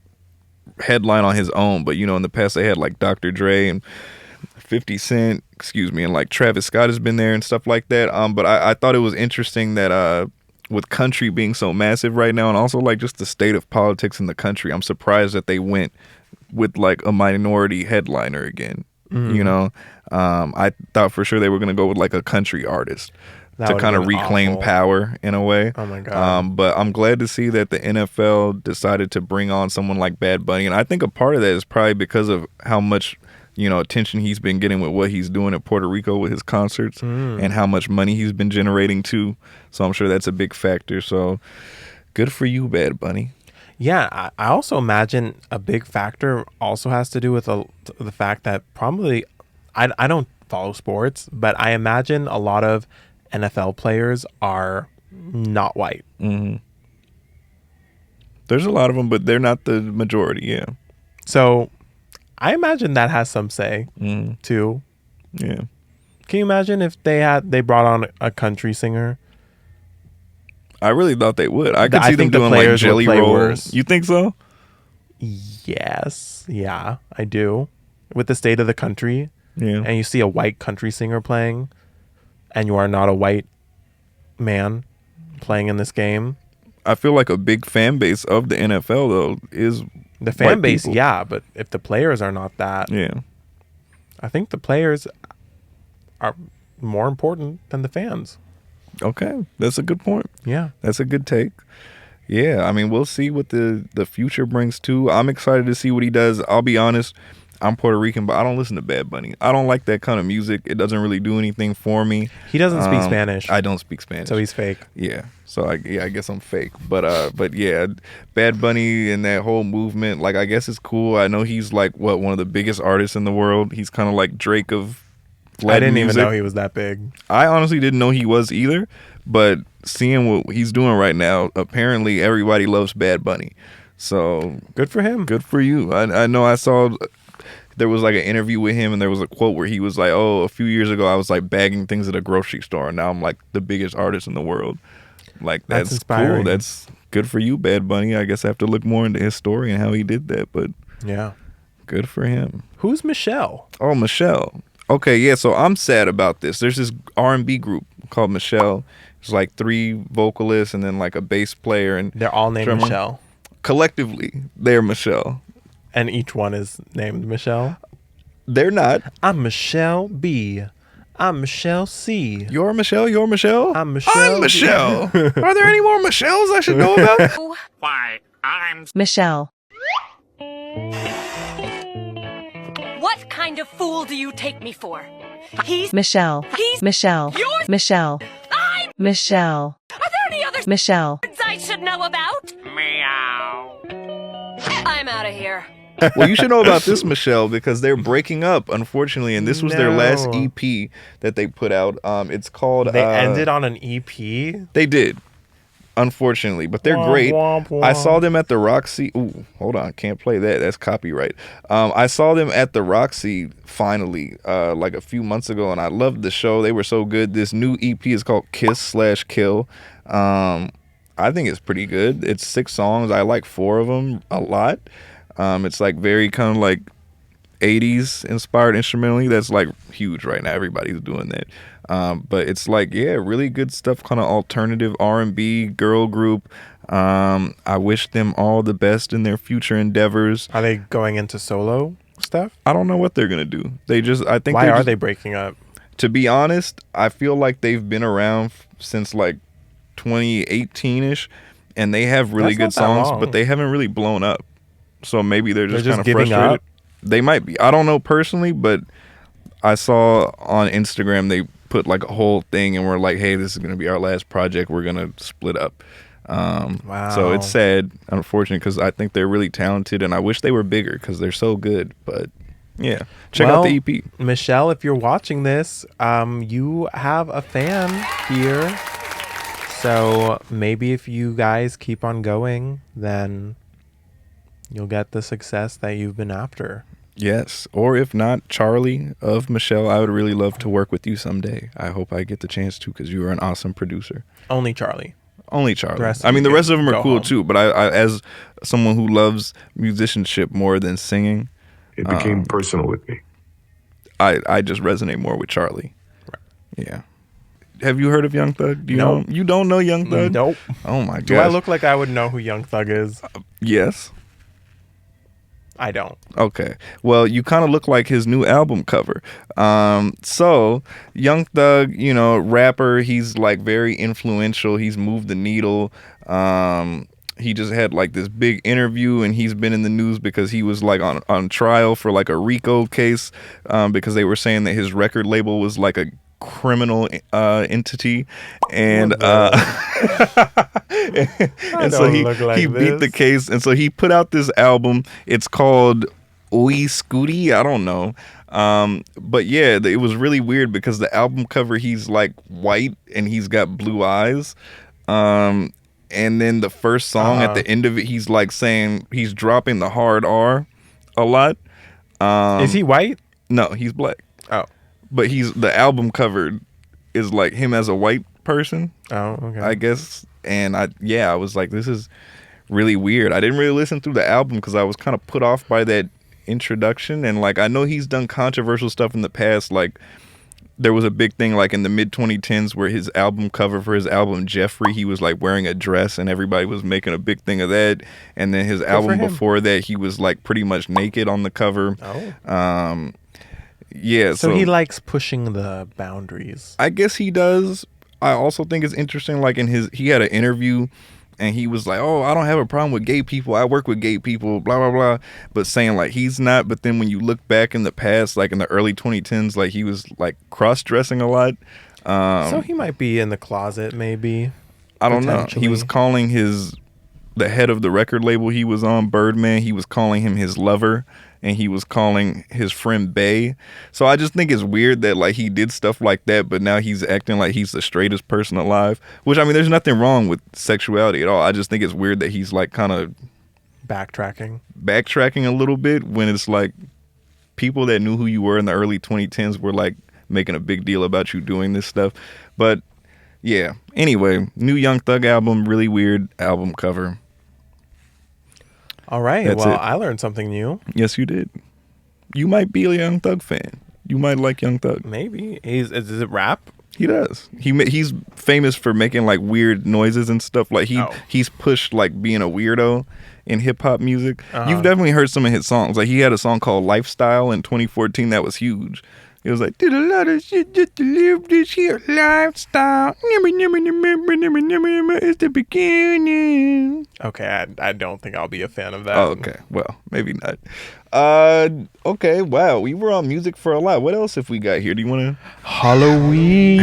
headline on his own, but you know, in the past they had like Dr. Dre and 50 Cent, and like Travis Scott has been there and stuff like that. But I thought it was interesting that with country being so massive right now, and also like just the state of politics in the country, I'm surprised that they went with like a minority headliner again. You know, I thought for sure they were going to go with like a country artist to kind of reclaim power in a way. Oh my God. But I'm glad to see that the NFL decided to bring on someone like Bad Bunny. And I think a part of that is probably because of how much, you know, attention he's been getting with what he's doing at Puerto Rico with his concerts and how much money he's been generating too. So I'm sure that's a big factor. So good for you, Bad Bunny. Yeah, I also imagine a big factor also has to do with the fact that probably, I don't follow sports, but I imagine a lot of NFL players are not white. There's a lot of them, but they're not the majority, yeah. So I imagine that has some say too. Yeah. Can you imagine if they brought on a country singer? I really thought they would. I could see them think the doing like players Jelly would play Roll. worse. You think so? Yes. Yeah, I do. With the state of the country, and you see a white country singer playing, and you are not a white man playing in this game. I feel like a big fan base of the NFL though is the fan base, people. yeah, but if the players are not that, I think the players are more important than the fans. Okay, that's a good point. Yeah, that's a good take. Yeah, I mean, we'll see what the future brings too. I'm excited to see what he does. I'll be honest, I'm Puerto Rican, but I don't listen to Bad Bunny. I don't like that kind of music. It doesn't really do anything for me. He doesn't speak Spanish. I don't speak Spanish. So he's fake. Yeah. So I guess I'm fake. But yeah, Bad Bunny and that whole movement, like, I guess it's cool. I know he's like one of the biggest artists in the world. He's kind of like Drake of I didn't music. even know he was that big. I honestly didn't know he was either, but seeing what he's doing right now, apparently everybody loves Bad Bunny. So Good for him. good for you. I know I saw there was like an interview with him and there was a quote where he was like, "Oh, a few years ago I was like bagging things at a grocery store and now I'm like the biggest artist in the world." Like that's inspiring. cool. That's good for you, Bad Bunny. I guess I have to look more into his story and how he did that, but Yeah. good for him. Who's Michelle? Oh, Michelle. Okay, yeah, so I'm sad about this. There's this R&B group called Michelle. It's like 3 vocalists and then like a bass player and They're all named drummer. Michelle. Collectively, they're Michelle. And each one is named Michelle. They're not. I'm Michelle B. I'm Michelle C. You're Michelle. You're Michelle. I'm Michelle. I'm Michelle. Are there any more Michelles I should know about? Why, I'm Michelle. What kind of fool do you take me for? He's Michelle. He's Michelle. yours. Michelle. I'm. Michelle. Are there any other Michelle. words I should know about? meow. I'm out of here. Well, you should know about this, Michelle, because they're breaking up, unfortunately, and this was their last No. EP that they put out. It's called. They ended on an EP. They did, unfortunately, but they're Womp, great. womp, womp. I saw them at the Roxy. Ooh, hold on, can't play that. That's copyright. I saw them at the Roxy finally, like a few months ago, and I loved the show. They were so good. This new EP is called Kiss/Kill. I think it's pretty good. It's 6 songs. I like 4 of them a lot. It's like very kind of like 80s inspired instrumentally. That's like huge right now. Everybody's doing that. But it's like, yeah, really good stuff, kind of alternative R&B girl group. I wish them all the best in their future endeavors. Are they going into solo stuff? I don't know what they're going to do. I think Why they're are just- they breaking up? To be honest, I feel like they've been around since like 2018-ish, and they have really That's good not that songs, long. but they haven't really blown up. So maybe they're just They're kind just of giving frustrated. up? They might be. I don't know personally, but I saw on Instagram they put like a whole thing and were like, "Hey, this is going to be our last project. We're going to split up." Wow. So it's sad, unfortunately, because I think they're really talented, and I wish they were bigger because they're so good. But yeah, check out the E EP. Michelle, if you're watching this, you have a fan here. So maybe if you guys keep on going, then you'll get the success that you've been after. Yes, or if not, Charlie of Michelle, I would really love to work with you someday. I hope I get the chance to because you are an awesome producer. Only Charlie. Only Charlie. The rest I mean, the of you rest of them can are go cool home. too, but I, as someone who loves musicianship more than singing, It became personal with me. I just resonate more with Charlie. Right. Yeah. Have you heard of Young Thug? Do you Nope. know? You don't know Young Thug? Nope. Oh my god. Do I look like I would know who Young Thug is? Yes. I don't. Okay. Well, you kind of look like his new album cover. So Young Thug, you know, rapper, he's like very influential. He's moved the needle. He just had like this big interview and he's been in the news because he was like on trial for like a RICO case because they were saying that his record label was like a criminal entity and and so don't look like he beat the this. case and so he put out this album. It's called Oi Scooty, I don't know, but yeah, it was really weird because the album cover he's like white and he's got blue eyes, and then the first song at the end of it he's like saying he's dropping the hard R a lot. Is he white? No, he's black. Oh. But the album cover is like him as a white person, Oh, okay. I guess. And I was like, this is really weird. I didn't really listen through the album because I was kind of put off by that introduction. And like, I know he's done controversial stuff in the past. Like there was a big thing like in the mid 2010s where his album cover for his album Jeffrey, he was like wearing a dress and everybody was making a big thing of that. And then his album him. before that, he was like pretty much naked on the cover. Oh. Yeah. So he likes pushing the boundaries. I guess he does. I also think it's interesting, like he had an interview and he was like, "Oh, I don't have a problem with gay people. I work with gay people, blah blah blah," but saying like he's not. But then when you look back in the past, like in the early 2010s, like he was like cross-dressing a lot. So he might be in the closet, maybe. I don't know. He was calling the head of the record label he was on, Birdman, he was calling him his lover, and he was calling his friend Bay. So I just think it's weird that like he did stuff like that, but now he's acting like he's the straightest person alive. Which, I mean, there's nothing wrong with sexuality at all. I just think it's weird that he's like kind of backtracking a little bit when it's like people that knew who you were in the early 2010s were like making a big deal about you doing this stuff. But yeah, anyway, new Young Thug album, really weird album cover. All right. That's well, it. I learned something new. Yes, you did. You might be a Young Thug fan. You might like Young Thug. Maybe. Is it rap? He does. He's famous for making like weird noises and stuff. Like he's pushed like being a weirdo in hip hop music. You've definitely heard some of his songs. Like he had a song called Lifestyle in 2014 that was huge. It was like, did a lot of shit just to live this here lifestyle. It's the beginning. Okay, I don't think I'll be a fan of that. Oh, okay. Well, maybe not. Okay, wow. We were on music for a lot. What else have we got here? Do you want to? Halloween.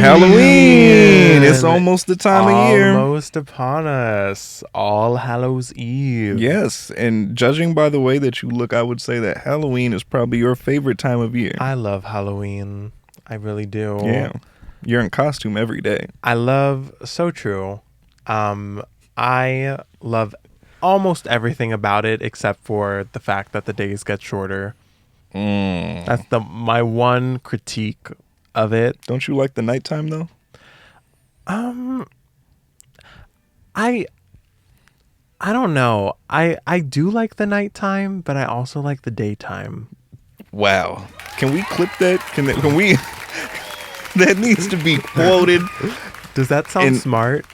It's almost the time of year. Almost upon us. All Hallows Eve. Yes, and judging by the way that you look, I would say that Halloween is probably your favorite time of year. I love Halloween. I really do. Yeah. You're in costume every day. So true. I love almost everything about it except for the fact that the days get shorter. That's my one critique of it. Don't you like the nighttime though? I don't know. I do like the nighttime, but I also like the daytime. Wow. Can we clip that? Can we? That needs to be quoted. Does that sound smart?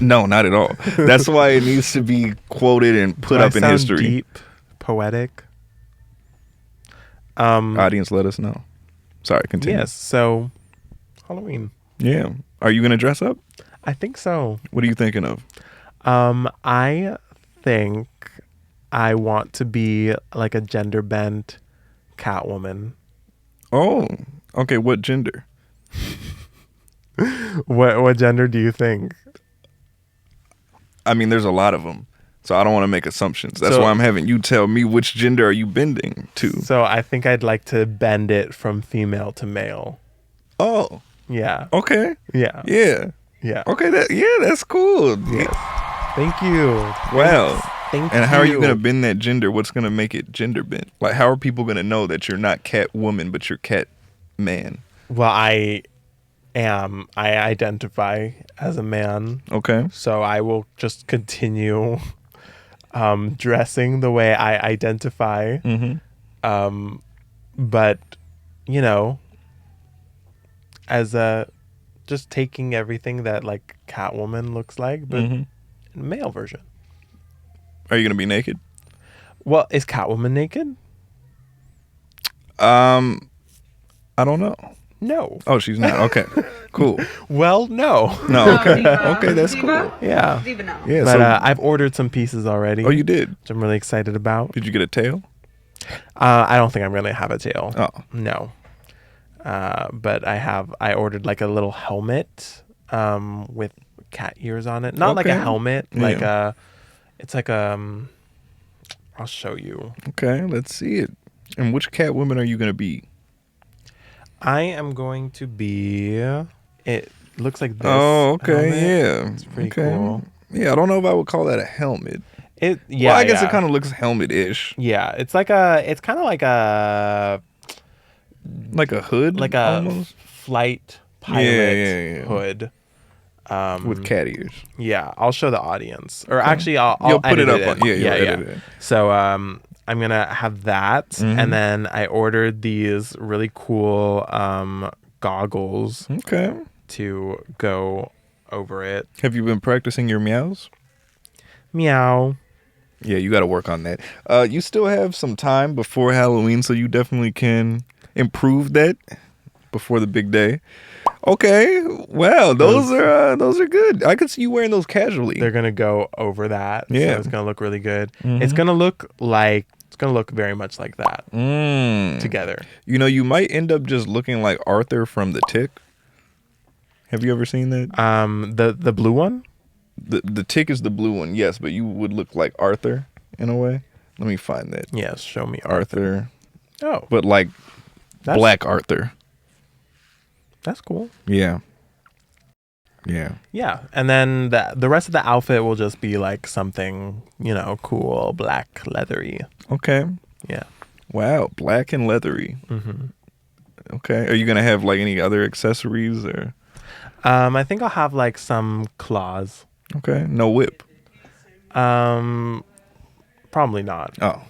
No, not at all. That's why it needs to be quoted and put up in history. Deep, poetic. Audience, let us know. Sorry, continue. Yes. So, Halloween. Yeah. Are you gonna dress up? I think so. What are you thinking of? I think I want to be like a gender bent Catwoman. Oh, okay. What gender? What gender do you think? I mean, there's a lot of them, so I don't want to make assumptions. That's why I'm having you tell me which gender are you bending to. So I think I'd like to bend it from female to male. Oh, yeah. Okay. Yeah. Yeah. Yeah. Okay. That's cool. Yes. Thank you. Wow. Thank you. And how are you gonna bend that gender? What's gonna make it gender bent? Like, how are people gonna know that you're not Catwoman but you're Catman? Well, I identify as a man. Okay. So I will just continue dressing the way I identify. Mm-hmm. But, you know, as just taking everything that like Catwoman looks like, but in a male version. Are you gonna be naked? Well, is Catwoman naked? I don't know. No. Oh, she's not. Okay. Cool. Well, no. No. Okay. Okay, that's cool. Yeah. Yeah. But I've ordered some pieces already. Oh, you did? Which I'm really excited about. Did you get a tail? I don't think I'm gonna have a tail. Oh. No. But I ordered like a little helmet with cat ears on it. Not like a helmet, like it's like I'll show you. Okay, let's see it. And which Catwoman are you gonna be? I am going to be. It looks like this. Oh, okay, helmet. yeah, It's pretty cool. Yeah, I don't know if I would call that a helmet. Well, I guess it kind of looks helmet-ish. Yeah, it's kind of like a hood, like a almost? flight pilot hood. With cat ears. Yeah, I'll show the audience, or actually, I'll put it edit up on. Yeah. Edit it. So I'm gonna have that, and then I ordered these really cool goggles. Okay. To go over it. Have you been practicing your meows? Meow. Yeah, you got to work on that. You still have some time before Halloween, so you definitely can improve that before the big day. Okay. Wow, those are good. I could see you wearing those casually. They're gonna go over that. Yeah. So it's gonna look really good. It's gonna look very much like that together. You know, you might end up just looking like Arthur from The Tick. Have you ever seen that? The blue one? The Tick is the blue one, yes, but you would look like Arthur in a way. Let me find that. Yes, show me Arthur. Oh, But like That's- Black Arthur. that's cool. Yeah. Yeah. Yeah, and then the rest of the outfit will just be like something, cool, black, leathery. Okay. Yeah. Wow, black and leathery. Okay. Are you gonna have like any other accessories or? I think I'll have like some claws. Okay. No whip. Probably not. Oh.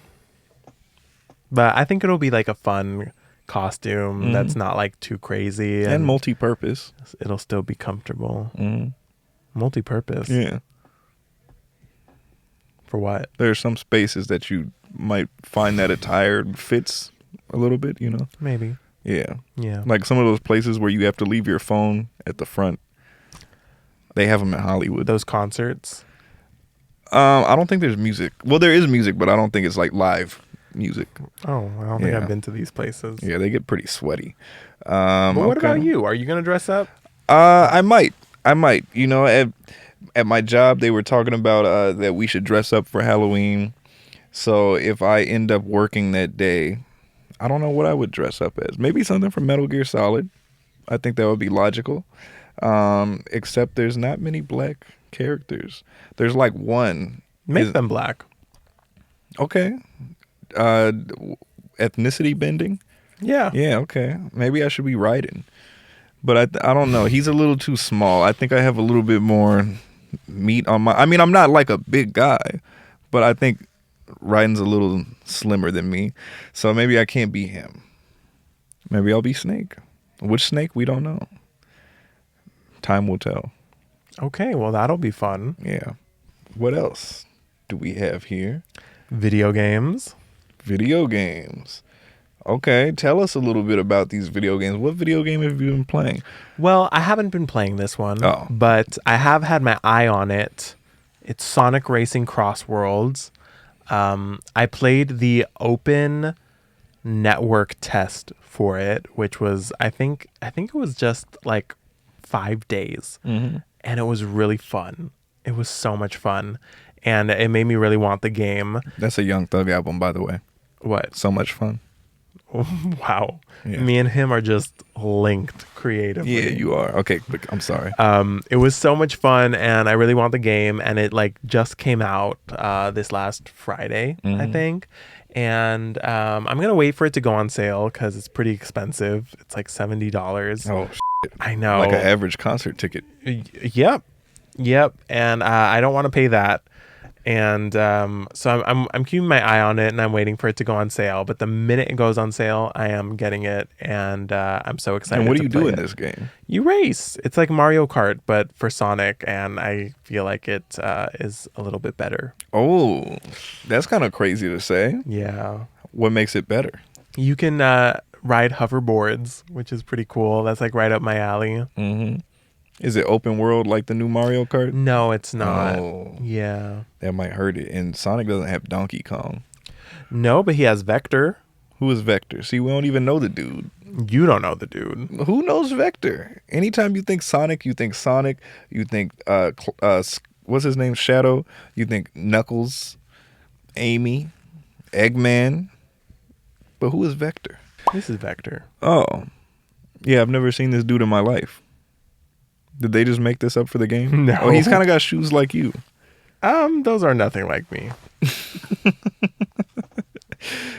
But I think it'll be like a fun costume that's not like too crazy And multi-purpose. it'll still be comfortable. Multi-purpose. Yeah. For what? There are some spaces that you might find that attire fits a little bit, Maybe. Yeah. Yeah. Like some of those places where you have to leave your phone at the front. They have them in Hollywood. Those concerts. I don't think there's music. Well, there is music, but I don't think it's like live music. Oh, I don't think Yeah. I've been to these places. Yeah, they get pretty sweaty. But what okay. about you? Are you gonna dress up? I might. At my job, they were talking about that we should dress up for Halloween. So if I end up working that day, I don't know what I would dress up as. Maybe something from Metal Gear Solid. I think that would be logical. Except there's not many black characters. There's like one. Make them black. Okay. Ethnicity bending. Yeah. Yeah, okay. Maybe I should be Raiden. But I don't know. He's a little too small. I think I have a little bit more meat on my... I mean, I'm not like a big guy, but I think Raiden's a little slimmer than me. So maybe I can't be him. Maybe I'll be Snake. Which Snake? We don't know. Time will tell. Okay, well that'll be fun. Yeah. What else do we have here? Video games. Video games. Okay, tell us a little bit about these video games. What video game have you been playing? Well, I haven't been playing this one, Oh. but I have had my eye on it. It's Sonic Racing Cross Worlds. I played the open network test for it, which was I think it was just like 5 days, and it was really fun. It was so much fun, and it made me really want the game. That's a Young Thug album, by the way. What? So much fun. Wow. Yeah. Me and him are just linked creatively. Yeah, you are. Okay, I'm sorry. It was so much fun, and I really want the game, and it like just came out this last Friday, I think. And I'm gonna wait for it to go on sale because it's pretty expensive. It's like $70. Oh, I know. like an average concert ticket. Yep. And I don't want to pay that. And so I'm keeping my eye on it, and I'm waiting for it to go on sale. But the minute it goes on sale, I am getting it, and I'm so excited. And what do to you do play in it. this game? You race. It's like Mario Kart, but for Sonic, and I feel like it is a little bit better. Oh, that's kind of crazy to say. Yeah. What makes it better? You can ride hoverboards, which is pretty cool. That's like right up my alley. Is it open world like the new Mario Kart? No, it's not. Oh. Yeah. That might hurt it. And Sonic doesn't have Donkey Kong. No, but he has Vector. Who is Vector? See, we don't even know the dude. You don't know the dude. Who knows Vector? Anytime you think Sonic, you think what's his name? Shadow. You think Knuckles, Amy, Eggman. But who is Vector? This is Vector. Oh. Yeah, I've never seen this dude in my life. Did they just make this up for the game? No. Oh, he's kind of got shoes like you. Those are nothing like me.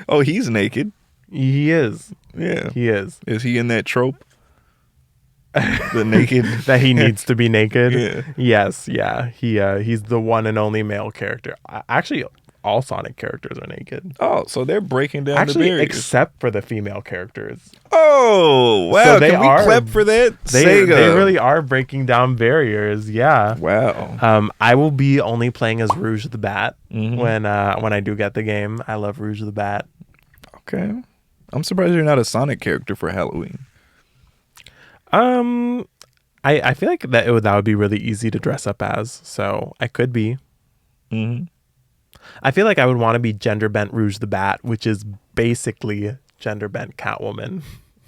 Oh, he's naked. He is. Yeah. He is. Is he in that trope? The naked That he needs to be naked. Yeah. Yes, yeah. He's the one and only male character. Actually, all Sonic characters are naked. Oh, so they're breaking down the Actually, barriers. except for the female characters. Oh, wow. So they Can we are- clap for that? They Sega. really are breaking down barriers. Yeah. Wow. I will be only playing as Rouge the Bat when I do get the game. I love Rouge the Bat. Okay. I'm surprised you're not a Sonic character for Halloween. I feel like that would be really easy to dress up as, so I could be. Mm-hmm. I feel like I would want to be gender bent Rouge the Bat, which is basically gender bent Catwoman.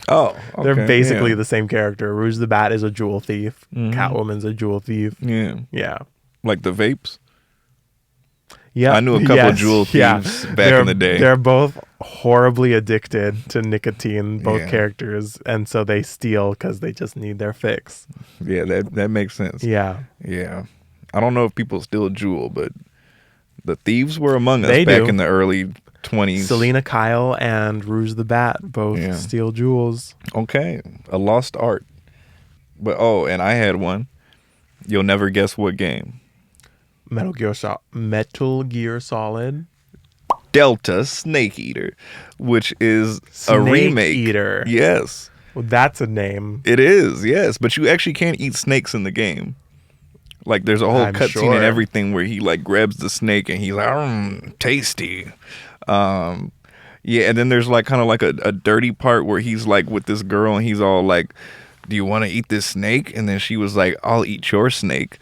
Oh, okay, they're basically yeah. the same character. Rouge the Bat is a jewel thief. Catwoman's a jewel thief. Yeah. Like the vapes. Yeah, I knew a couple of jewel thieves back in the day. They're both horribly addicted to nicotine, both characters, and so they steal because they just need their fix. Yeah, that makes sense. Yeah. I don't know if people steal jewel, but the thieves were among us They back do. in the early 20s. Selena Kyle and Rouge the Bat both steal jewels. Okay, a lost art. But and I had one. You'll never guess what game. Metal Gear Solid. Delta Snake Eater, which is a Snake remake. Eater. Yes. Well, that's a name. It is, yes. But you actually can't eat snakes in the game. Like, there's a whole I'm cutscene sure. and everything where he, like, grabs the snake and he's like, tasty. Yeah, and then there's, like, kind of like a dirty part where he's, like, with this girl and he's all like, do you want to eat this snake? And then she was like, I'll eat your snake.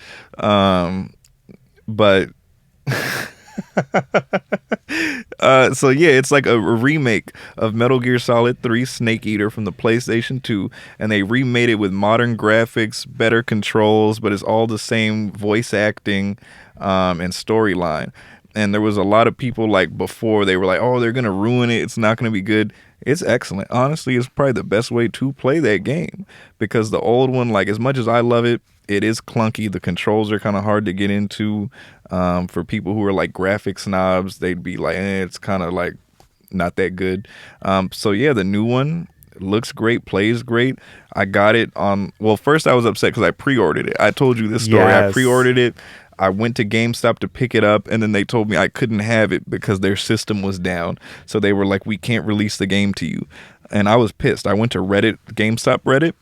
But so yeah, it's like a remake of Metal Gear Solid 3 Snake Eater from the PlayStation 2, and they remade it with modern graphics, better controls, but it's all the same voice acting and storyline. And there was a lot of people, like, before they were like, oh, they're gonna ruin it, it's not gonna be good. It's excellent. Honestly, it's probably the best way to play that game, because the old one, like, as much as I love it, it is clunky. The controls are kind of hard to get into. For people who are like graphic snobs, they'd be like, it's kind of like not that good. So yeah, the new one looks great, plays great. I got it on, well, first I was upset because I pre-ordered it. I told you this story. I Yes. pre-ordered it. I went to GameStop to pick it up, and then they told me I couldn't have it because their system was down. So they were like, we can't release the game to you. And I was pissed. I went to Reddit, GameStop Reddit,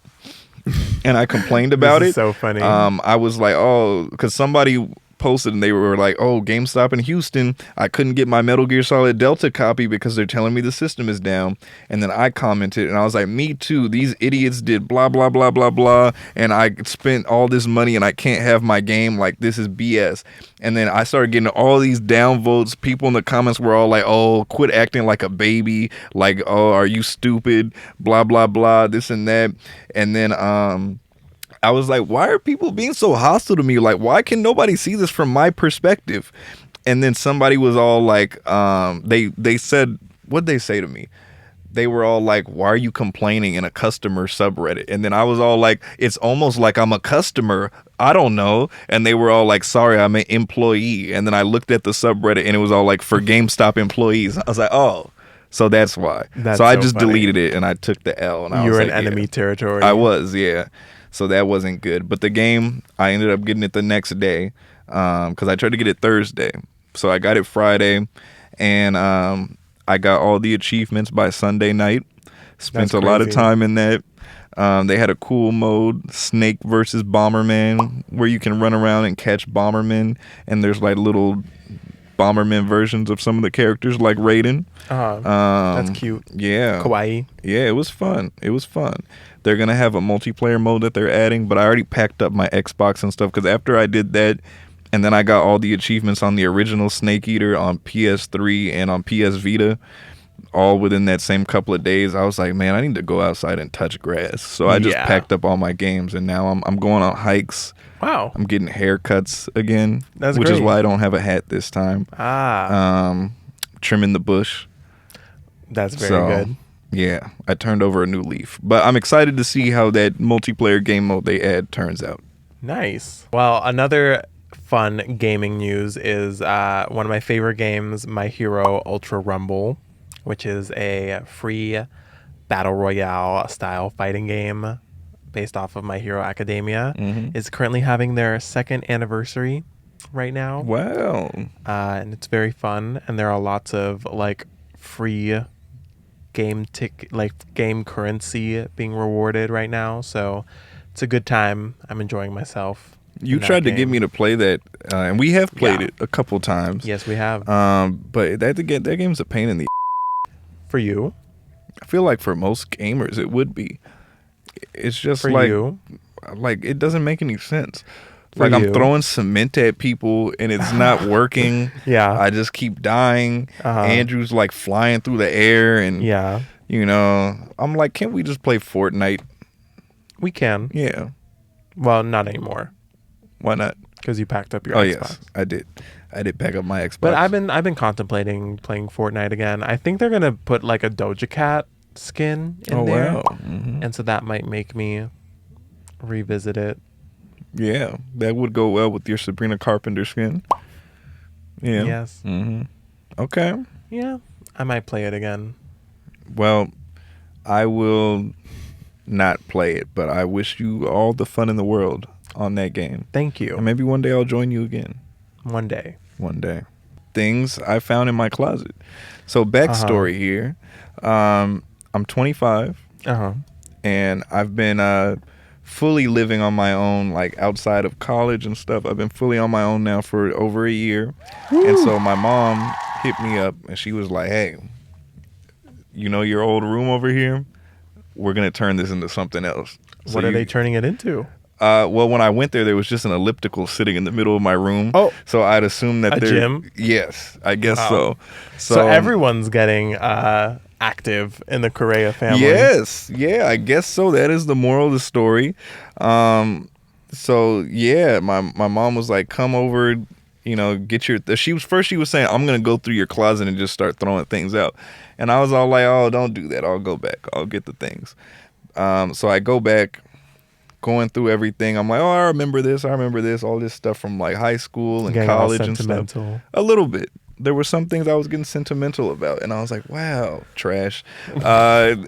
and I complained about This it. is so funny. I was like, oh, because somebody posted and they were like, oh, GameStop in Houston, I couldn't get my Metal Gear Solid Delta copy because they're telling me the system is down. And then I commented and I was like, me too, these idiots did blah blah blah blah blah, and I spent all this money and I can't have my game, like, this is BS. And then I started getting all these downvotes. People in the comments were all like, oh, quit acting like a baby, like, oh, are you stupid, blah blah blah, this and that. And then I was like, why are people being so hostile to me? Like, why can nobody see this from my perspective? And then somebody was all like, they said, what'd they say to me? They were all like, why are you complaining in a customer subreddit? And then I was all like, it's almost like I'm a customer. I don't know. And they were all like, sorry, I'm an employee. And then I looked at the subreddit and it was all like, for GameStop employees. I was like, oh, so that's why. That's so I so just funny. deleted it and I took the L. And I You was were like, in enemy yeah. territory. I was, yeah. So that wasn't good. But the game, I ended up getting it the next day because I tried to get it Thursday. So I got it Friday, and I got all the achievements by Sunday night. Spent That's a lot of crazy. time in that. They had a cool mode, Snake versus Bomberman, where you can run around and catch Bomberman, and there's like little Bomberman versions of some of the characters, like Raiden. That's cute. Yeah. Kawaii. Yeah, it was fun. It was fun. They're going to have a multiplayer mode that they're adding, but I already packed up my Xbox and stuff because after I did that, and then I got all the achievements on the original Snake Eater on PS3 and on PS Vita, all within that same couple of days, I was like, man, I need to go outside and touch grass. So I just Yeah. packed up all my games, and now I'm going on hikes. Wow. I'm getting haircuts again, That's which is great. why I don't have a hat this time. Trimming the bush. That's very good. Yeah, I turned over a new leaf. But I'm excited to see how that multiplayer game mode they add turns out. Nice. Well, another fun gaming news is one of my favorite games, My Hero Ultra Rumble, which is a free battle royale style fighting game based off of My Hero Academia. Is currently having their 2nd anniversary right now. Wow. And it's very fun, and there are lots of like free game currency being rewarded right now, so it's a good time. I'm enjoying myself. You in that tried to get game. me to play that, and we have played Yeah. it a couple times. Yes, we have. But that game's a pain in the. For you, I feel like for most gamers it would be. it's just For like you. like it doesn't make any sense. For Like I'm you. throwing cement at people and it's not working. Yeah. I just keep dying. Andrew's like flying through the air and Yeah. you know, I'm like, can't we just play Fortnite? We can. Yeah. Well, not anymore Why not? because you packed up your Oh Xbox. yes, I did. I did pack up my Xbox. But I've been contemplating playing Fortnite again. I think they're gonna put like a Doja Cat skin in there, and so that might make me revisit it. Yeah, that would go well with your Sabrina Carpenter skin. Yeah. Yes. Okay. Yeah. I might play it again. Well, I will not play it, but I wish you all the fun in the world on that game. Thank you. And maybe one day I'll join you again. One day. One day. Things I found in my closet. So backstory here. I'm 25 and I've been fully living on my own, like outside of college and stuff. I've been fully on my own now for over a year. And so my mom hit me up and she was like, hey, you know your old room over here? We're going to turn this into something else. So What are they turning it into? Well, when I went there was just an elliptical sitting in the middle of my room. Oh. So I'd assume that A they're... gym? Yes, I guess so. So everyone's getting active in the Correa family. Yes, yeah, I guess so. That is the moral of the story. So yeah, my mom was like, "Come over, you know, get your." She was saying, "I'm gonna go through your closet and just start throwing things out," and I was all like, "Oh, don't do that. I'll go back. I'll get the things." So I go back, going through everything. I'm like, "Oh, I remember this. All this stuff from like high school and Getting all college and stuff." sentimental. A little bit. There were some things I was getting sentimental about, and I was like, wow, trash. And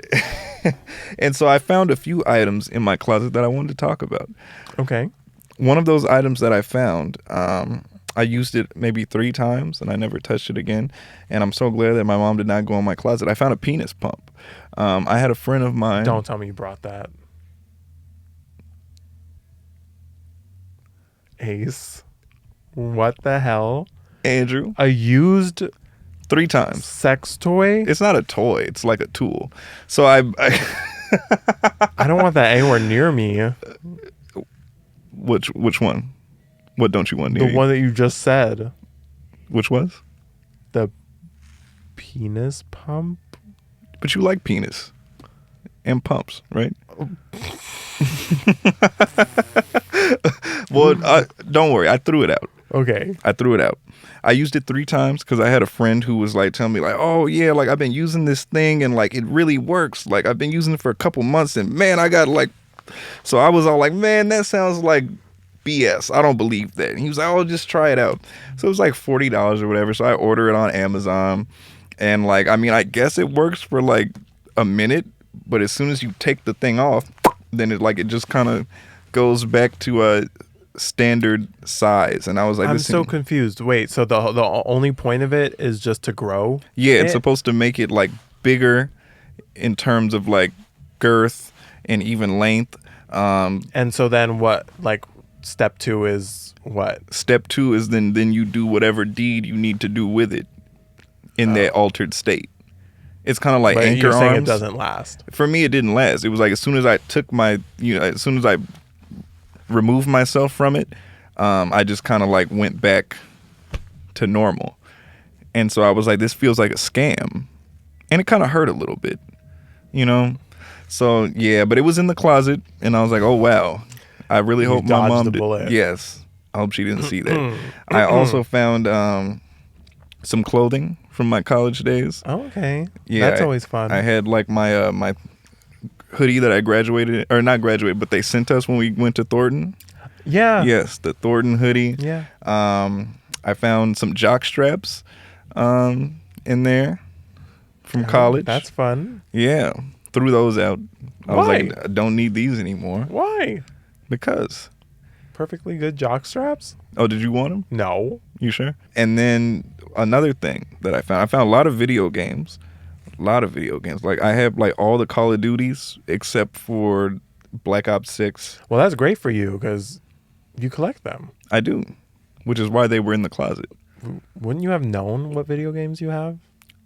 so I found a few items in my closet that I wanted to talk about. Okay. One of those items that I found, I used it maybe 3 times, and I never touched it again. And I'm so glad that my mom did not go in my closet. I found a penis pump. I had a friend of mine. Don't tell me you brought that. Ace. What the hell? Andrew. A used 3 times. sex toy? It's not a toy. It's like a tool. So I I don't want that anywhere near me. Which one? What don't you want near The you? one that you just said. Which was? The penis pump? But you like penis and pumps, right? Well, don't worry. I threw it out. Okay. I threw it out. I used it 3 times because I had a friend who was like telling me like, oh yeah, like I've been using this thing and like it really works. Like I've been using it for a couple months and man, I got like, so I was all like, man, that sounds like BS. I don't believe that. And he was like, oh, just try it out. So it was like $40 or whatever. So I order it on Amazon and like, I mean, I guess it works for like a minute, but as soon as you take the thing off, then it just kind of goes back to a standard size. And I was like, I'm this so thing- confused. Wait, so the only point of it is just to grow? Yeah, it's it? supposed to make it like bigger in terms of like girth and even length. And so then what, like, step 2 is what? Step 2 is then you do whatever deed you need to do with it in that altered state. It's kind of like But anchor you're saying arms. it doesn't last. For me, it didn't last. It was like as soon as I took my, as soon as I removed myself from it, I just kind of like went back to normal. And so I was like, this feels like a scam. And it kind of hurt a little bit, you know? So yeah, but it was in the closet and I was like, oh wow. I really hope my dodged mom the did. bullet. Yes. I hope she didn't see that. I also found some clothing from my college days. Oh, okay. Yeah, That's always fun. I had like my my hoodie that I graduated, or not graduated, but they sent us when we went to Thornton. Yeah. Yes, the Thornton hoodie. Yeah. I found some jock straps in there from college. That's fun. Yeah, threw those out. I was Why? like, I don't need these anymore. Why? Because. Perfectly good jock straps? Oh, did you want them? No. You sure? And then another thing that I found a lot of video games. Like I have like all the Call of Duties except for Black Ops 6. Well, that's great for you because you collect them. I do, which is why they were in the closet. Wouldn't you have known what video games you have?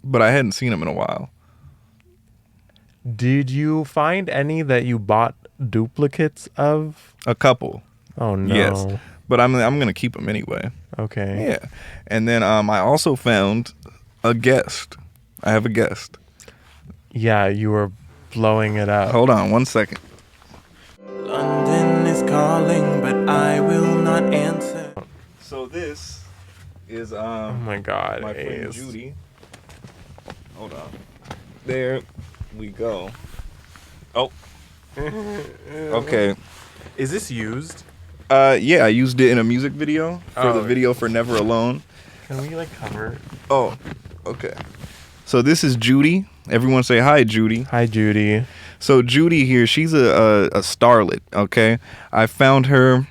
But I hadn't seen them in a while. Did you find any that you bought duplicates of? A couple. Oh no. Yes. But I'm gonna keep them anyway. Okay. Yeah. And then I also found a guest. I have a guest. Yeah, you were blowing it up. Hold on 1 second. London is calling, but I will not answer. So this is Oh my God, my friend Ace. Judy. Hold on. There we go. Oh. Okay. Is this used? Yeah, I used it in a music video for the Oh. video for Never Alone. Can we like cover? Oh, okay. So this is Judy. Everyone say hi, Judy. Hi, Judy. So Judy here, she's a starlet, okay? I found her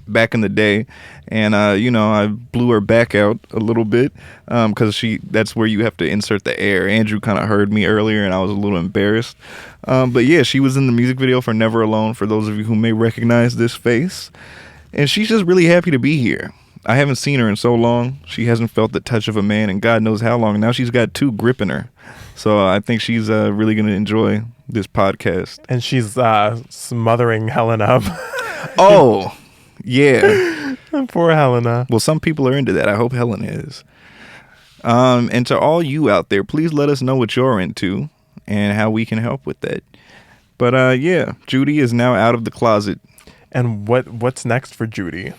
back in the day, and I blew her back out a little bit because that's where you have to insert the air. Andrew kind of heard me earlier, and I was a little embarrassed. But yeah, she was in the music video for Never Alone, for those of you who may recognize this face. And she's just really happy to be here. I haven't seen her in so long. She hasn't felt the touch of a man in God knows how long. Now she's got 2 gripping her. So I think she's really going to enjoy this podcast. And she's smothering Helena. Oh, yeah. Poor Helena. Well, some people are into that. I hope Helen is. And to all you out there, please let us know what you're into and how we can help with that. But yeah, Judy is now out of the closet. And what's next for Judy?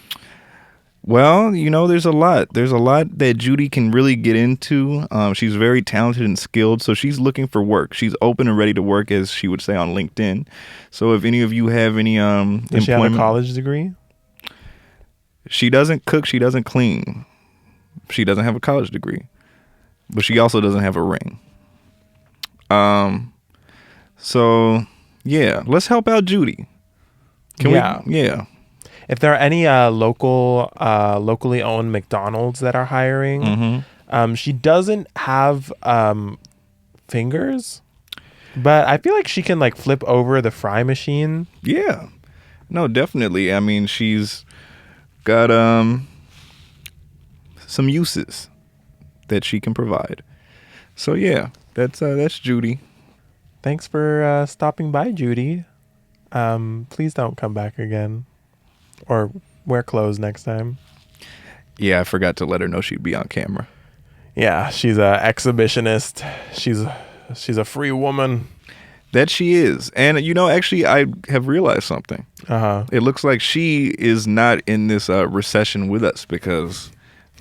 Well, there's a lot. There's a lot that Judy can really get into. She's very talented and skilled, so she's looking for work. She's open and ready to work, as she would say on LinkedIn. So if any of you have any Does she have a college degree? She doesn't cook. She doesn't clean. She doesn't have a college degree, but she also doesn't have a ring. So yeah, let's help out Judy. Can we? Yeah. If there are any locally owned McDonald's that are hiring, she doesn't have fingers, but I feel like she can like flip over the fry machine. Yeah. No, definitely. I mean, she's got some uses that she can provide. So yeah, that's Judy. Thanks for stopping by, Judy. Please don't come back again. Or wear clothes next time. Yeah, I forgot to let her know she'd be on camera. Yeah, she's a exhibitionist. She's a free woman. That she is. And actually I have realized something. It looks like she is not in this recession with us because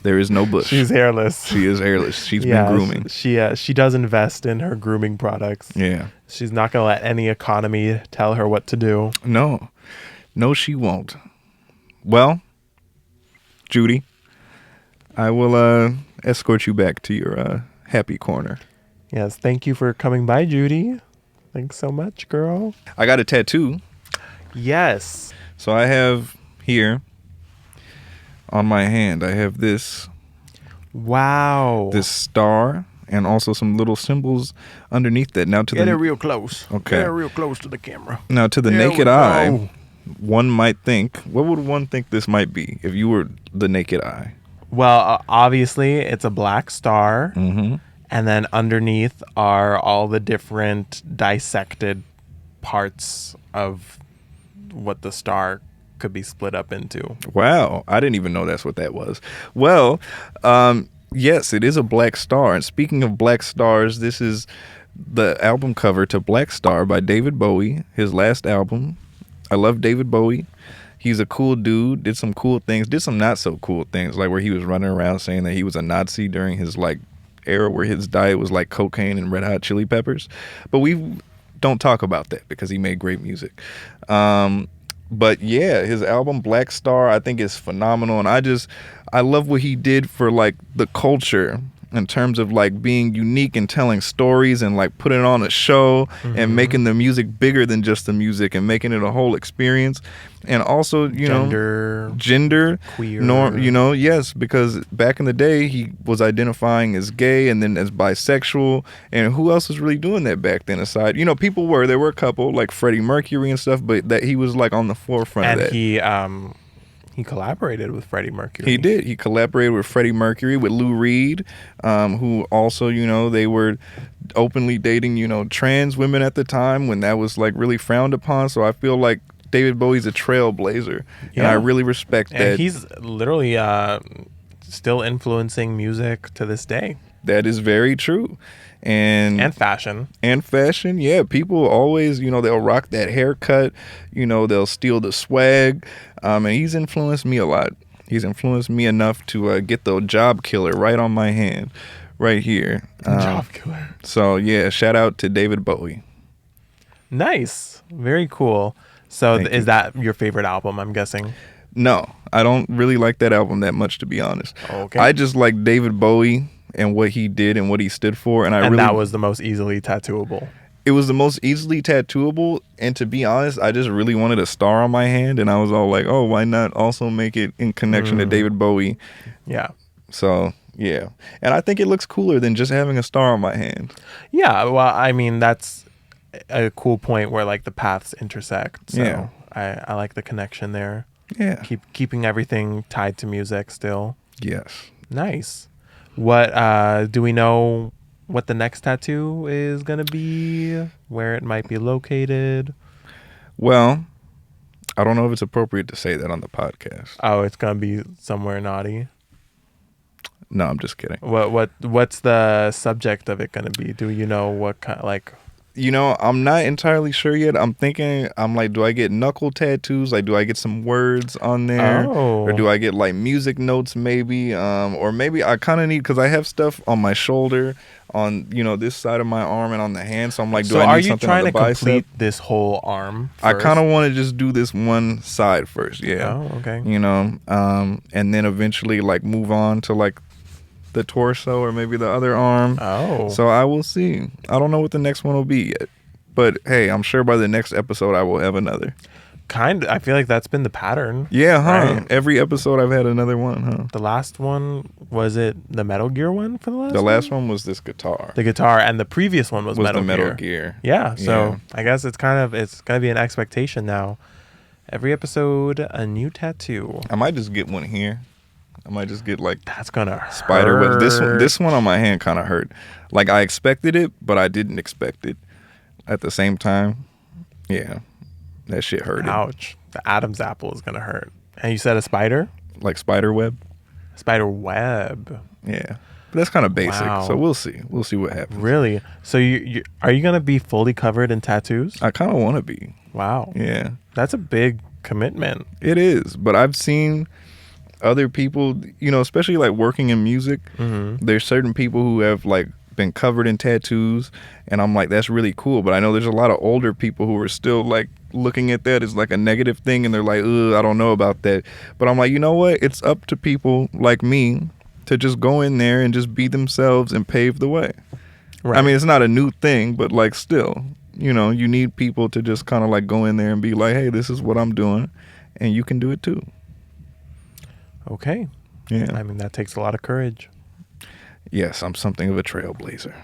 there is no bush. She's hairless. She is hairless. She's been grooming. She does invest in her grooming products. Yeah. She's not going to let any economy tell her what to do. No, she won't. Well, Judy, I will escort you back to your happy corner. Yes, thank you for coming by, Judy. Thanks so much, girl. I got a tattoo. Yes. So I have here on my hand, I have this. Wow. This star and also some little symbols underneath that. Now Get it real close. Okay. Get it real close to the camera. Now to the naked eye, one might think, what would one think this might be if you were the naked eye? Well, obviously, it's a black star. Mm-hmm. And then underneath are all the different dissected parts of what the star could be split up into. Wow. I didn't even know that's what that was. Well, yes, it is a black star. And speaking of black stars, this is the album cover to Black Star by David Bowie, his last album. I love David Bowie. He's a cool dude, did some cool things, did some not so cool things, like where he was running around saying that he was a Nazi during his era where his diet was like cocaine and Red Hot Chili Peppers. But we don't talk about that because he made great music. But yeah, his album Black Star I think is phenomenal, and I love what he did for like the culture in terms of like being unique and telling stories and like putting on a show and making the music bigger than just the music and making it a whole experience. And also, gender, queer, yes, because back in the day he was identifying as gay and then as bisexual, and who else was really doing that back then aside? There were a couple like Freddie Mercury and stuff, but that he was like on the forefront of that. And He collaborated with Freddie Mercury. He did. He collaborated with Freddie Mercury, with Lou Reed, who also, they were openly dating, trans women at the time when that was like really frowned upon. So I feel like David Bowie's a trailblazer, and I really respect and that. He's literally still influencing music to this day. That is very true. And fashion. Yeah. People always, they'll rock that haircut, they'll steal the swag. And he's influenced me a lot. He's influenced me enough to get the Job Killer right on my hand, right here. Job Killer. So, yeah, shout out to David Bowie. Nice. Very cool. So is that your favorite album, I'm guessing? No, I don't really like that album that much, to be honest. Okay. I just like David Bowie and what he did and what he stood for. And that was the most easily tattooable. It was the most easily tattooable. And to be honest, I just really wanted a star on my hand. And I was all like, oh, why not also make it in connection to David Bowie? Yeah. So, yeah. And I think it looks cooler than just having a star on my hand. Yeah. Well, I mean, that's a cool point where like the paths intersect. So Yeah. I like the connection there. Yeah. Keeping everything tied to music still. Yes. Nice. What do we know what the next tattoo is going to be? Where it might be located? Well, I don't know if it's appropriate to say that on the podcast. Oh, it's going to be somewhere naughty. No, I'm just kidding. What's the subject of it going to be? Do you know what kind like I'm not entirely sure yet. I'm like, do I get knuckle tattoos? Like, do I get some words on there? Oh. Or do I get like music notes maybe? Or maybe I kind of need, because I have stuff on my shoulder, on, this side of my arm and on the hand. So I'm like, do I need something on the bicep? So are you trying to complete this whole arm first? I kind of want to just do this one side first. Yeah. Oh, okay. And then eventually like move on to like the torso or maybe the other arm. Oh. So I will see. I don't know what the next one will be yet. But hey, I'm sure by the next episode I will have another. I feel like that's been the pattern. Yeah, huh? Right? Every episode I've had another one, huh? The last one, was it the Metal Gear one for the last one? The last one was this guitar. The guitar, and the previous one was Metal the Metal Gear. Gear. Yeah, so I guess it's going to be an expectation now. Every episode, a new tattoo. I might just get one here. I might just get like that's gonna hurt. Spider web. This one on my hand kind of hurt. Like I expected it, but I didn't expect it at the same time. Yeah, that shit hurt. Ouch! The Adam's apple is gonna hurt. And you said a spider? Like spider web. Spider web. Yeah, but that's kind of basic. Wow. So we'll see. We'll see what happens. Really? So you are you gonna be fully covered in tattoos? I kind of want to be. Wow. Yeah, that's a big commitment. It is, but I've seen other people, especially like working in music, there's certain people who have like been covered in tattoos, and I'm like, that's really cool. But I know there's a lot of older people who are still like looking at that as like a negative thing, and they're like, ugh, I don't know about that. But I'm like, you know what? It's up to people like me to just go in there and just be themselves and pave the way. Right. I mean, it's not a new thing, but like still, you need people to just kind of like go in there and be like, hey, this is what I'm doing, and you can do it too. Okay. Yeah. I mean, that takes a lot of courage. Yes, I'm something of a trailblazer.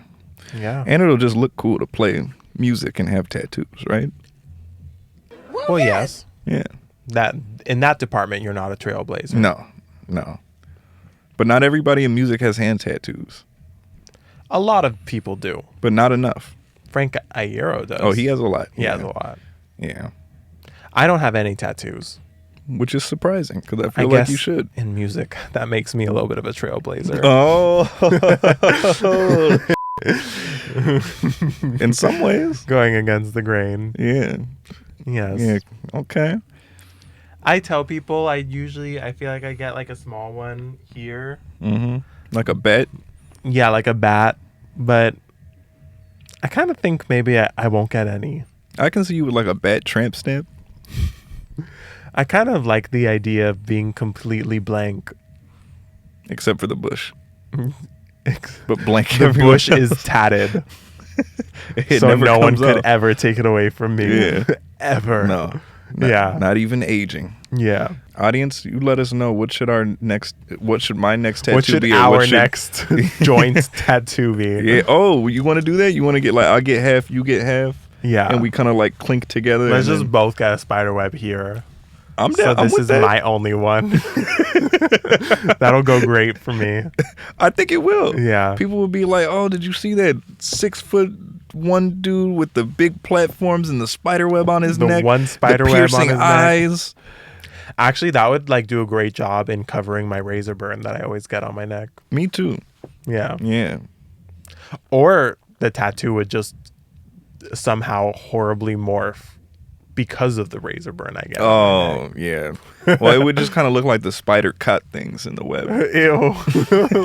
Yeah. And it'll just look cool to play music and have tattoos, right? Well, yes. Yeah. That in that department, you're not a trailblazer. No. But not everybody in music has hand tattoos. A lot of people do. But not enough. Frank Iero does. Oh, he has a lot. He has a lot. Yeah. I don't have any tattoos. Which is surprising, because I feel like you should. In music, that makes me a little bit of a trailblazer. Oh. In some ways. Going against the grain. Yeah. Yes. Yeah. Okay. I tell people I feel like I get like a small one here. Mm-hmm. Like a bat? Yeah, like a bat. But I kind of think maybe I won't get any. I can see you with like a bat tramp stamp. I kind of like the idea of being completely blank. Except for the bush. But blank. The bush is tatted. So no one could ever take it away from me. Yeah. Ever. No. Yeah. Not even aging. Yeah. Audience, you let us know what should my next tattoo be? What should our next joint tattoo be? Yeah. Oh, you want to do that? You want to get like, I'll get half, you get half? Yeah. And we kind of like clink together. Let's just both get a spider web here. I'm So down. I'm this with is that. my only one. That'll go great for me. I think it will. Yeah. People will be like, "Oh, did you see that 6'1" dude with the big platforms and the spider web on his The neck? one spider the web on piercing his neck. eyes. Actually, that would like do a great job in covering my razor burn that I always get on my neck. Me too. Yeah. Yeah. Or the tattoo would just somehow horribly morph because of the razor burn I get. on my Oh, neck. yeah. Well, it would just kind of look like the spider cut things in the web. Ew.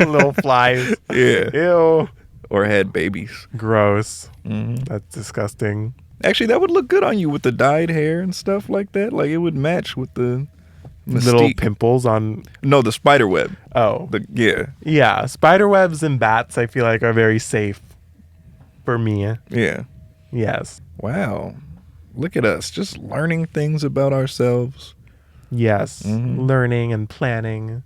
Little flies. Yeah. Ew. Or had babies. Gross. Mm-hmm. That's disgusting. Actually, that would look good on you with the dyed hair and stuff like that. Like it would match with the Little mystique. pimples on. No, the spider web. Oh. Yeah. Yeah. Spider webs and bats, I feel like, are very safe for me. Yeah. Yes. Wow. Look at us, just learning things about ourselves, Yes. Mm-hmm. Learning and planning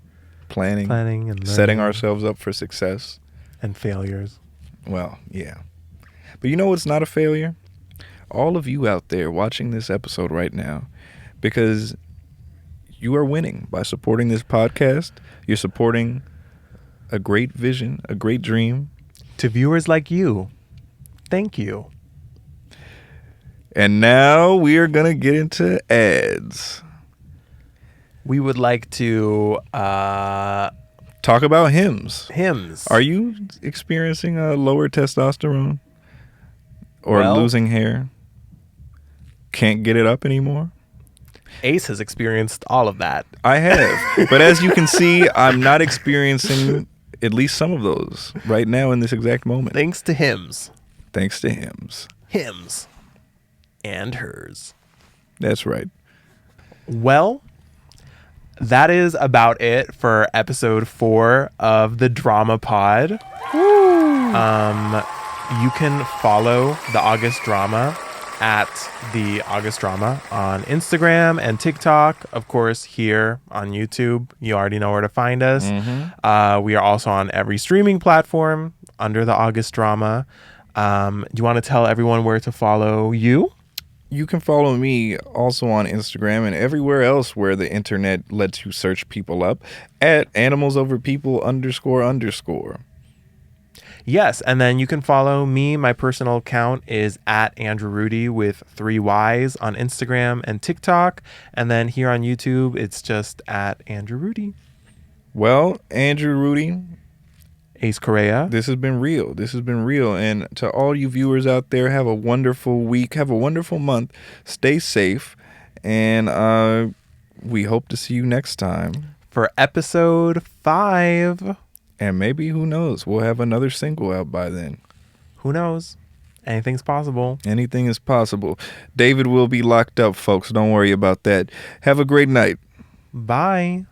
planning and setting learning ourselves up for success. and failures. Well, yeah. But you know what's not a failure? All of you out there watching this episode right now, because you are winning by supporting this podcast. You're supporting a great vision, a great dream. To viewers like you, thank you. And now we are going to get into ads. We would like to Talk about hymns. hymns. Are you experiencing a lower testosterone? Or Well- losing hair? Can't get it up anymore? Ace has experienced all of that. I have. But as you can see, I'm not experiencing at least some of those right now in this exact moment. Thanks to hymns. Thanks to hymns. Hymns. And hers. That's right. Well, that is about it for episode 4 of the Drama Pod. You can follow the August Drama at the August Drama on Instagram and TikTok. Of course, here on YouTube, you already know where to find us. We are also on every streaming platform under the August Drama. Do you want to tell everyone where to follow you? You can follow me also on Instagram and everywhere else where the internet lets you search people up at animalsoverpeople__. Yes, and then you can follow me. My personal account is at Andrew Rudy with 3 Ys on Instagram and TikTok. And then here on YouTube, it's just at Andrew Rudy. Well, Andrew Rudy, Ace Correa. this has been real. This has been real. And to all you viewers out there, have a wonderful week. Have a wonderful month. Stay safe. And we hope to see you next time. For episode 5. And maybe, who knows, we'll have another single out by then. Who knows? Anything's possible. Anything is possible. David will be locked up, folks. Don't worry about that. Have a great night. Bye.